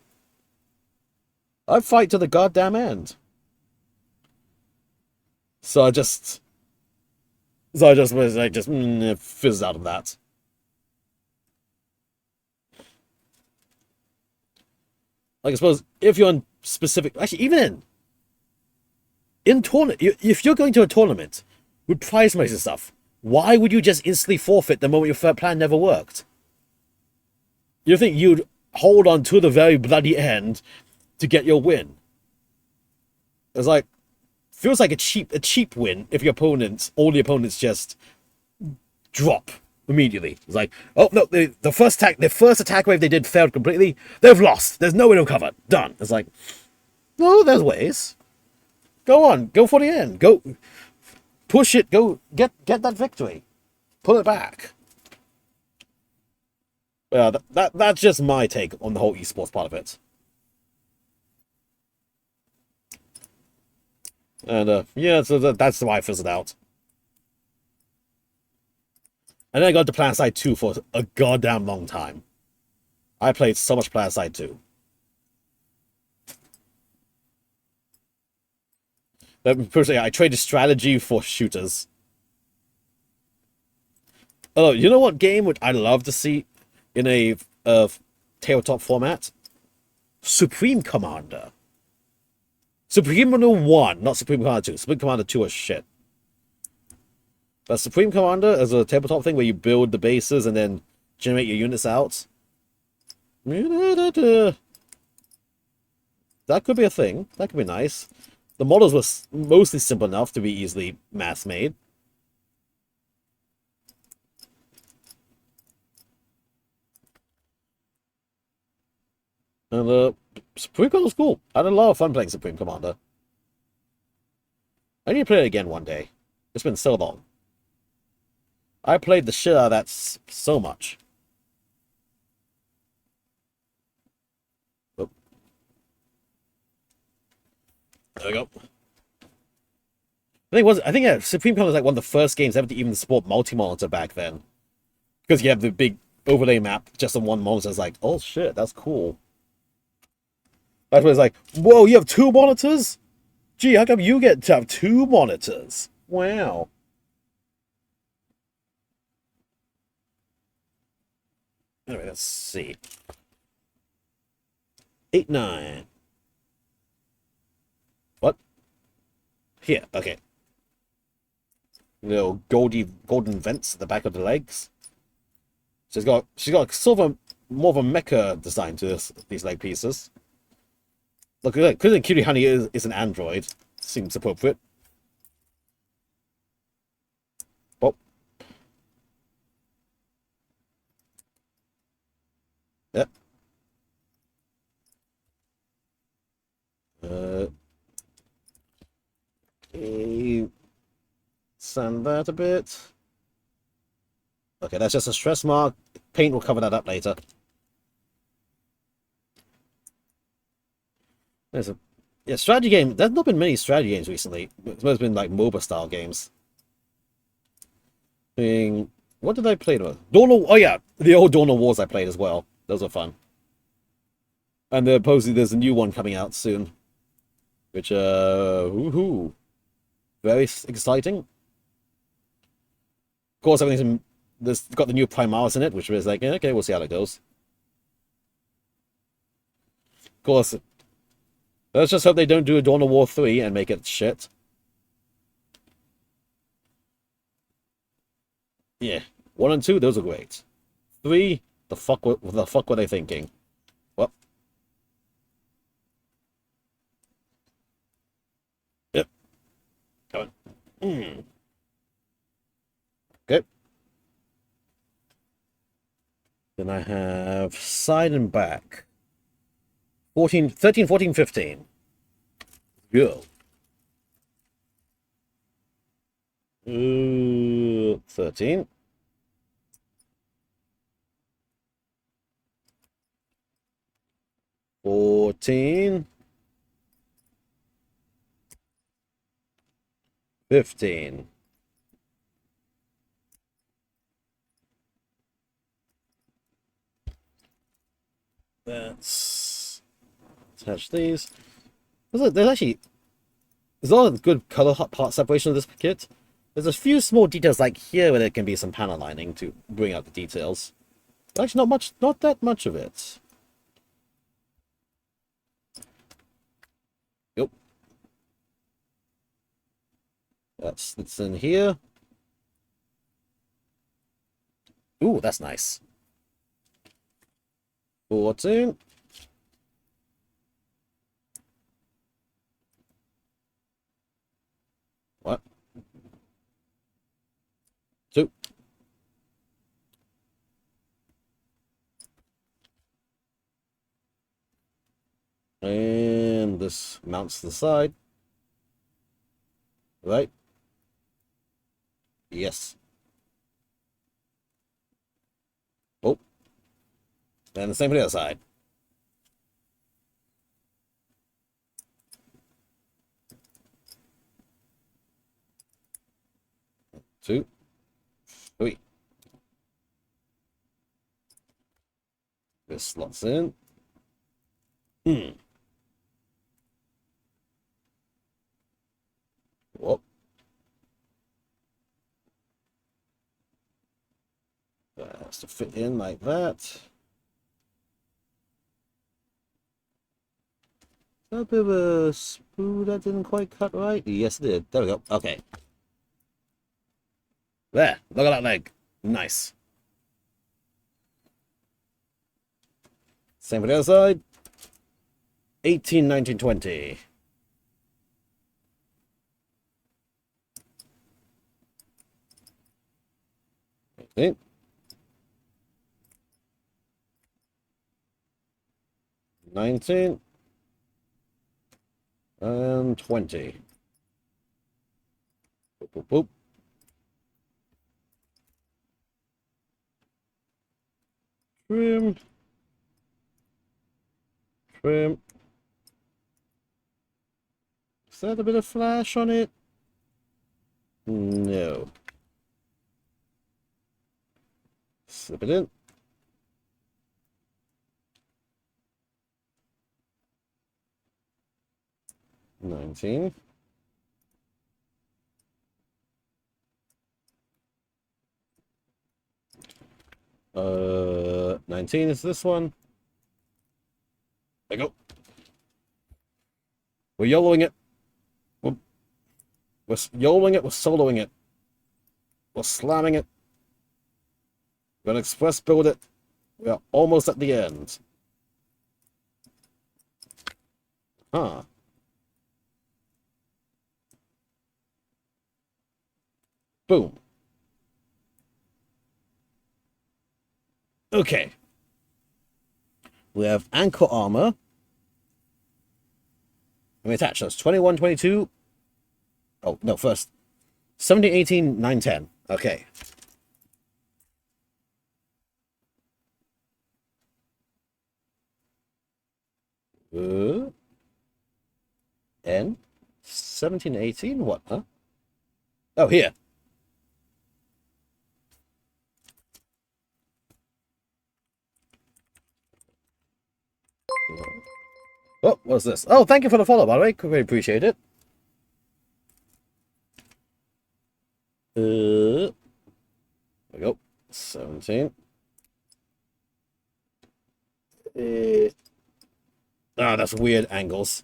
I fight to the goddamn end. So I just was like, fizzed out of that. Like, I suppose if you're in specific, actually, even in tournament, if you're going to a tournament with prize money and stuff, why would you just instantly forfeit the moment your plan never worked? You think you'd hold on to the very bloody end to get your win? It's like, feels like a cheap win if all the opponents just drop immediately. It's like, oh no, the first attack wave they did failed completely. They've lost. There's no way to recover. Done. It's like, no, there's ways. Go on, go for the end. Go push it. Go get that victory. Pull it back. Yeah, that's just my take on the whole esports part of it. And yeah, so that's why I fizzled out. And then I got to PlanetSide 2 for a goddamn long time. I played so much PlanetSide 2. Personally, I traded strategy for shooters. Oh, you know what game would I love to see in a tabletop format? Supreme Commander. Supreme Commander 1, not Supreme Commander 2. Supreme Commander 2 is shit. But Supreme Commander is a tabletop thing where you build the bases and then generate your units out. That could be a thing. That could be nice. The models were mostly simple enough to be easily mass-made. And Supreme Commander's cool. I had a lot of fun playing Supreme Commander. I need to play it again one day. It's been so long. I played the shit out of that so much. Oh. There we go. I think Supreme Commander was like one of the first games ever to even support multi-monitor back then. Because you have the big overlay map just on one monitor. It's like, oh shit, that's cool. That's where it's like, whoa, you have 2 monitors? Gee, how come you get to have 2 monitors? Wow. Anyway, let's see. 8, 9. What? Here, okay. Little golden vents at the back of the legs. She's got sort of more of a mecha design to these leg pieces. Look, because Cutie Honey is an android, seems appropriate. Oh, yeah. Uh, okay. Sand that a bit. Okay, that's just a stress mark. Paint will cover that up later. There's a yeah, strategy game. There's not been many strategy games recently. It's been like MOBA style games. What did I play with? Oh yeah, the old Dawn of Wars I played as well. Those were fun. And supposedly there's a new one coming out soon, which woohoo, very exciting. Of course, there's got the new Primaris in it, which is like, yeah, okay, we'll see how it goes. Of course, let's just hope they don't do a Dawn of War 3 and make it shit. Yeah, 1 and 2, those are great. 3, the fuck were they thinking? Well, yep, come on. Okay. Then I have side and back. 14, 13, 14, 15. Go. 13. 14. 15. Let's attach these. There's a lot of good color part separation of this kit. There's a few small details like here where there can be some panel lining to bring out the details. But actually not that much of it. Yep. It's in here. Ooh, that's nice. 14. What? 2. And this mounts to the side. Right? Yes. Oh. And the same for the other side. Two. 3. This slots in. Whoop. That has to fit in like that. A bit of a spool that didn't quite cut right. Yes, it did. There we go. Okay. There. Look at that leg. Nice. Same for the other side. 18, 19, 20. Okay. 19 and 20. Boop, boop, boop. Trim. Trim. Is that a bit of flash on it? No. Slip it in. 19. Uh, 19 is this one. There you go. We're YOLOing it. We're YOLOing it. We're soloing it. We're slamming it. We're gonna express build it. We are almost at the end. Huh. Boom. Okay. We have ankle armor. Let me attach those. 21, 22. Oh, no, first. 17, 18, 9, 10. Okay. Uh, N. 17, 18? What, huh? Oh, here. Oh, what's this? Oh, thank you for the follow, by the way. Really appreciate it. There we go. 17. Ah, that's weird angles.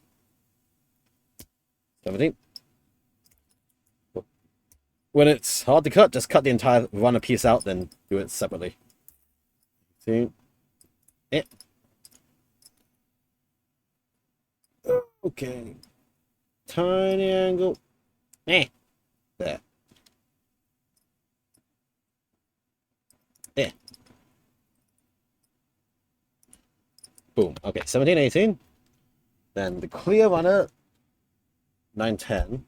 17. When it's hard to cut, just cut the entire runner piece out, then do it separately. 18. Eh. Okay. Tiny angle. Eh. There. Eh. Boom. Okay, 17, 18. Then the clear runner, 9, 10.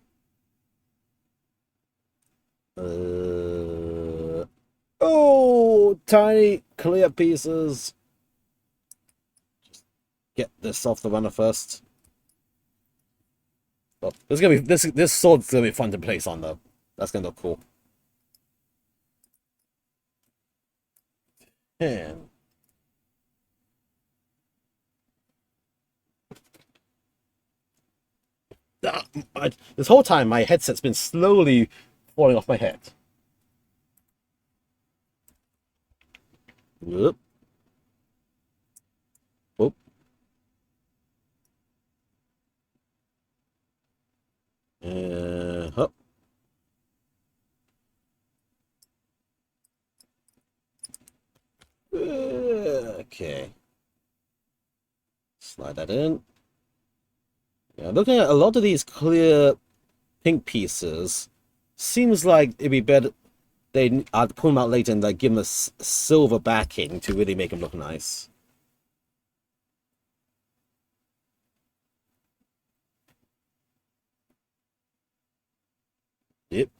Oh, tiny clear pieces. Just get this off the runner first. Well, this is gonna be this sword's gonna be fun to place on though. That's gonna look cool. And this whole time my headset's been slowly falling off my head. Whoop. Whoop. Hup. Okay. Slide that in. Yeah, looking at a lot of these clear pink pieces, seems like it'd be better. I'd pull them out later and like give them a silver backing to really make them look nice. Yep.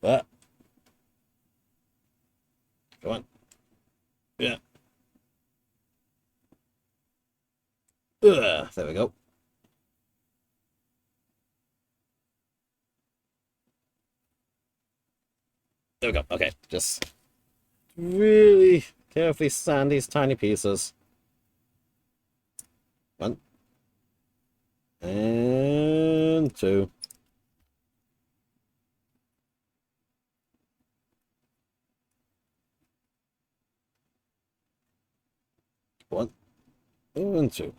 But come on. Yeah. There we go. There we go. Okay, just really carefully sand these tiny pieces. One. And two. One. And two.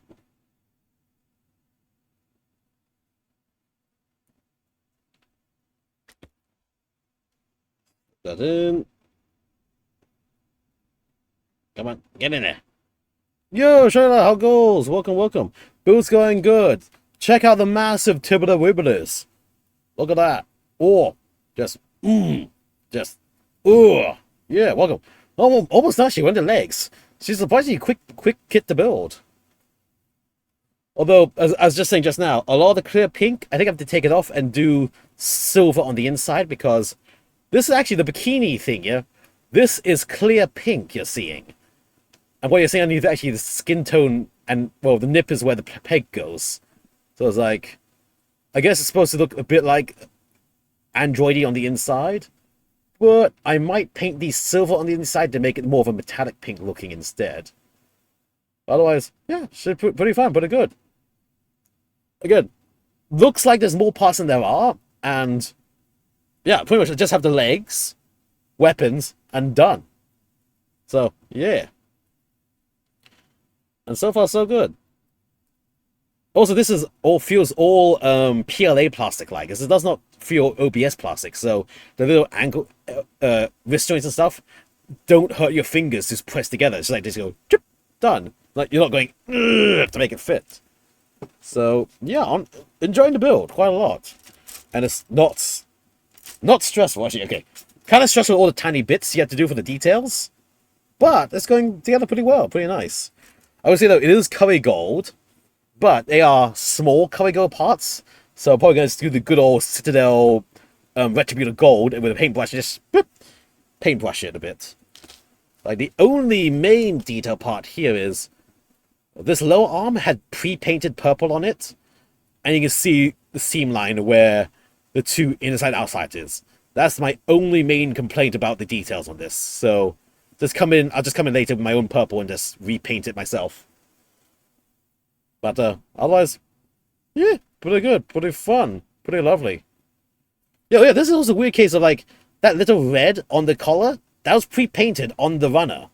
That in. Come on, get in there. Yo, Shayla, how goes? Welcome, welcome. Boot's going good. Check out the massive Tibbler Wibblers. Look at that. Oh, just, yeah, welcome. Oh, almost now she went to legs. She's surprisingly quick kit to build. Although, as I was just saying just now, a lot of the clear pink, I think I have to take it off and do silver on the inside because this is actually the bikini thing, yeah? This is clear pink you're seeing. And what you're seeing underneath actually the skin tone and, well, the nip is where the peg goes. So it's like, I guess it's supposed to look a bit like androidy on the inside. But I might paint these silver on the inside to make it more of a metallic pink looking instead. Otherwise, yeah, should pretty fun, pretty good. Again, looks like there's more parts than there are. And, yeah, pretty much I just have the legs, weapons, and done. So, yeah. And so far, so good. Also, this is feels all PLA plastic like. This does not feel OBS plastic, so the little ankle wrist joints and stuff don't hurt your fingers just pressed together. It's like just go chip, done. Like you're not going to make it fit. So yeah, I'm enjoying the build quite a lot, and it's not stressful actually. Okay, kind of stressful with all the tiny bits you have to do for the details, but it's going together pretty well, pretty nice. I would say though it is curry gold, but they are small curry gold parts, so I'm probably going to do the good old Citadel Retributor gold and with a paintbrush, just boop, paintbrush it a bit. Like the only main detail part here is this lower arm had pre-painted purple on it, and you can see the seam line where the two inside outside is. That's my only main complaint about the details on this. So I'll just come in later with my own purple and just repaint it myself. But otherwise, yeah, pretty good, pretty fun, pretty lovely. Yeah, this is also a weird case of like that little red on the collar, that was pre-painted on the runner.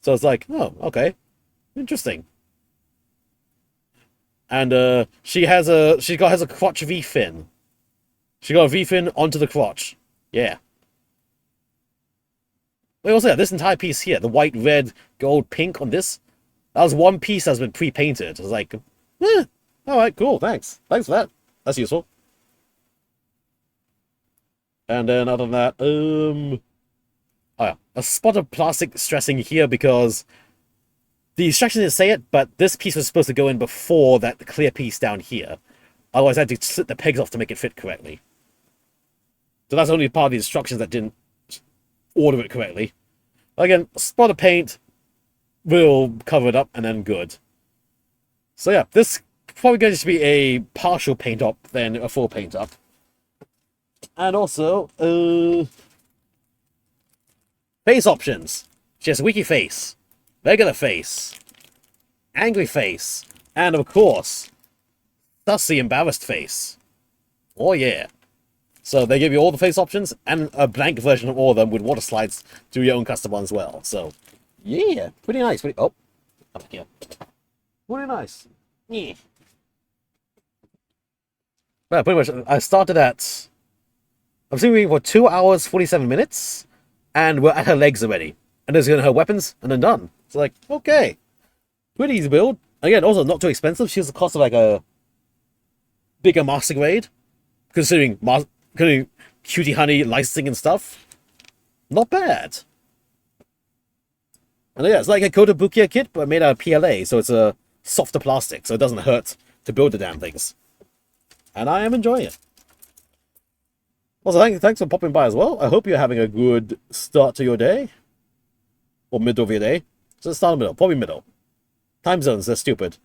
So it's like, oh, okay. Interesting. And she has a crotch V fin. She got a V fin onto the crotch. Yeah. Wait, what's that? This entire piece here, the white, red, gold, pink on this, that was one piece that's been pre-painted. I was like, alright, cool, thanks. Thanks for that. That's useful. And then other than that, oh yeah, a spot of plastic stressing here because the instructions didn't say it, but this piece was supposed to go in before that clear piece down here. Otherwise, I had to slit the pegs off to make it fit correctly. So that's only part of the instructions that didn't order it correctly. Again, a spot of paint will cover it up, and then good. So yeah, this probably going to be a partial paint up than a full paint up. And also, face options. She has a wiki face, regular face, angry face, and of course, sussy embarrassed face. Oh yeah. So they give you all the face options and a blank version of all of them with water slides to your own custom one as well. So yeah, pretty nice. Oh, up here. Pretty nice. Yeah. Well, pretty much. I started at. I'm streaming for 2 hours 47 minutes, and we're at her legs already. And there's her weapons, and then done. It's like, okay, pretty easy build. Again, also not too expensive. She has the cost of like a bigger master grade, considering Cutie Honey licensing and stuff. Not bad. And yeah, it's like a Kotobukiya kit, but made out of PLA, so it's a softer plastic, so it doesn't hurt to build the damn things. And I am enjoying it. Also, thanks for popping by as well. I hope you're having a good start to your day. Or middle of your day. So start in the middle. Probably middle. Time zones, they're stupid.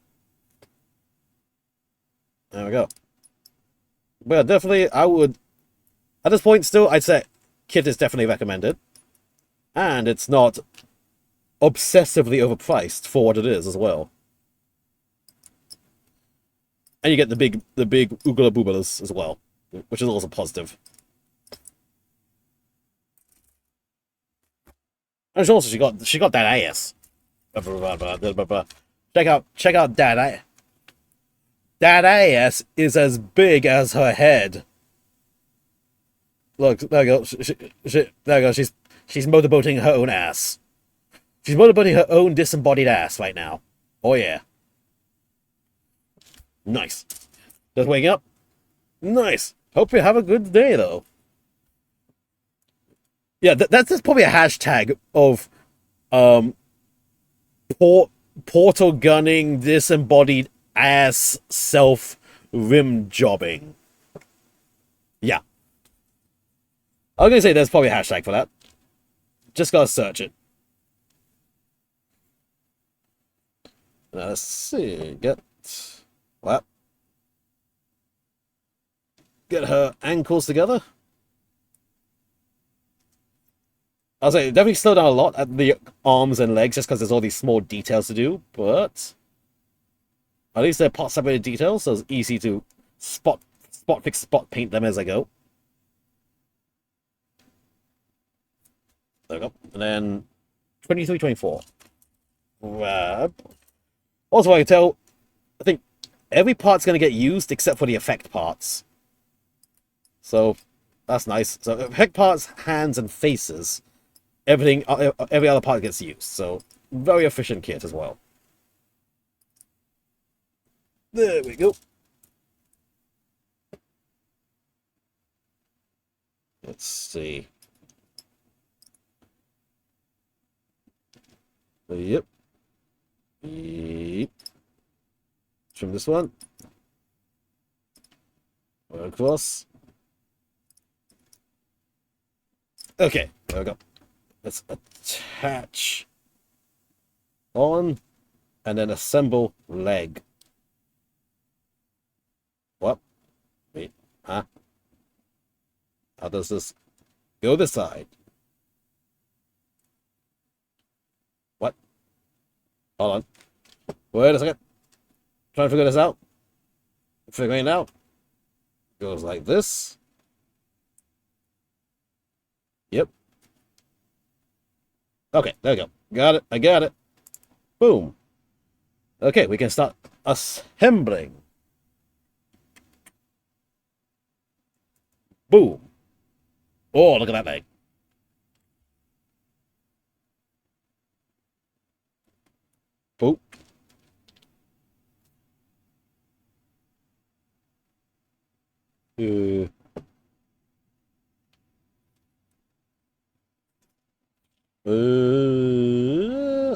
There we go. But definitely, I would... At this point, still, I'd say kit is definitely recommended. And it's not obsessively overpriced for what it is as well. And you get the big oogla boobalas as well, which is also positive. And also she got that ass. Check out that ass. That ass is as big as her head. Look, there you go. There you go. She's motorboating her own ass. She's motorboating her own disembodied ass right now. Oh yeah. Nice. Just waking up. Nice. Hope you have a good day though. Yeah, that's probably a hashtag of portal gunning disembodied ass self rim jobbing. Yeah. I was gonna say there's probably a hashtag for that. Just gotta search it. Now, let's see. Get her ankles together. I'll say definitely slow down a lot at the arms and legs just because there's all these small details to do, but at least they're part separated details, so it's easy to spot fix, spot paint them as I go. There we go. And then 23, 24. Grab. Also, I can tell, I think every part's going to get used except for the effect parts. So, that's nice. So, effect parts, hands, and faces. Every other part gets used. So, very efficient kit as well. There we go. Let's see. Yep. Yep. Trim this one. Across. Okay, there we go. Let's attach on and then assemble leg. What? Wait, huh? How does this go this side? What? Hold on. Wait a second. Trying to figure this out. Figuring it out. Goes like this. Yep. Okay, there we go. Got it. I got it. Boom. Okay, we can start assembling. Boom. Oh, look at that leg. Boom.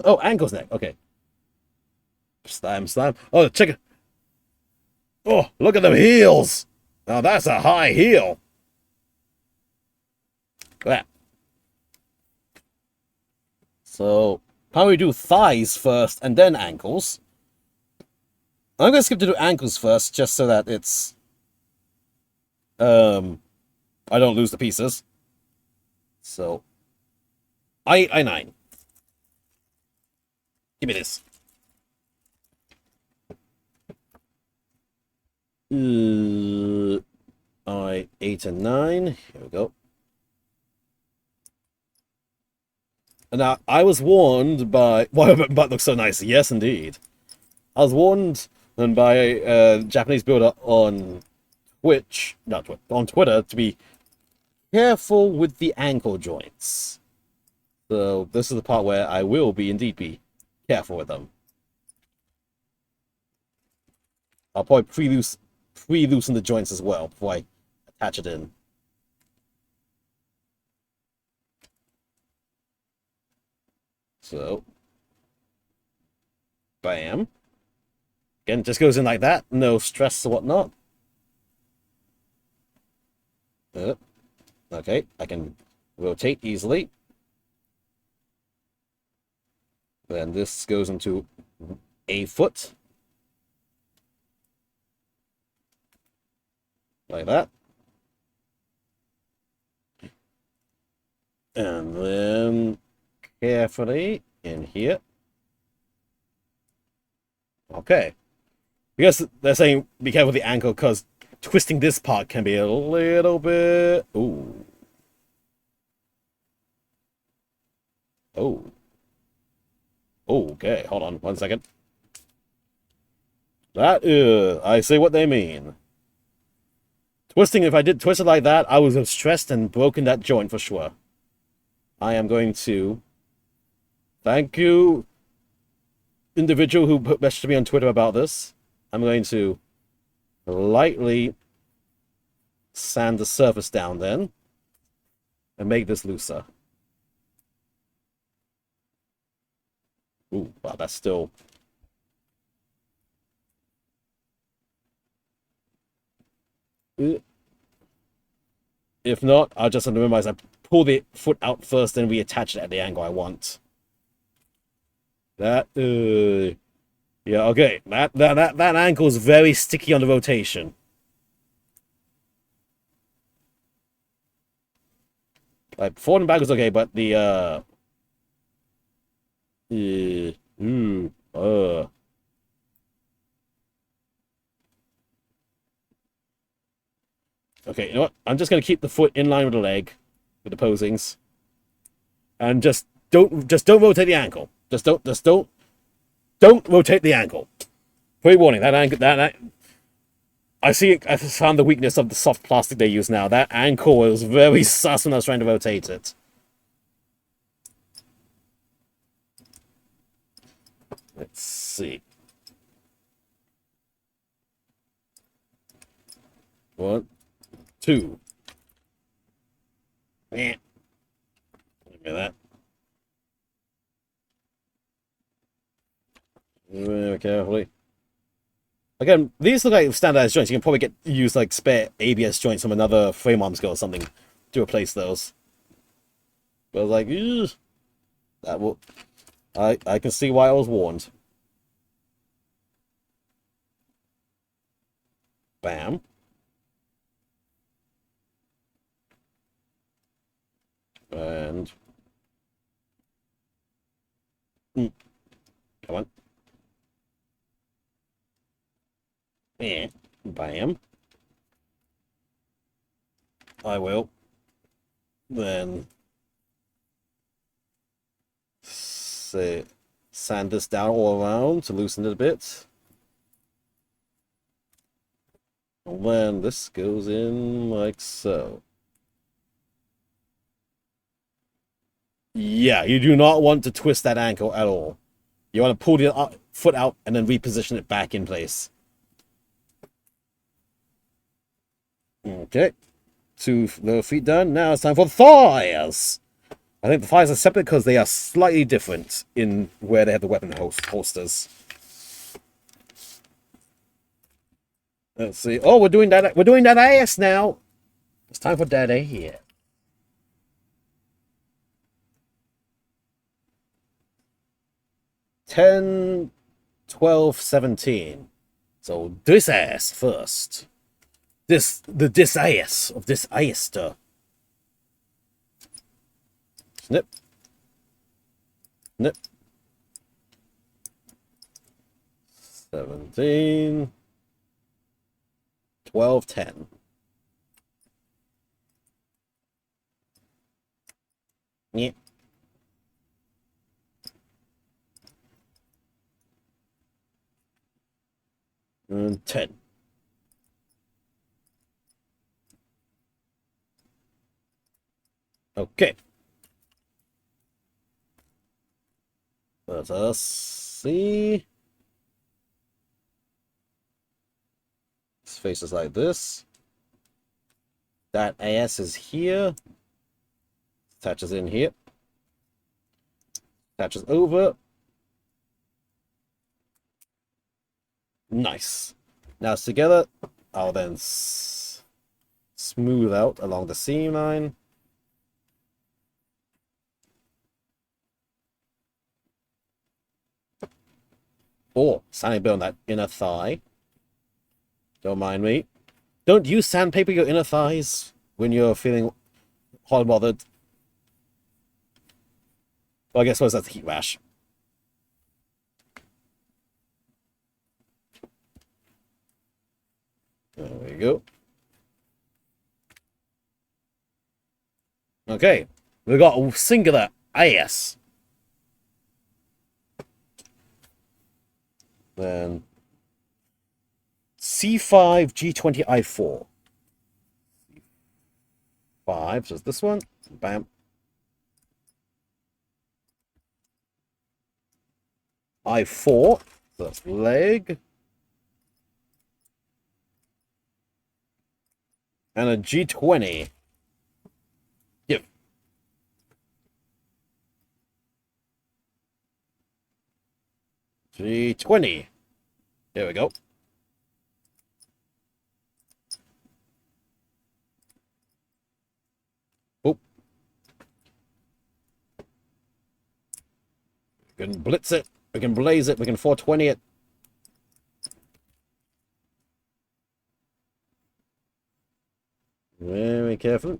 Oh, ankle's neck. Okay. Slime. Oh, check it. Oh, look at them heels. Now that's a high heel. Look at that. So, how do we do thighs first and then ankles? I'm gonna skip to do ankles first, just so that it's I don't lose the pieces. So I9. Give me this. I8 and 9. Here we go. Now, I was warned by... Well, my butt looks so nice. Yes, indeed. I was warned by a Japanese builder on Twitch... Not Twitch. On Twitter to be careful with the ankle joints. So, this is the part where I will indeed be careful with them. I'll probably pre-loosen the joints as well before I attach it in. So, bam. Again, just goes in like that. No stress or whatnot. Okay, I can rotate easily. Then this goes into a foot. Like that. And then carefully in here. Okay. Because they're saying be careful with the ankle because twisting this part can be a little bit... Ooh. Oh. Okay, hold on 1 second. That is... I see what they mean. Twisting, if I did twist it like that, I would have stressed and broken that joint for sure. I am going to... Thank you, individual who messaged me on Twitter about this. I'm going to lightly sand the surface down then and make this looser. Ooh, wow, that's still... If not, I'll just remember I pull the foot out first, then reattach it at the angle I want. That, yeah, okay. That ankle is very sticky on the rotation. Like, forward and back is okay, but the, Okay, you know what? I'm just gonna keep the foot in line with the leg, with the posings, and just don't rotate the ankle. Just don't rotate the ankle. Pre-warning, that ankle, I see it. I found the weakness of the soft plastic they use now. That ankle was very sus when I was trying to rotate it. Let's see. 1, 2. Eh. Look at that. Very carefully. Again, these look like standardized joints. You can probably use like spare ABS joints from another frame arms go or something to replace those. But like, ugh, that will. I can see why I was warned. Bam. And come on. Yeah. Bam. I will. Then say sand this down all around to loosen it a bit. And then this goes in like so. Yeah, you do not want to twist that ankle at all. You want to pull the foot out and then reposition it back in place. Okay. 2 lower feet done. Now it's time for the thighs. I think the thighs are separate because they are slightly different in where they have the weapon holsters. Let's see. Oh, we're doing that. We're doing that ass now. It's time for daddy here. 10, 12, 17. So this ass first. This ass of this aster. Snip. Snip. 17. 12, 10. Yeah. And 10. Okay. Let us see. His face is like this. That ass is here. Attaches in here. Attaches over. Nice. Now it's together. I'll then smooth out along the seam line. Oh, sanding bit on that inner thigh. Don't mind me. Don't use sandpaper your inner thighs when you're feeling hot and bothered. Well, I guess that's the heat rash. There we go. Okay, we got a singular ass. Then C5 G20 I4. 5, so it's this one. Bam. I4, so that's leg. And a G20. Yep. G20. There we go. Oh. We can blitz it. We can blaze it. We can 420 it. Very careful.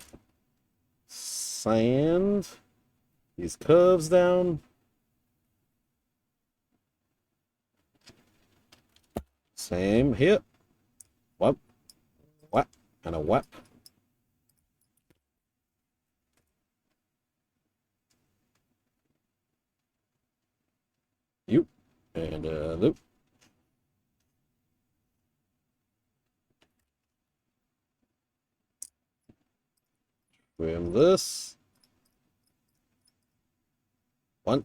Sand these curves down. Same here. Whap, whap, and a whap. You and a loop. Trim this. 1,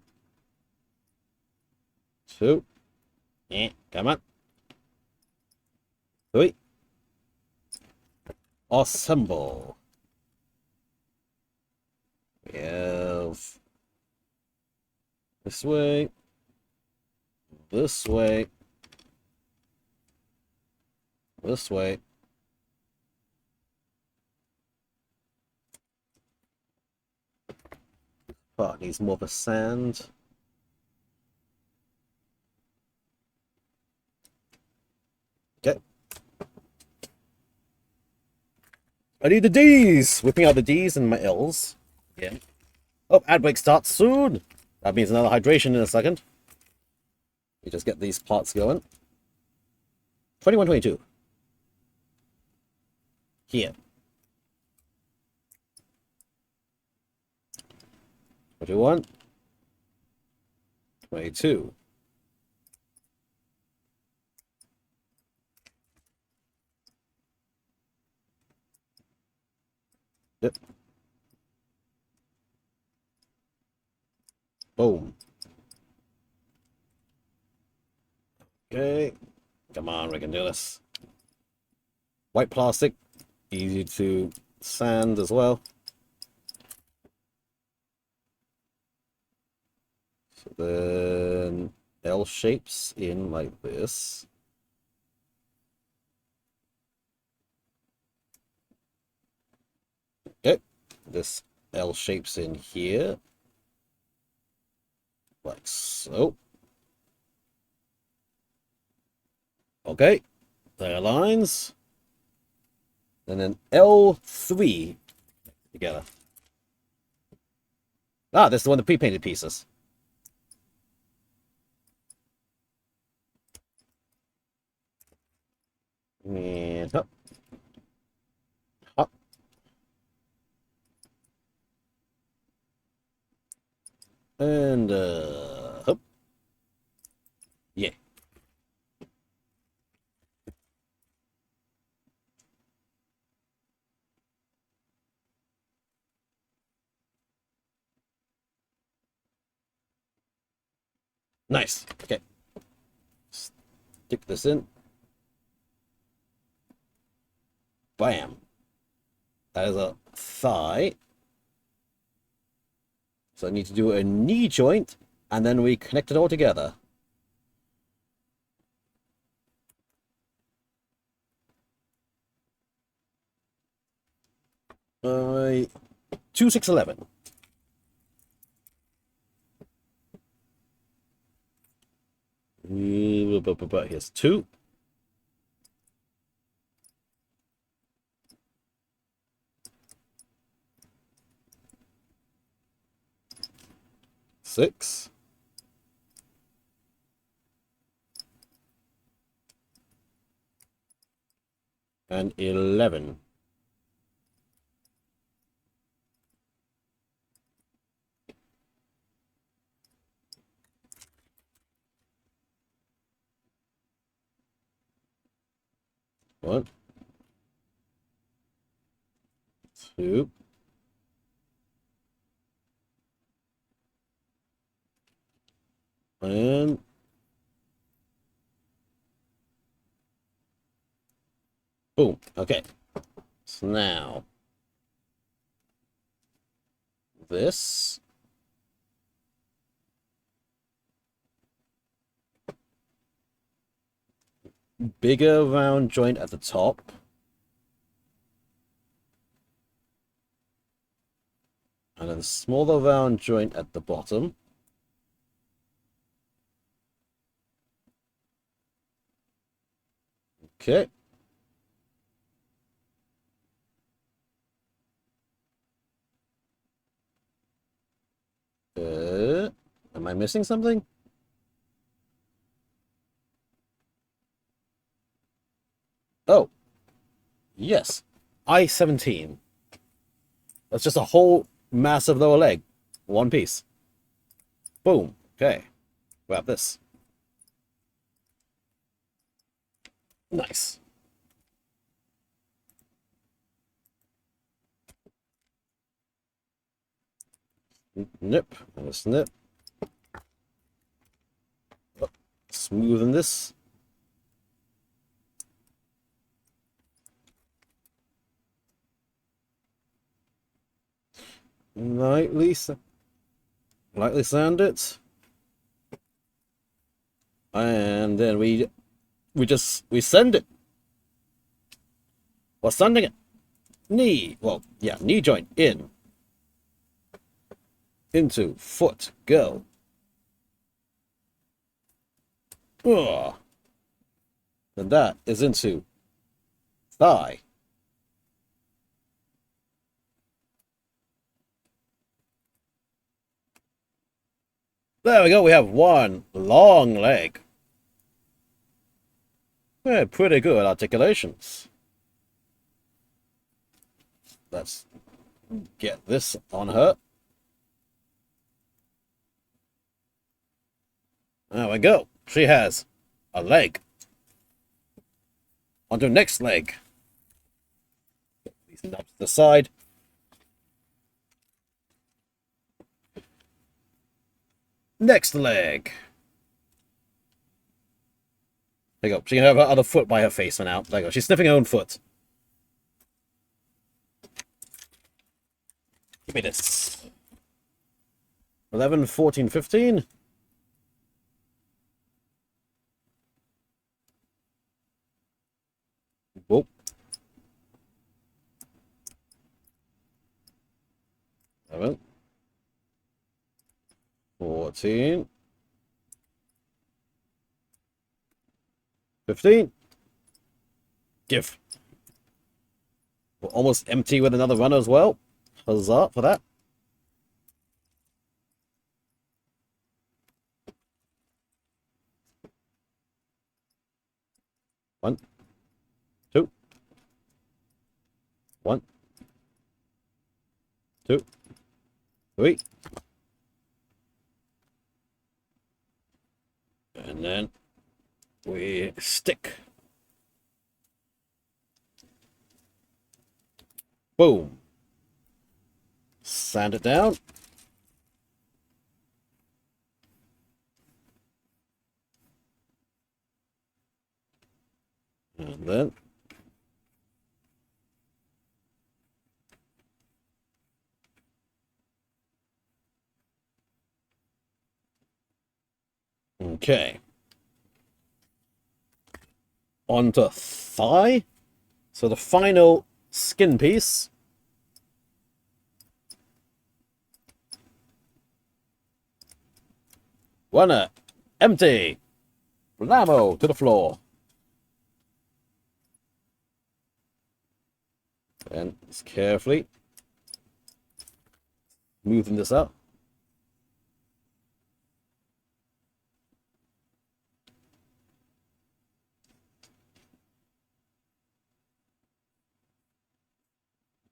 2. Yeah, come on. 3. Assemble. We have this way, this way, this way. Oh, it needs more of a sand. Okay. I need the D's! Whipping out the D's and my L's. Yeah. Oh, ad break starts soon! That means another hydration in a second. We just get these parts going. 21-22. Here. 21. 22. Yep. Boom. Okay. Come on, we can do this. White plastic. Easy to sand as well. So then L shapes in like this. Okay. This L shapes in here. Like so. Okay. There are lines. And then L3 together. Ah, this is the one of the pre-painted pieces. And up. Up. And up. Yeah. Nice. Okay. Stick this in. Bam. That is a thigh. So I need to do a knee joint, and then we connect it all together. Uh, 2, 6, 11. Here's 2. Six. And 11. One. 2. And boom. Okay. So now this. Bigger round joint at the top. And then smaller round joint at the bottom. Okay. Am I missing something? Oh, yes. I-17. That's just a whole massive lower leg. One piece. Boom. Okay. Grab this. Nice. Nip. And a snip. Oh, smoothen this. lightly, lightly sand it, and then we send it. We're sending it knee joint into foot, go. Ugh. And that is into thigh. There we go, we have one long leg. Yeah, pretty good articulations. Let's get this on her. There we go. She has a leg. On to next leg. Get these knobs to the side. Next leg. There you go. She can have her other foot by her face for now. There you go. She's sniffing her own foot. Give me this. 11, 14, 15. Whoop. 11. 14. 15. Give. We're almost empty with another runner as well. Huzzah for that. One. Two. One. Two. Three. And then we stick. Boom. Sand it down. And then okay. Onto thigh. So the final skin piece. Runner. Empty. Blammo to the floor. And just carefully moving this up.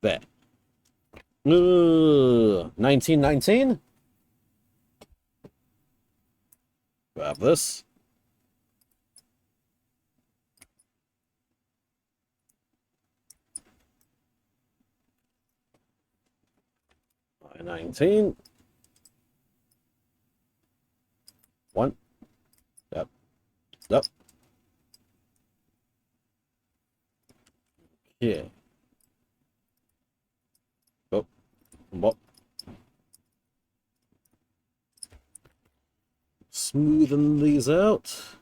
There. 1919. Grab this. I-19. One. Yep. Yep. Yeah. Oh. Bop. Smoothen these out.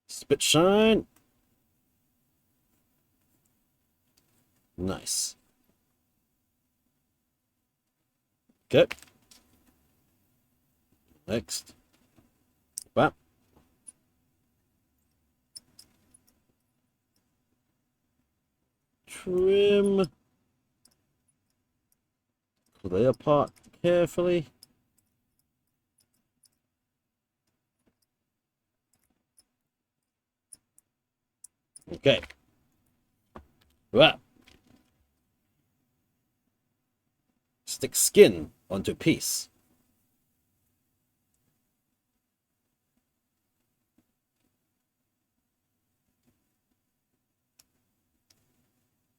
Spit shine. Nice. Okay. Next. Bam. Trim. Pull they apart carefully. Okay. Right. Stick skin onto piece.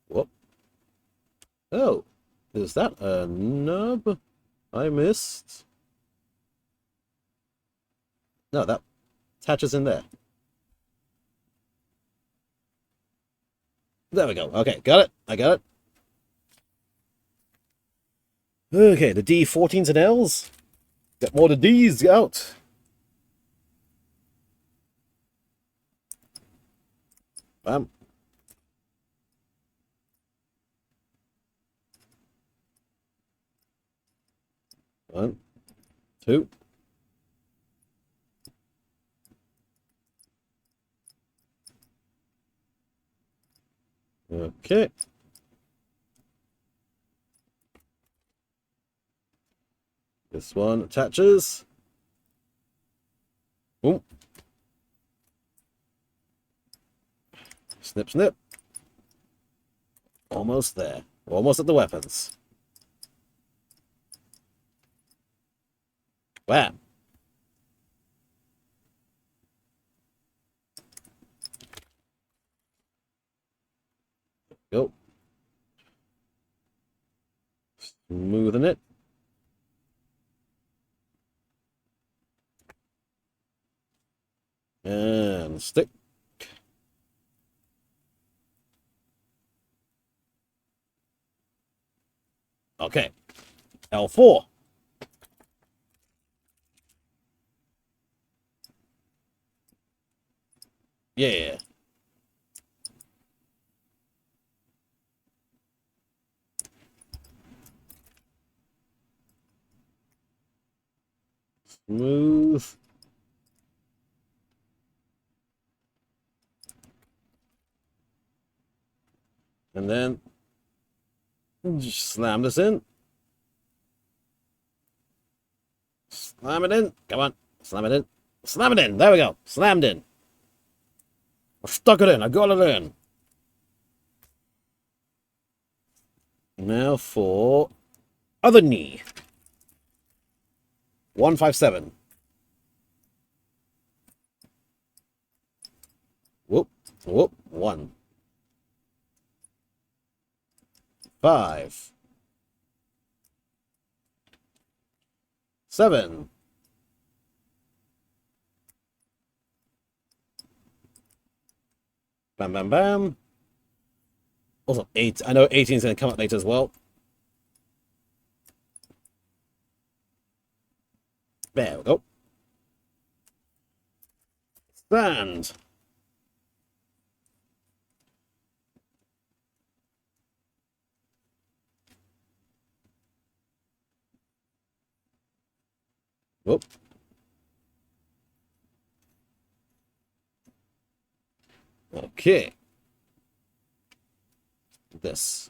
Whoop. Oh, is that a nub I missed? No, that attaches in there. There we go. Okay, got it. I got it. Okay, the D14s and Ls. Get more of the Ds out. Bam. One, two. Okay. This one attaches. Boom. Snip, snip. Almost there. Almost at the weapons. Bam. Go. Smoothing it. And stick. Okay. L4. Yeah. Smooth. And then just slam this in. Slam it in. Come on. Slam it in. Slam it in. There we go. Slammed in. I stuck it in. I got it in. Now for other knee. 157. Whoop. Whoop. 1. 5. 7. Bam, bam, bam. Also 8. I know 18 is going to come up later as well. There we go. Stand. Whoop. Okay. This.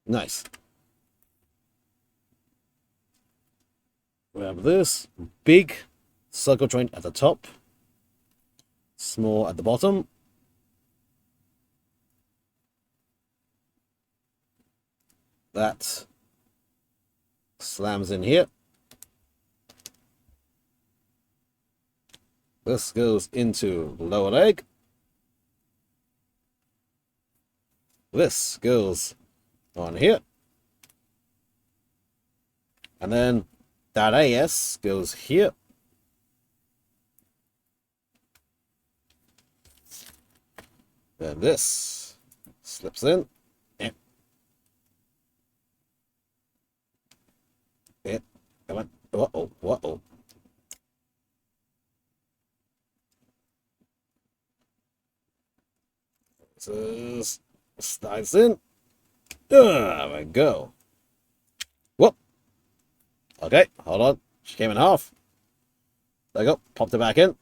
Nice. We have this big circle joint at the top, small at the bottom. That slams in here. This goes into the lower leg. This goes on here. And then that AS goes here. Then this slips in. Come on. Uh-oh. Uh-oh. This slides in. There we go. Whoop. Okay, hold on. She came in half. There we go. Popped it back in.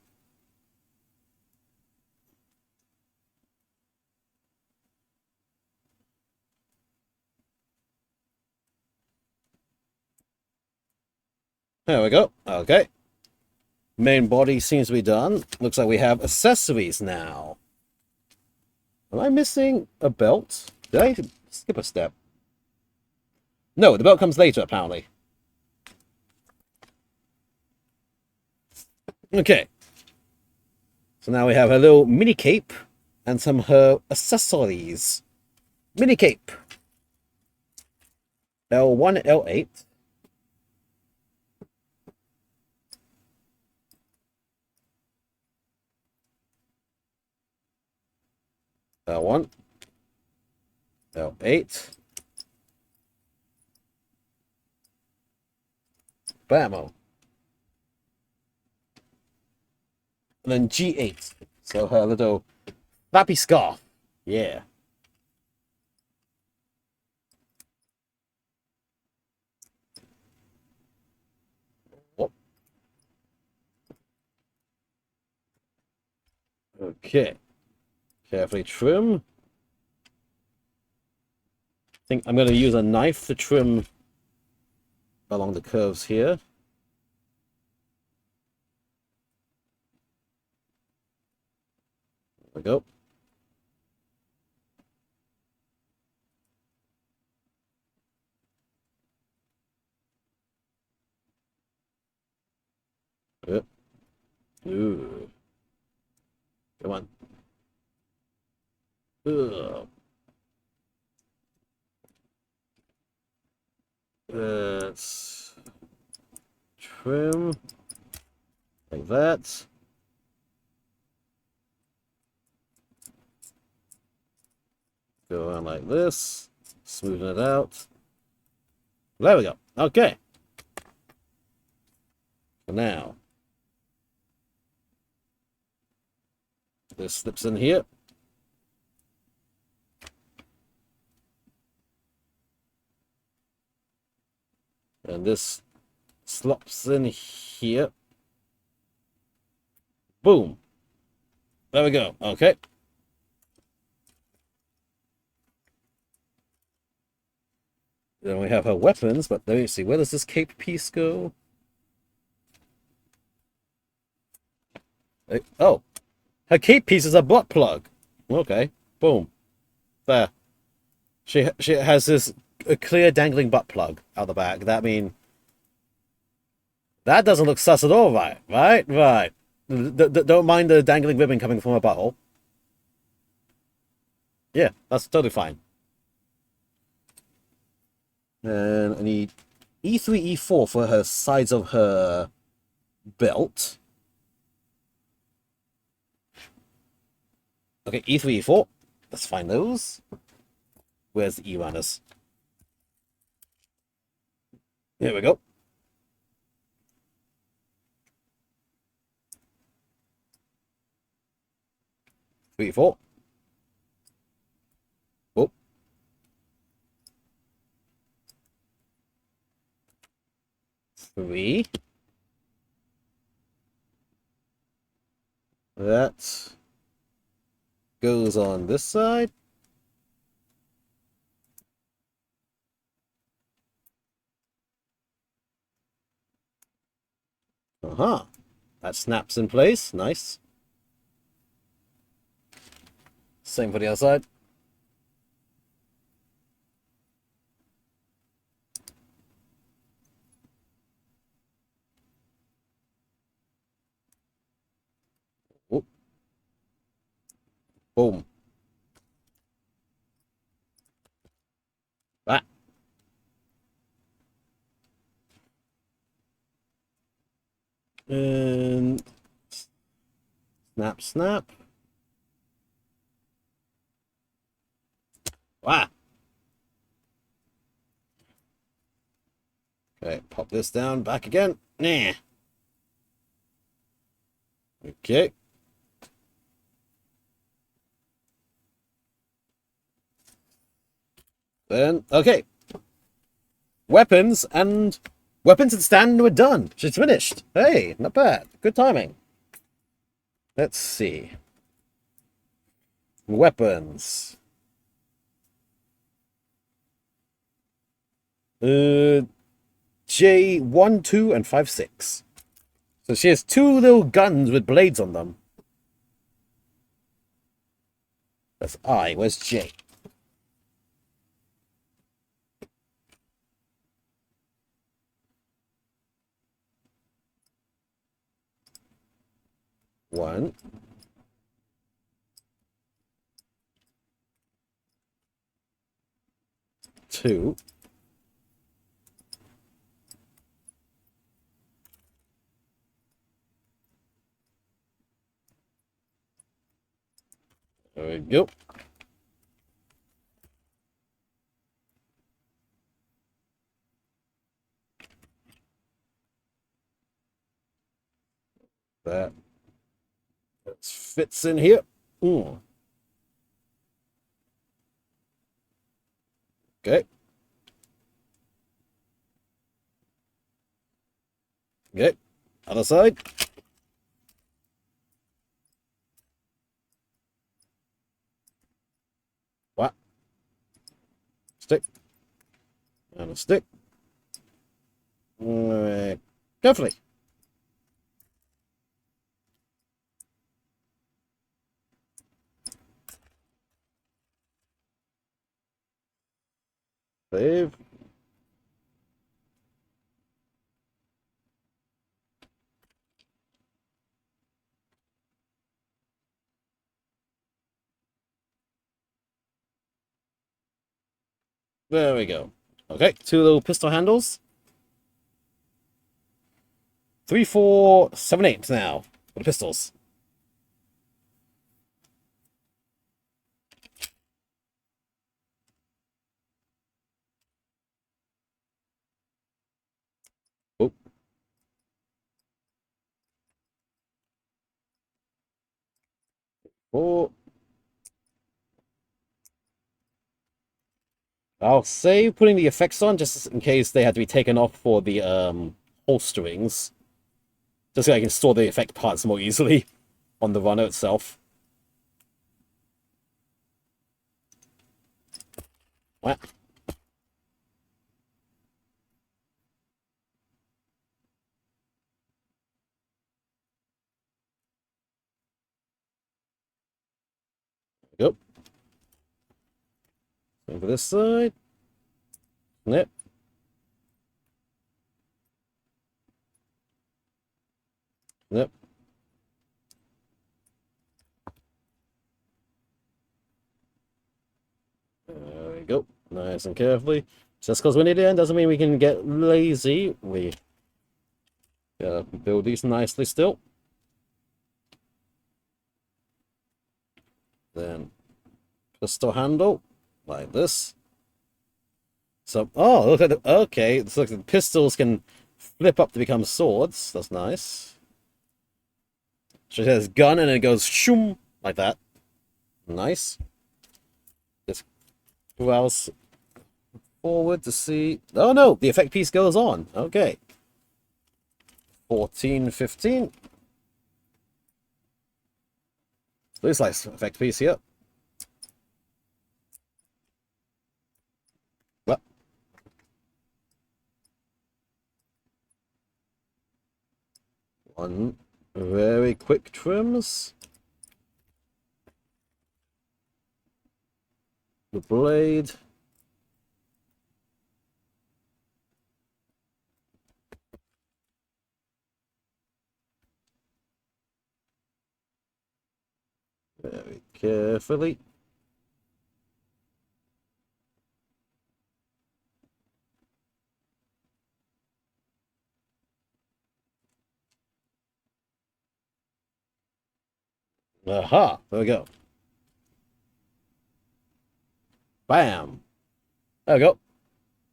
There we go. Okay. Main body seems to be done. Looks like we have accessories now. Am I missing a belt? Did I skip a step? No, the belt comes later, apparently. Okay. So now we have her little mini cape and some of her accessories. Mini cape. L1, L8. L1. L8. Bammo. And then G8. So her little flappy scarf. Yeah. Whoop. Okay. Carefully trim. I think I'm going to use a knife to trim along the curves here. There we go. Yep. Ooh. Come on. Ugh. Let's trim like that. Go on like this. Smoothen it out. There we go. Okay. So now, this slips in here. And this slops in here. Boom. There we go. Okay. Then we have her weapons, but let me see. Where does this cape piece go? Oh. Her cape piece is a butt plug. Okay. Boom. There. She has this a clear dangling butt plug out the back. That doesn't look sus at all, right? Right. Don't mind the dangling ribbon coming from her butthole. Yeah, that's totally fine. And I need E3, E4 for her sides of her belt. Okay, E3, E4. Let's find those. Where's the E-runners? Here we go. Three, four. Oh. Three. That goes on this side. Uh-huh. That snaps in place. Nice. Same for the other side. Oh. Boom. Ah. And snap, snap. Wow. Okay, pop this down, back again. Nah. Okay. Then, okay. Weapons and stand, we're done. She's finished. Hey, not bad. Good timing. Let's see. Weapons. J1, 2, and 5, 6. So she has two little guns with blades on them. That's I. Where's J? One. Two. There we go. That fits in here. Mm. Okay. Okay. Other side. What? Stick. And a stick. Carefully. Save. There we go. Okay, two little pistol handles. 3, 4, 7, 8 now for the pistols. Oh. Oh. I'll save putting the effects on just in case they had to be taken off for the holsterings. Just so I can store the effect parts more easily on the runner itself. What? Yep. Over this side. Snip. Snip. There we go. Nice and carefully. Just because we need it in doesn't mean we can get lazy. We build these nicely still. Then pistol handle like this. So, oh, look at the, okay. So the pistols can flip up to become swords. That's nice. So it says gun and it goes shoom like that. Nice. Just browse forward to see. Oh no, the effect piece goes on. Okay. 14, 15. Looks like effect piece here. Well. One very quick trims. The blade. Very carefully. Aha, there we go. Bam. There we go.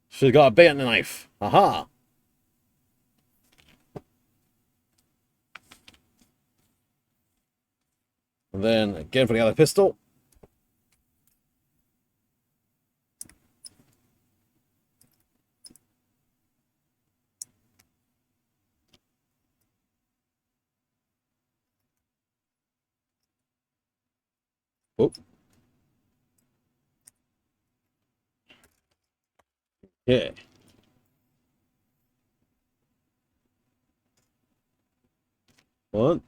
She's got a bait and a knife. Aha. And then again for the other pistol. Oh. Yeah. One.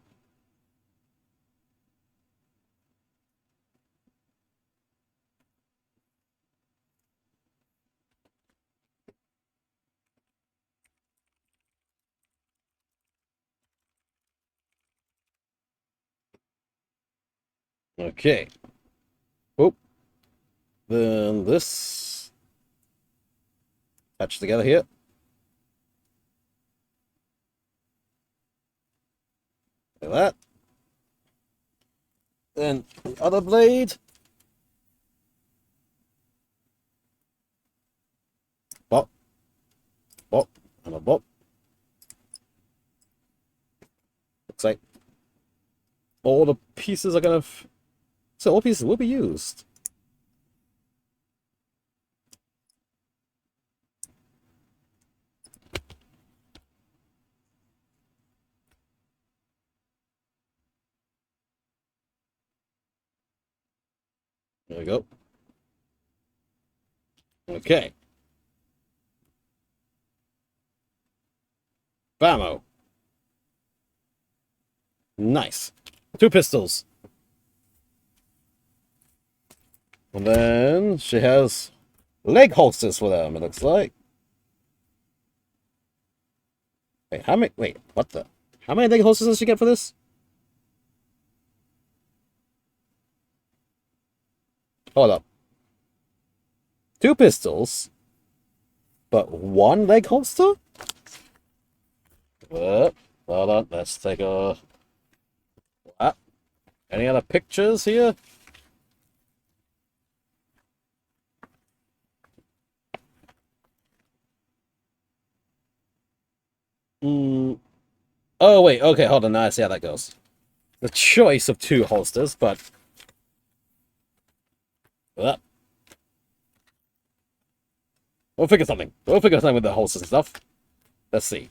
Okay. Oh. Then this. Attach together here. Like that. Then the other blade. Bop. Bop. And a bop. Looks like all the pieces are gonna... So all pieces will be used. There we go. Okay. Bammo. Nice. 2 pistols. And then she has leg holsters for them, it looks like. Wait, how many... Wait, what the... How many leg holsters does she get for this? Hold up. 2 pistols, but 1 leg holster? Hold on, let's take a... What? Any other pictures here? Oh, wait, okay, hold on, now I see how that goes. The choice of 2 holsters, but... We'll figure something. We'll figure something with the holsters and stuff. Let's see.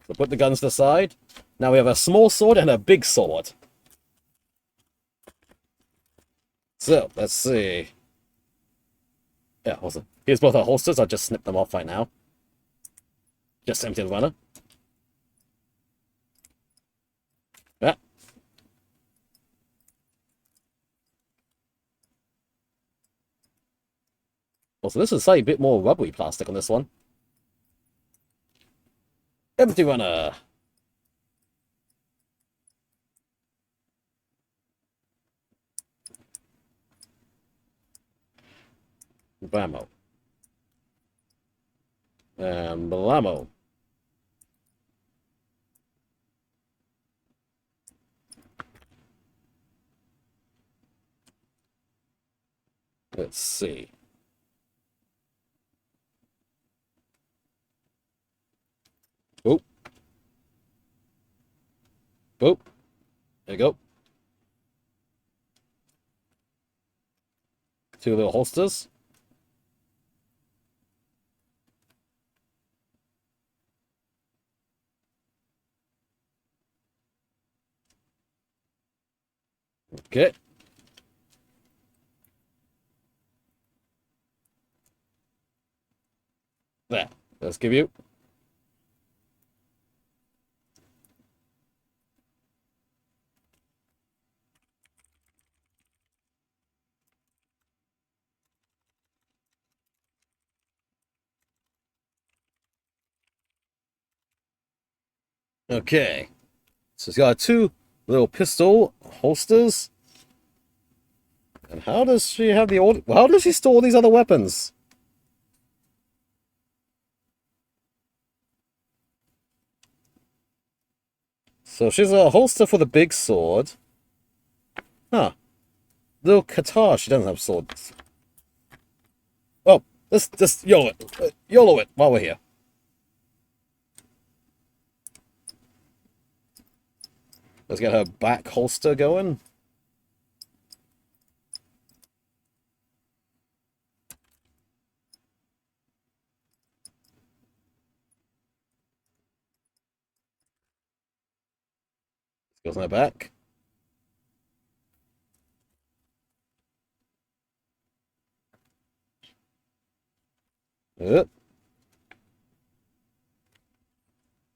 So put the guns to the side. Now we have a small sword and a big sword. So, let's see. Yeah, holster. Here's both our holsters. I'll just snip them off right now. Just empty the runner. Yeah. Also, this is a bit more rubbery plastic on this one. Empty runner. Blammo. And blammo. Let's see. Boop. Boop. There you go. 2 little holsters. Okay. There. Let's give you. Okay. So it's got 2 little pistol holsters. And how does she have the order? How does she store these other weapons? So she's a holster for the big sword. Huh. Little guitar, she doesn't have swords. Oh, just YOLO it. YOLO it while we're here. Let's get her back holster going. Goes on her back.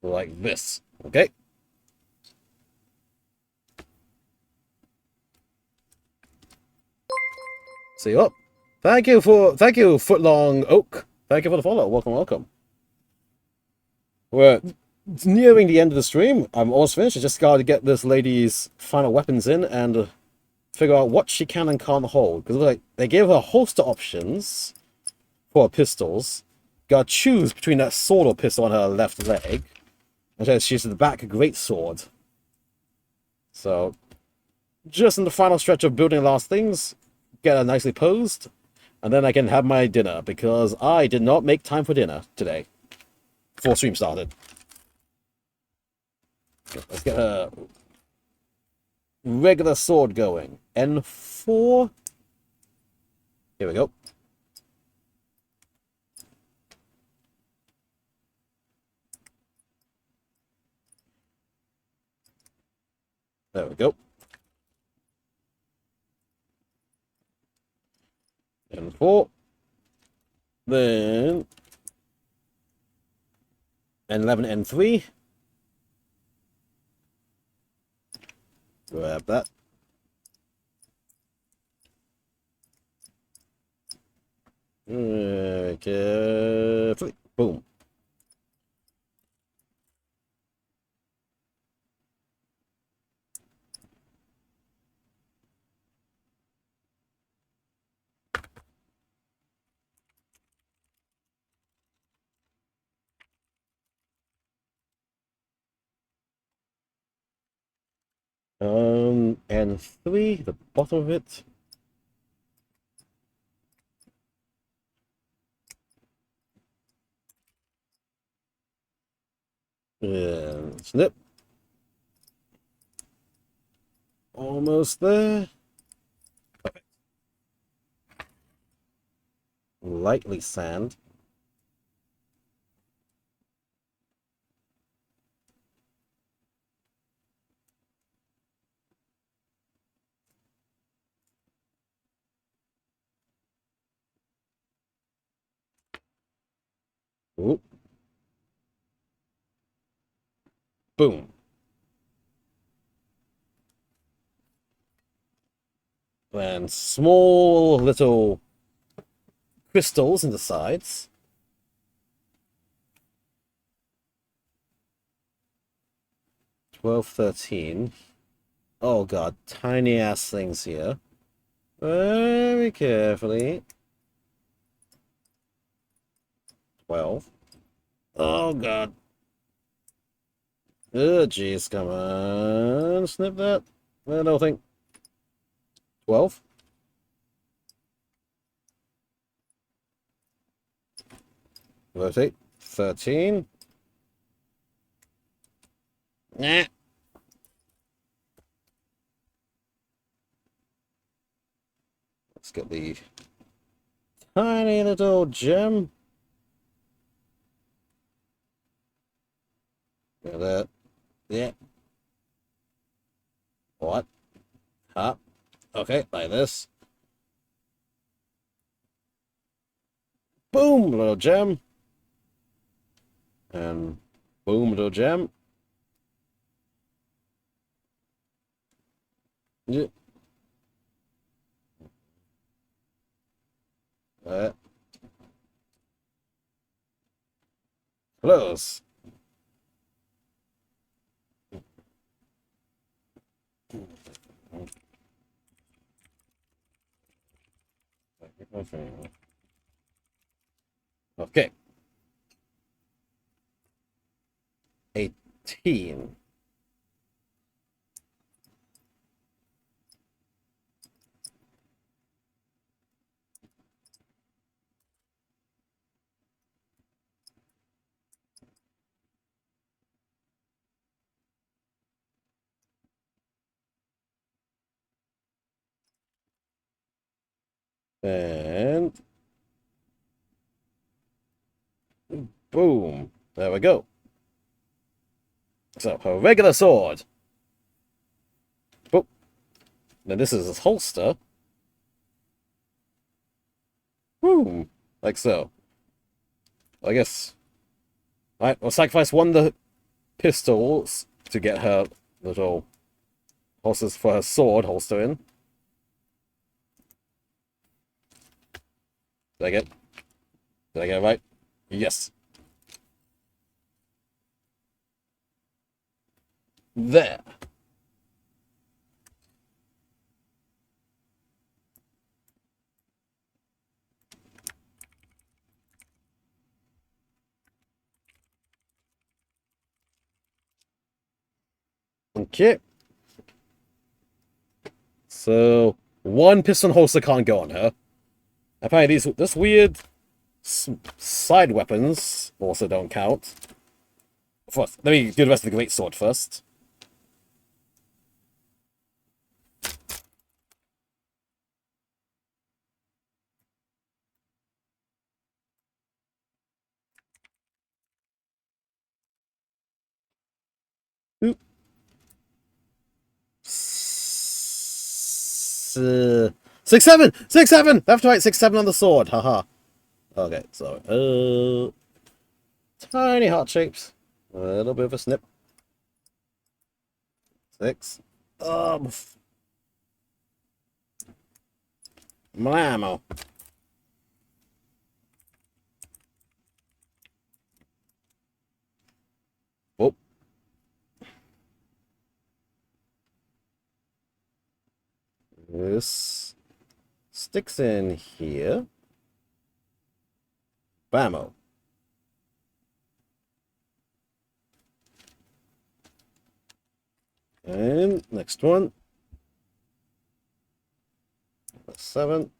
Like this. Okay. See you up. Thank you, Footlong Oak. Thank you for the follow. Welcome, welcome. We're nearing the end of the stream. I'm almost finished. I just got to get this lady's final weapons in and figure out what she can and can't hold. Because like they gave her holster options for her pistols. Got to choose between that sword or pistol on her left leg. And she's the back greatsword. So, just in the final stretch of building the last things, get her nicely posed, and then I can have my dinner, because I did not make time for dinner today, before stream started. Okay, let's get her regular sword going. N4. Here we go. There we go. N4. Then N11, N3. Grab that. Carefully. Boom. N3, the bottom of it. And snip. Almost there. Okay. Lightly sand. Ooh. Boom. And small little crystals in the sides. 12, 13. Oh god, tiny ass things here. Very carefully. 12. Oh god. Oh jeez, come on. Snip that. Nothing. 12. Rotate. 13. Nah. Let's get the tiny little gem. Look at that. Yeah. What? Huh? Okay, like this. Boom, little gem. And boom, little gem. Yeah. Close. Okay. 18. And boom. There we go. So, a regular sword. Boop. Now this is his holster. Boom. Like so. I guess. Alright, we'll sacrifice one of the pistols to get her little holsters for her sword holster in. Did I get it right? Yes. There. Okay. So, one piston holster can't go on her. Apparently this weird side weapons also don't count. First, let me do the rest of the great sword first. 6-7! 6-7! Left to right, 6-7 on the sword. Haha. Okay, so tiny heart shapes. A little bit of a snip. 6. Blammo. Oh. This sticks in here. Bammo. And next one. 7.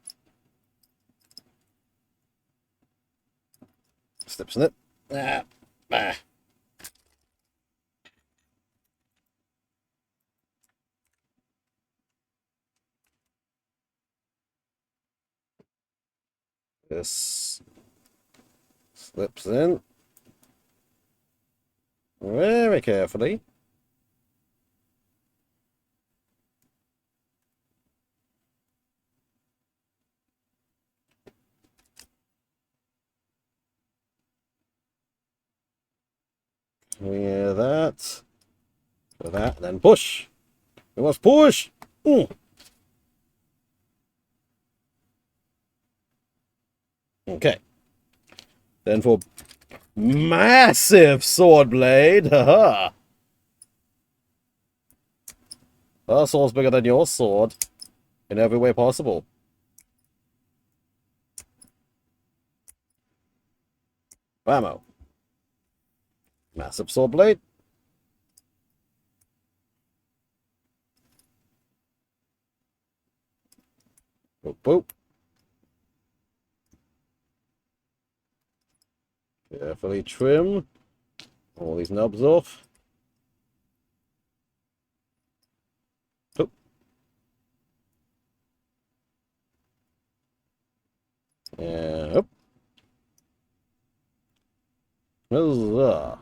Slips in it. Ah. Bah. This slips in very carefully. Clear that. For that, then push. We must push. Okay. Then for massive sword blade. Haha. Our sword's bigger than your sword in every way possible. Bammo. Massive sword blade. Boop, boop. Carefully trim all these knobs off. Boop. Yeah. Up. Huzzah.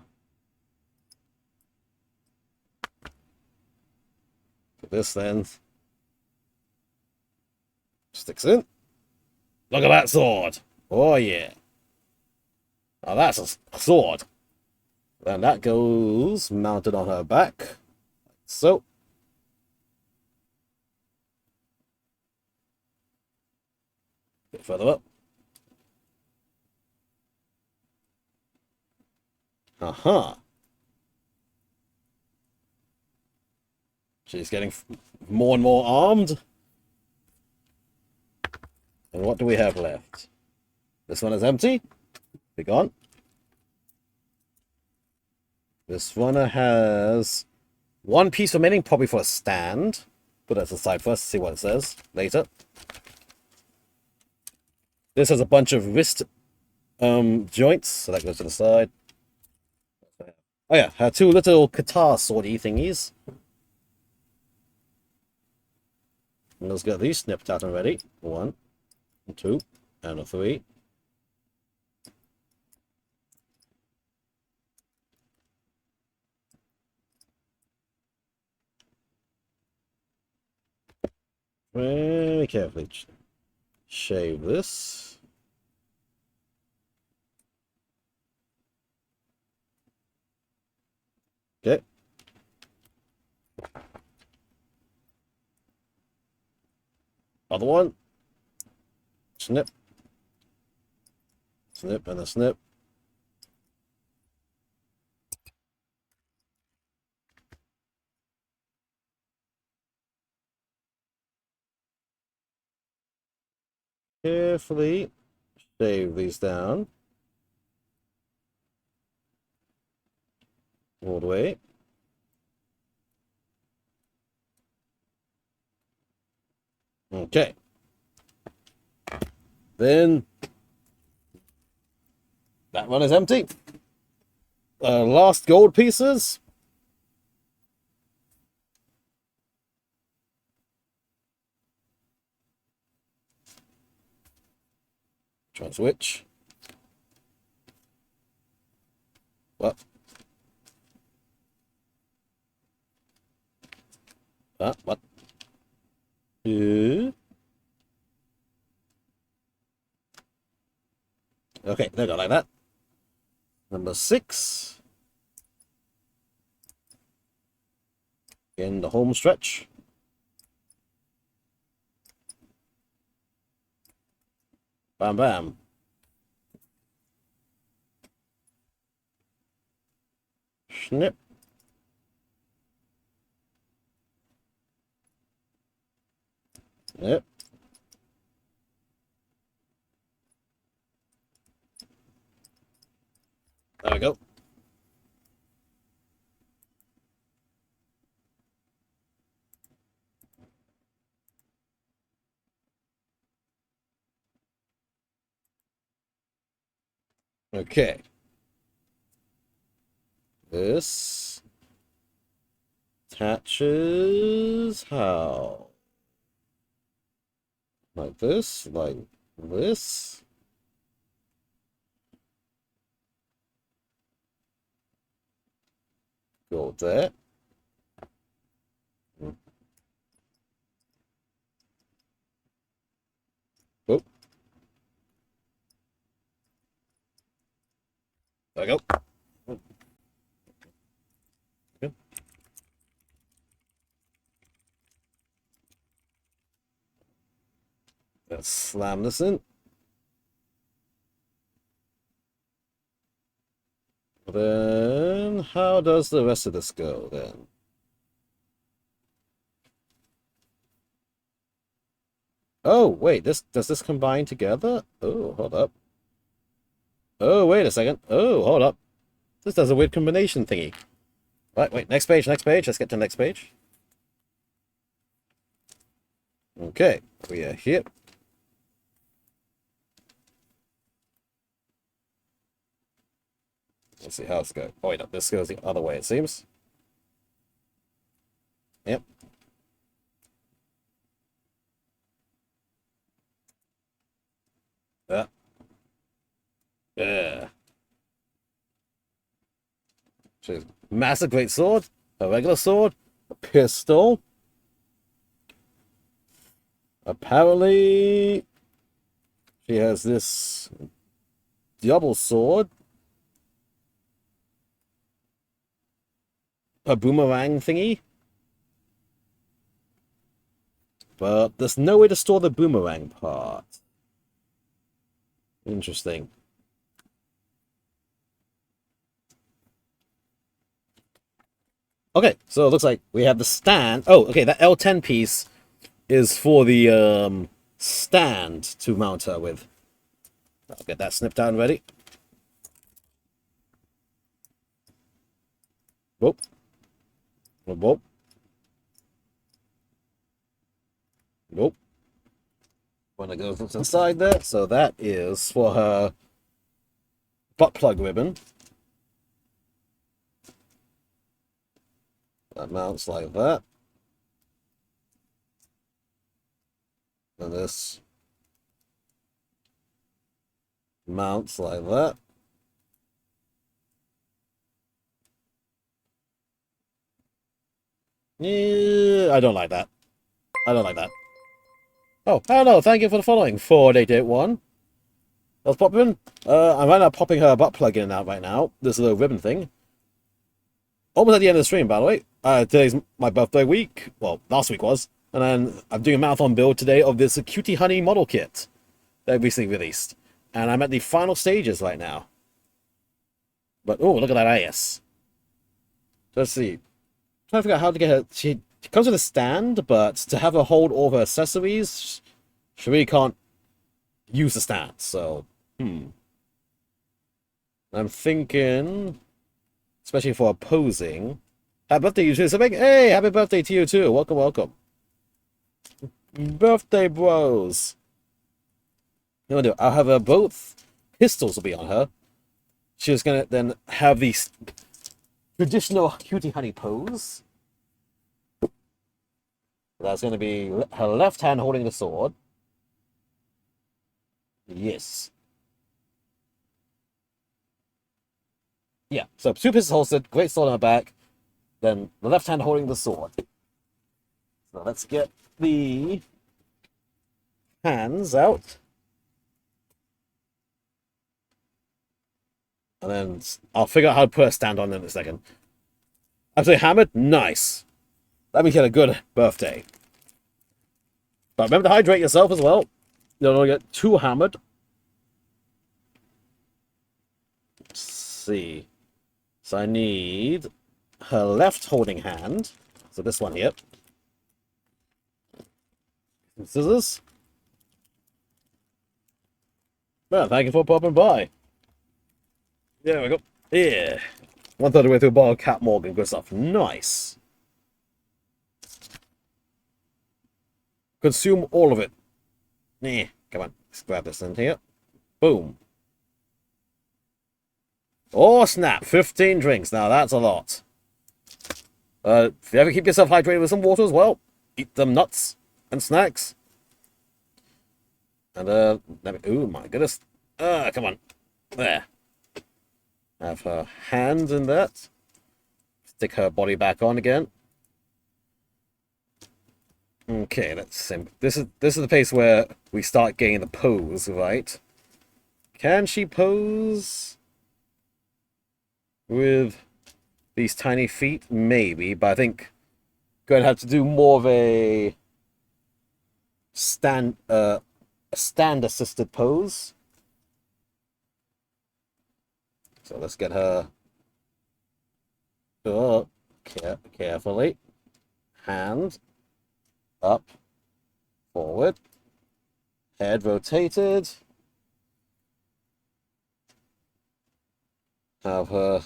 Put this then. Sticks in. Look at that sword. Oh yeah. Now that's a sword. And that goes mounted on her back. So. A bit further up. Aha. She's getting more and more armed. And what do we have left? This one is empty. Be gone. This one has one piece remaining, probably for a stand. Put that aside first, see what it says later. This has a bunch of wrist joints, so that goes to the side. Oh yeah, her 2 little guitar swordy thingies. And let's get these snipped out and ready. 1, 2, and a 3. Very carefully shave this. Okay. Other one. Snip. Snip and a snip. Carefully shave these down. All the way. Okay. Then that one is empty. Last gold pieces. Try and switch. What? What? Okay, there we go, like that. Number 6. In the home stretch. Bam, bam. Snip. Snip. There we go. Okay. This attaches how? Like this? Like this? Go there. Oh. There we go. Okay. Let's slam this in. Then how does the rest of this go then? Oh, wait, does this combine together? Oh, hold up. Oh, wait a second. Oh, hold up. This does a weird combination thingy. Right, wait, next page, next page. Let's get to the next page. Okay, we are here. Let's see how it's going. Oh, wait, no, this goes the other way, it seems. Yep. Yeah. Yeah. She's massive great sword, a regular sword, a pistol. Apparently, she has this double sword, a boomerang thingy. But there's no way to store the boomerang part. Interesting. Okay, so it looks like we have the stand. Oh, okay, that L10 piece is for the stand to mount her with. I'll get that snipped down ready. Whoop. Whoop. Nope. When it goes inside there, so that is for her butt plug ribbon. That mounts like that. And this mounts like that. Yeah, I don't like that. I don't like that. Oh, hello, thank you for the following. 4881. Let's pop in. I'm right now popping her butt plug in and out right now. This little ribbon thing. Almost at the end of the stream, by the way. Today's my birthday week. Well, last week was. And then I'm doing a marathon build today of this Cutie Honey model kit that I recently released. And I'm at the final stages right now. But, oh, look at that ass. Let's see. Trying to figure out how to get her. She comes with a stand, but to have her hold all of her accessories, she really can't use the stand. So, I'm thinking, especially for posing. Happy birthday, you too. So, hey, happy birthday to you too. Welcome, welcome. Birthday bros. No, no, I'll have her both pistols will be on her. She's gonna then have the traditional Cutie Honey pose. That's gonna be her left hand holding the sword. Yes. Yeah, so two pistols holstered, great sword on her back, then the left hand holding the sword. So let's get the hands out. And then I'll figure out how to put a stand on in a second. Absolutely hammered? Nice. That means you had a good birthday. But remember to hydrate yourself as well. You don't want to get too hammered. Let's see. So I need her left holding hand. So this one here. Some scissors. Well, thank you for popping by. There we go. Yeah. 1/3 of the way through a bottle of Cat Morgan. Good stuff. Nice. Consume all of it. Nah. Come on. Let's grab this in here. Boom. Oh, snap. 15 drinks. Now, that's a lot. If you ever keep yourself hydrated with some water as well, eat them nuts and snacks. And, oh my goodness. Come on. There. Have her hands in that. Stick her body back on again. Okay, that's simple. This is the place where we start getting the pose, right? Can she pose with these tiny feet? Maybe, but I think going to have to do more of a stand assisted pose. So let's get her up carefully. Hand up, forward, head rotated. Have her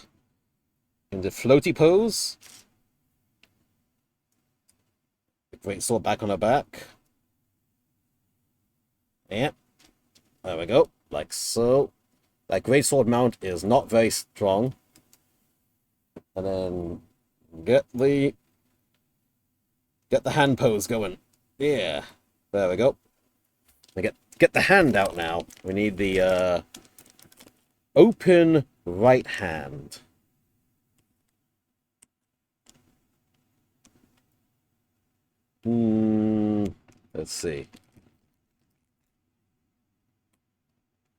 in the floaty pose. The great sword back on her back. Yeah, there we go, like so. That great sword mount is not very strong. And then get the hand pose going. Yeah, there we go. Get the hand out now. We need the open right hand. Let's see.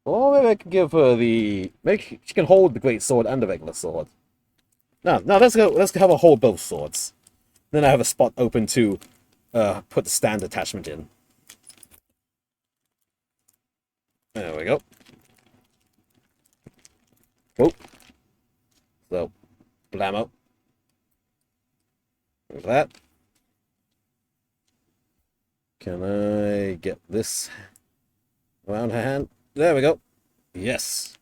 Or maybe I can give her the... Maybe she can hold the great sword and the regular sword. No, let's have her hold both swords. Then I have a spot open to put the stand attachment in. There we go. Oh. So, blammo. Like that. Can I get this around her hand? There we go. Yes.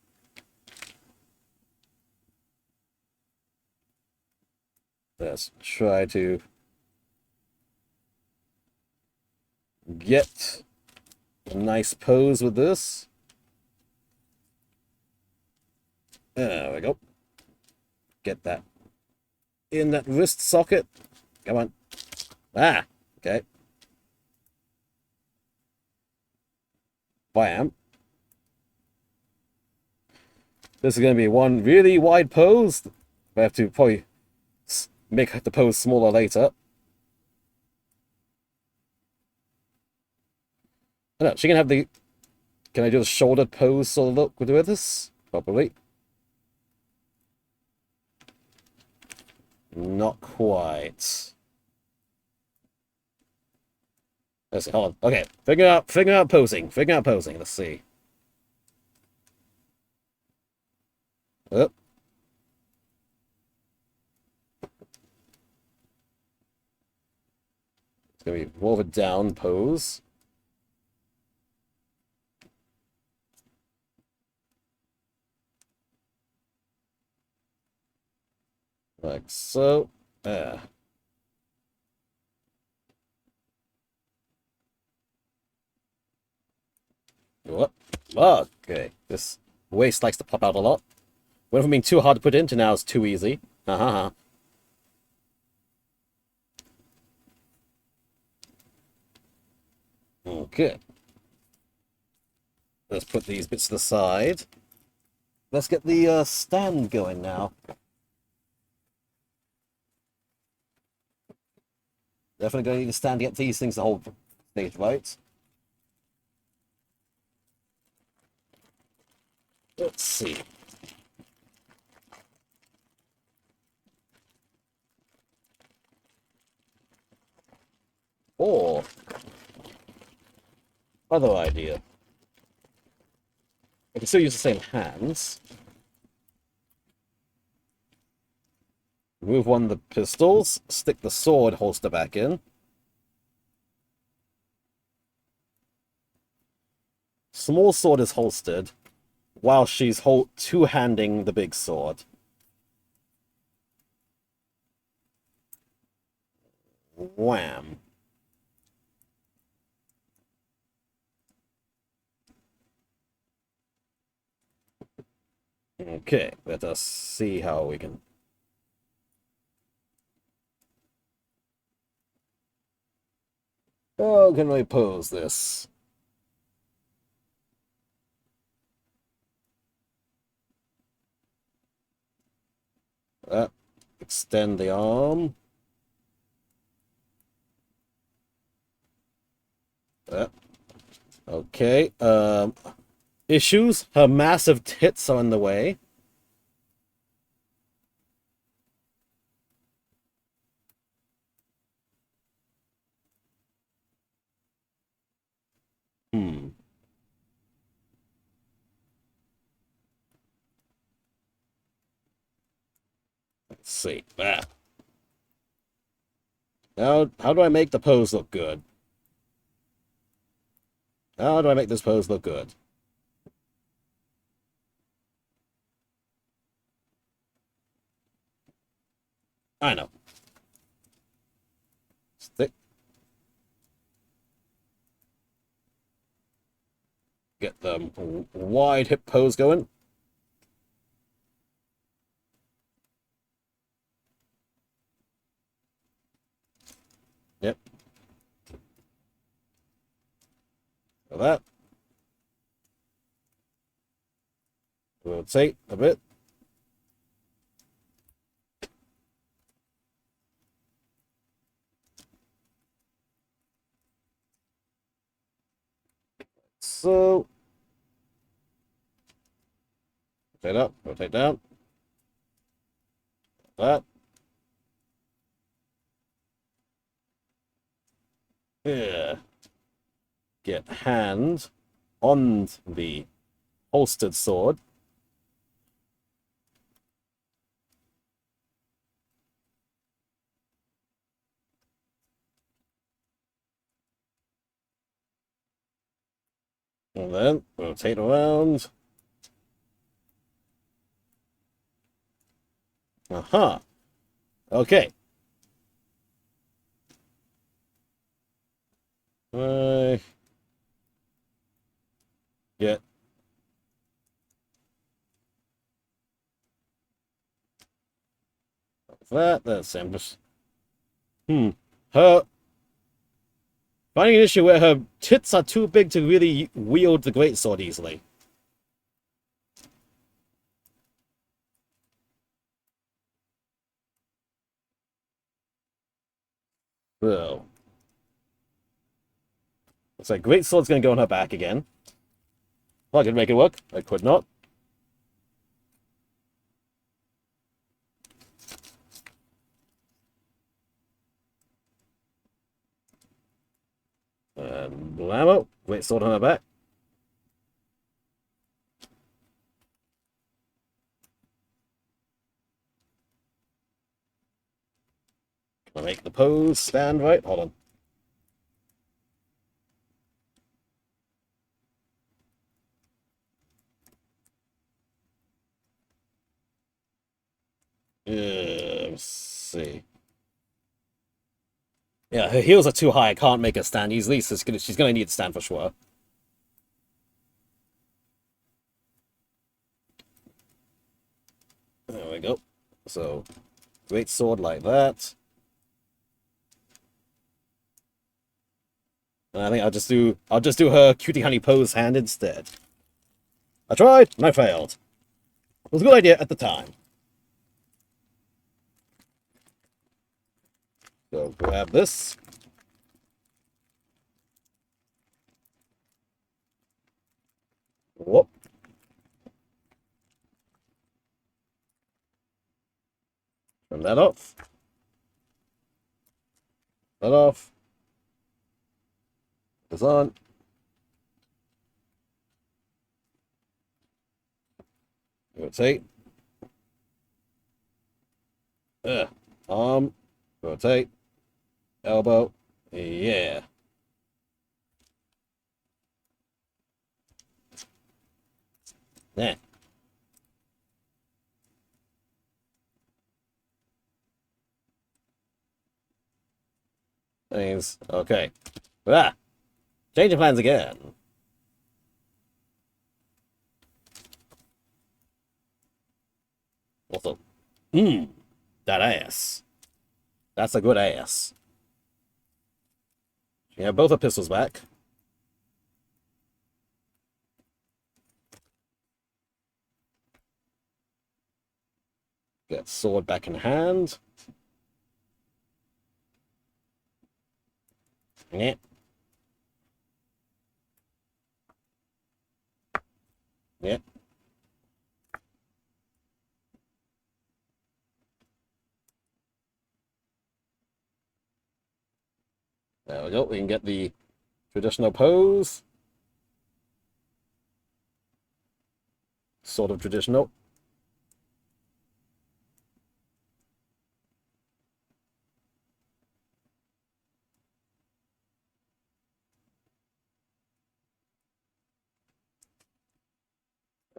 Let's try to get a nice pose with this. There we go. Get that in that wrist socket. Come on. Ah, okay. Bam. This is going to be one really wide pose. I have to probably make the pose smaller later. Oh, no, she can have the... Can I do the shouldered pose sort of look with this? Probably. Not quite. Let's see, hold on. Okay, figure out posing. Figure out posing. Let's see. Oh. It's gonna be more of a down pose. Like so. What? Okay. This waist likes to pop out a lot. Went from being too hard to put in to now it's too easy. Okay. Let's put these bits to the side. Let's get the stand going now. Definitely going to need a stand to get these things to hold stage right. Let's see. Or, other idea. I can still use the same hands. Remove one of the pistols, stick the sword holster back in. Small sword is holstered, while she's two-handing the big sword. Wham. Okay, let us see how we can... How can we pose this? Extend the arm. Okay. Issues. Her massive tits are in the way. Hmm. Let's see. How do I make the pose look good? How do I make this pose look good? I know. Stick. Get the wide hip pose going. Yep. So that. Rotate a bit. So, rotate up, rotate down. That. Yeah. Get hand on the holstered sword. And then rotate around. Aha. Okay. Get that. That's same. Just her finding an issue where her tits are too big to really wield the greatsword easily. So, looks like greatsword's gonna go on her back again. Well, I could make it work. I could not. Blammo. Greatsword on her back. Can I make the pose stand right? Hold on. Let's see. Yeah, her heels are too high. I can't make her stand easily, so she's gonna need to stand for sure. There we go. So, great sword like that. And I think I'll just do her cutie honey pose hand instead. I tried and I failed. It was a good idea at the time. So grab this. Whoop. Turn that off. That off. This on. Rotate. Arm. Rotate. Elbow. Yeah. Yeah. Means okay. Ah. Change of plans again. Also. That ass. That's a good ass. Yeah, both are pistols back. Get sword back in hand. Yeah. Yeah. There we go. We can get the traditional pose. Sort of traditional.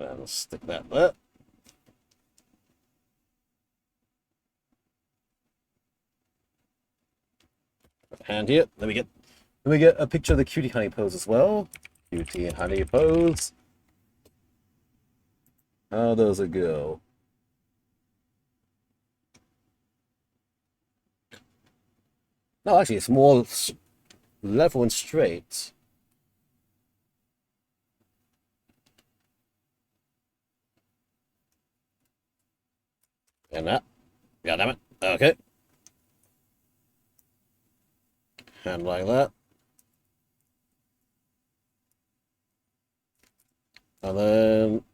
And stick that there. Hand here. Let me get a picture of the cutie honey pose as well. Cutie honey pose. How does it go? No, actually, it's more level and straight. And that. God damn it. Okay. Hand like that. And then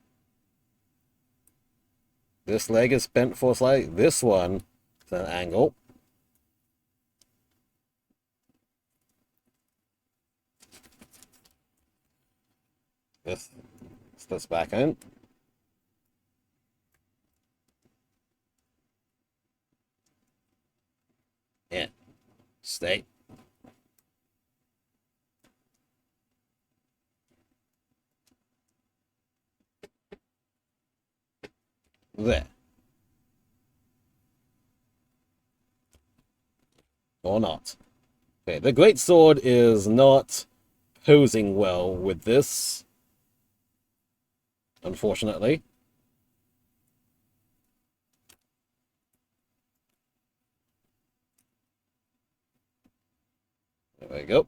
this leg is bent for slight. This one is an angle. This back in. Yeah. Stay. There. Or not. Okay, the great sword is not posing well with this, unfortunately. There we go.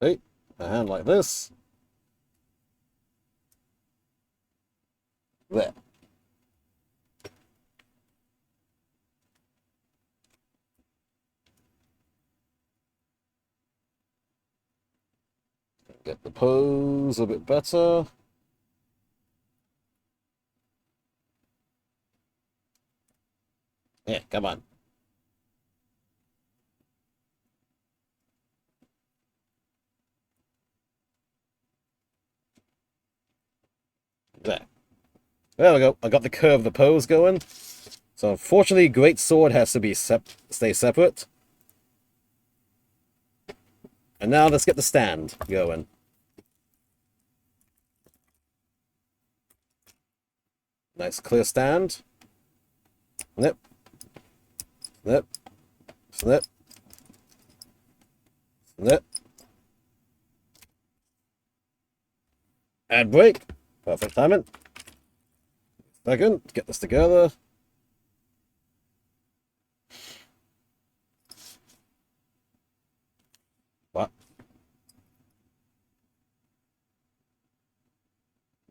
See, a hand like this. There. Get the pose a bit better. Yeah, come on. There. There we go. I got the curve of the pose going. So unfortunately, great sword has to be stay separate. And now let's get the stand going. Nice clear stand. Snip. Snip. Snip. Snip. Add break. Perfect timing. Second, get this together. What?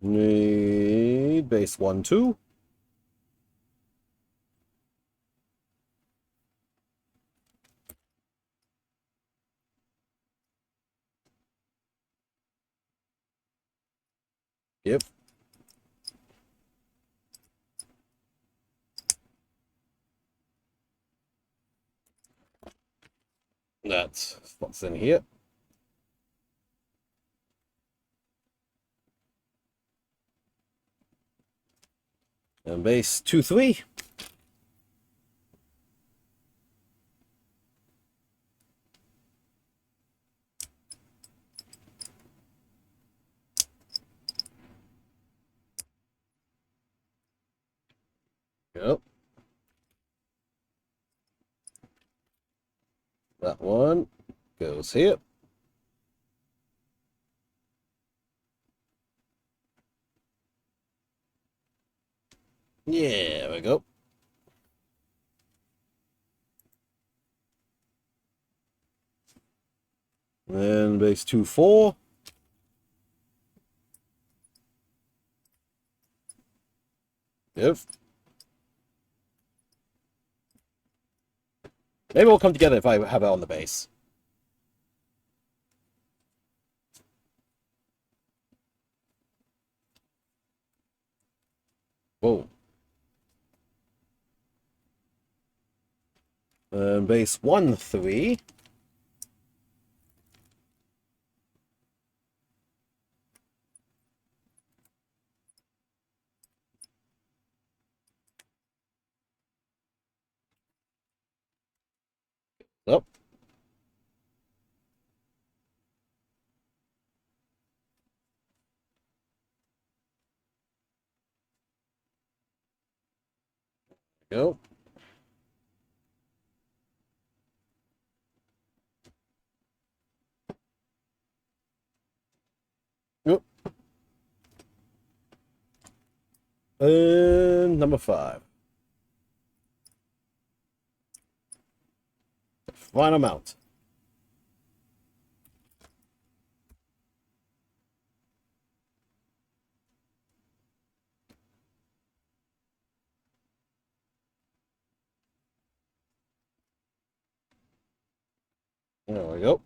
Need base 1, 2. Yep. That spots in here. And base 2-3. Yep. That one goes here. Yeah, there we go. Then base 2-4. Yep. Maybe we'll come together if I have it on the base. Whoa. And base 1-3. Up. Go. Yep. And number 5. Final mount. There we go.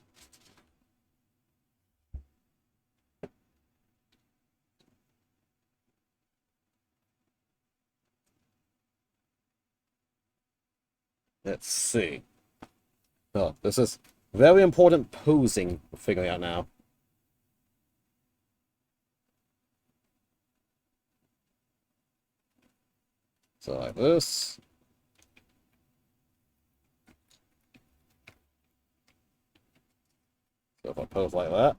Let's see. Oh, this is very important posing we're figuring out now. So like this. So if I pose like that.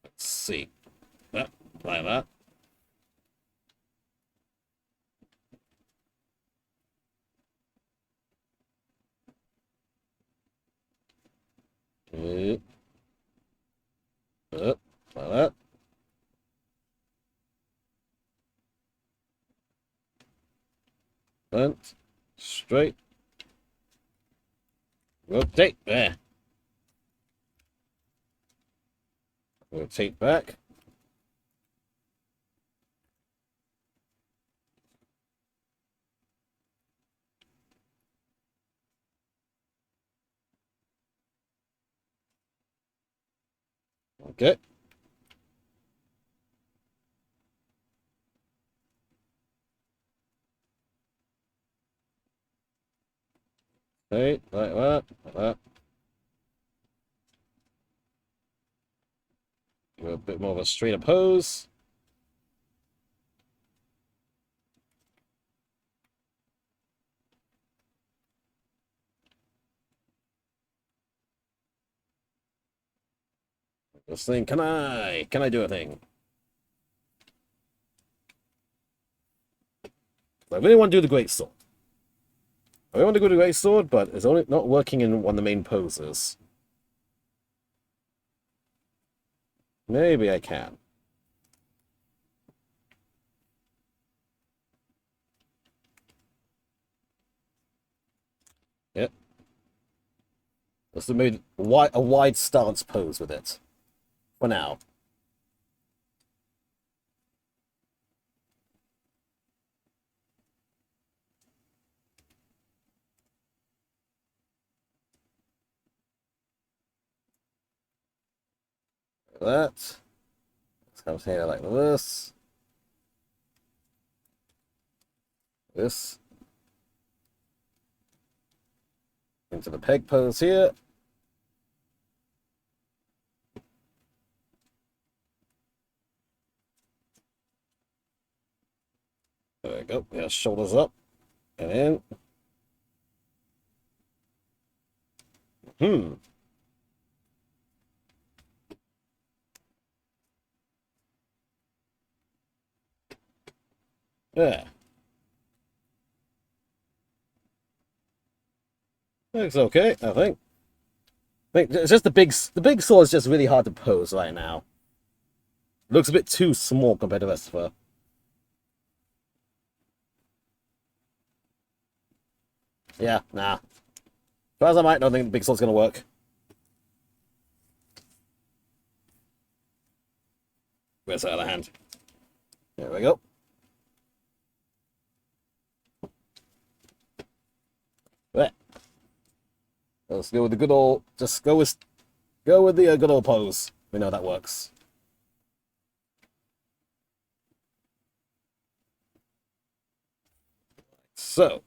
Let's see. Yep, like that. Yep. Yep, like that. Bent. Straight. Rotate. There. Rotate back. Okay. Okay, like that. Like that. Give it a bit more of a straighter pose. This thing, can I do a thing? I really want to do the Great Sword. I really want to go to the Great Sword, but it's only not working in one of the main poses. Maybe I can. Yep. Let's made a wide stance pose with it. For now. Like that. Let's come here like this. This. Into the peg pose here. There we go. Yeah, shoulders up. And in. Yeah. Looks okay, I think. It's just the big sword is just really hard to pose right now. Looks a bit too small compared to the rest of her. Yeah, nah. As far as I might, don't think the big sword's gonna work. Where's the other hand? There we go. There. Let's go with the good old. Just go with the good old pose. We know that works. So.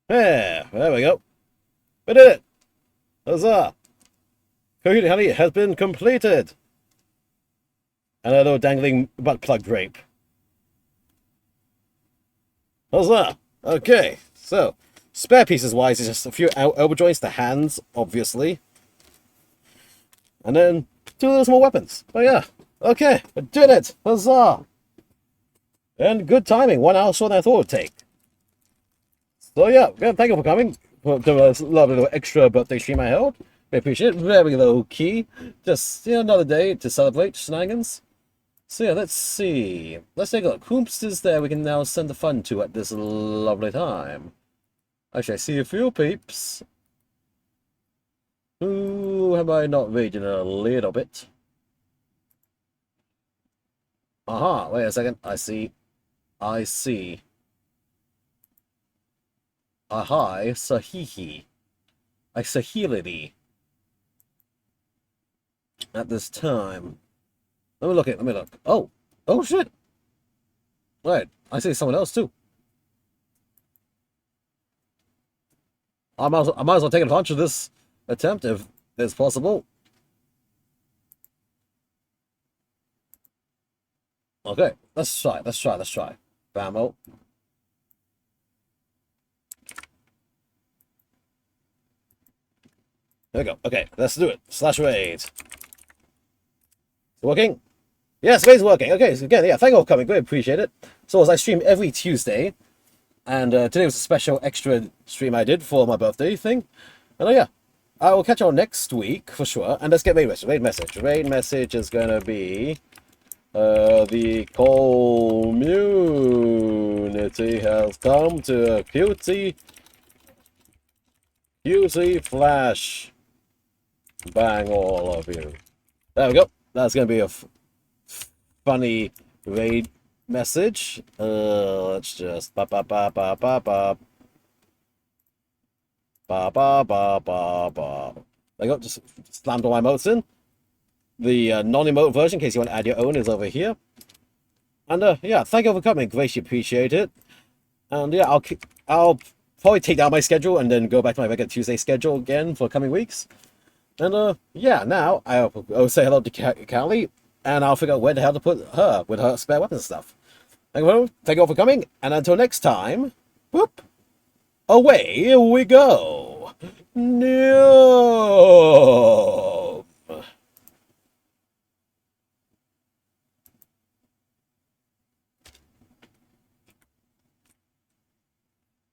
Yeah, there we go. We did it! Huzzah! Coheed Honey has been completed! Another dangling butt plug drape. Huzzah! Okay, so, spare pieces wise, it's just a few elbow joints, the hands, obviously. And then 2 little small weapons. But yeah, okay, we did it! Huzzah! And good timing, 1 hour shorter than I thought it would take. So yeah, thank you for coming to a lovely little extra birthday stream I held. We appreciate it. Very low key. Just another day to celebrate shenanigans. So yeah, let's see. Let's take a look. Whomst is there we can now send the fun to at this lovely time? Actually, I see a few peeps. Who have I not read in a little bit? Aha, wait a second. I see. Ahai, Sahihi. I Sahility. At this time. Let me look. Oh! Oh shit! Wait, I see someone else too. I might as well take advantage of this attempt if it's possible. Okay, let's try. Bammo. There we go. Okay, let's do it. Slash raid. Working? Yes, raid's working. Okay, so again, yeah, thank you for coming. Great, appreciate it. So as I stream every Tuesday, and today was a special extra stream I did for my birthday thing. And yeah, I will catch you all next week for sure. And let's get raid message. Raid message is gonna be the community has come to a QT flash. Bang all of you. There we go. That's gonna be a funny raid message. Let's just ba ba ba ba ba ba ba ba ba ba ba. There you go. Just slammed all my emotes in. The non-emote version, in case you want to add your own, is over here. And yeah, thank you for coming. Greatly appreciate it. And yeah, I'll probably take down my schedule and then go back to my regular Tuesday schedule again for coming weeks. And yeah, now I'll say hello to Callie, and I'll figure out where the hell to put her with her spare weapons and stuff. Thank you all for coming, and until next time, whoop, away we go. No.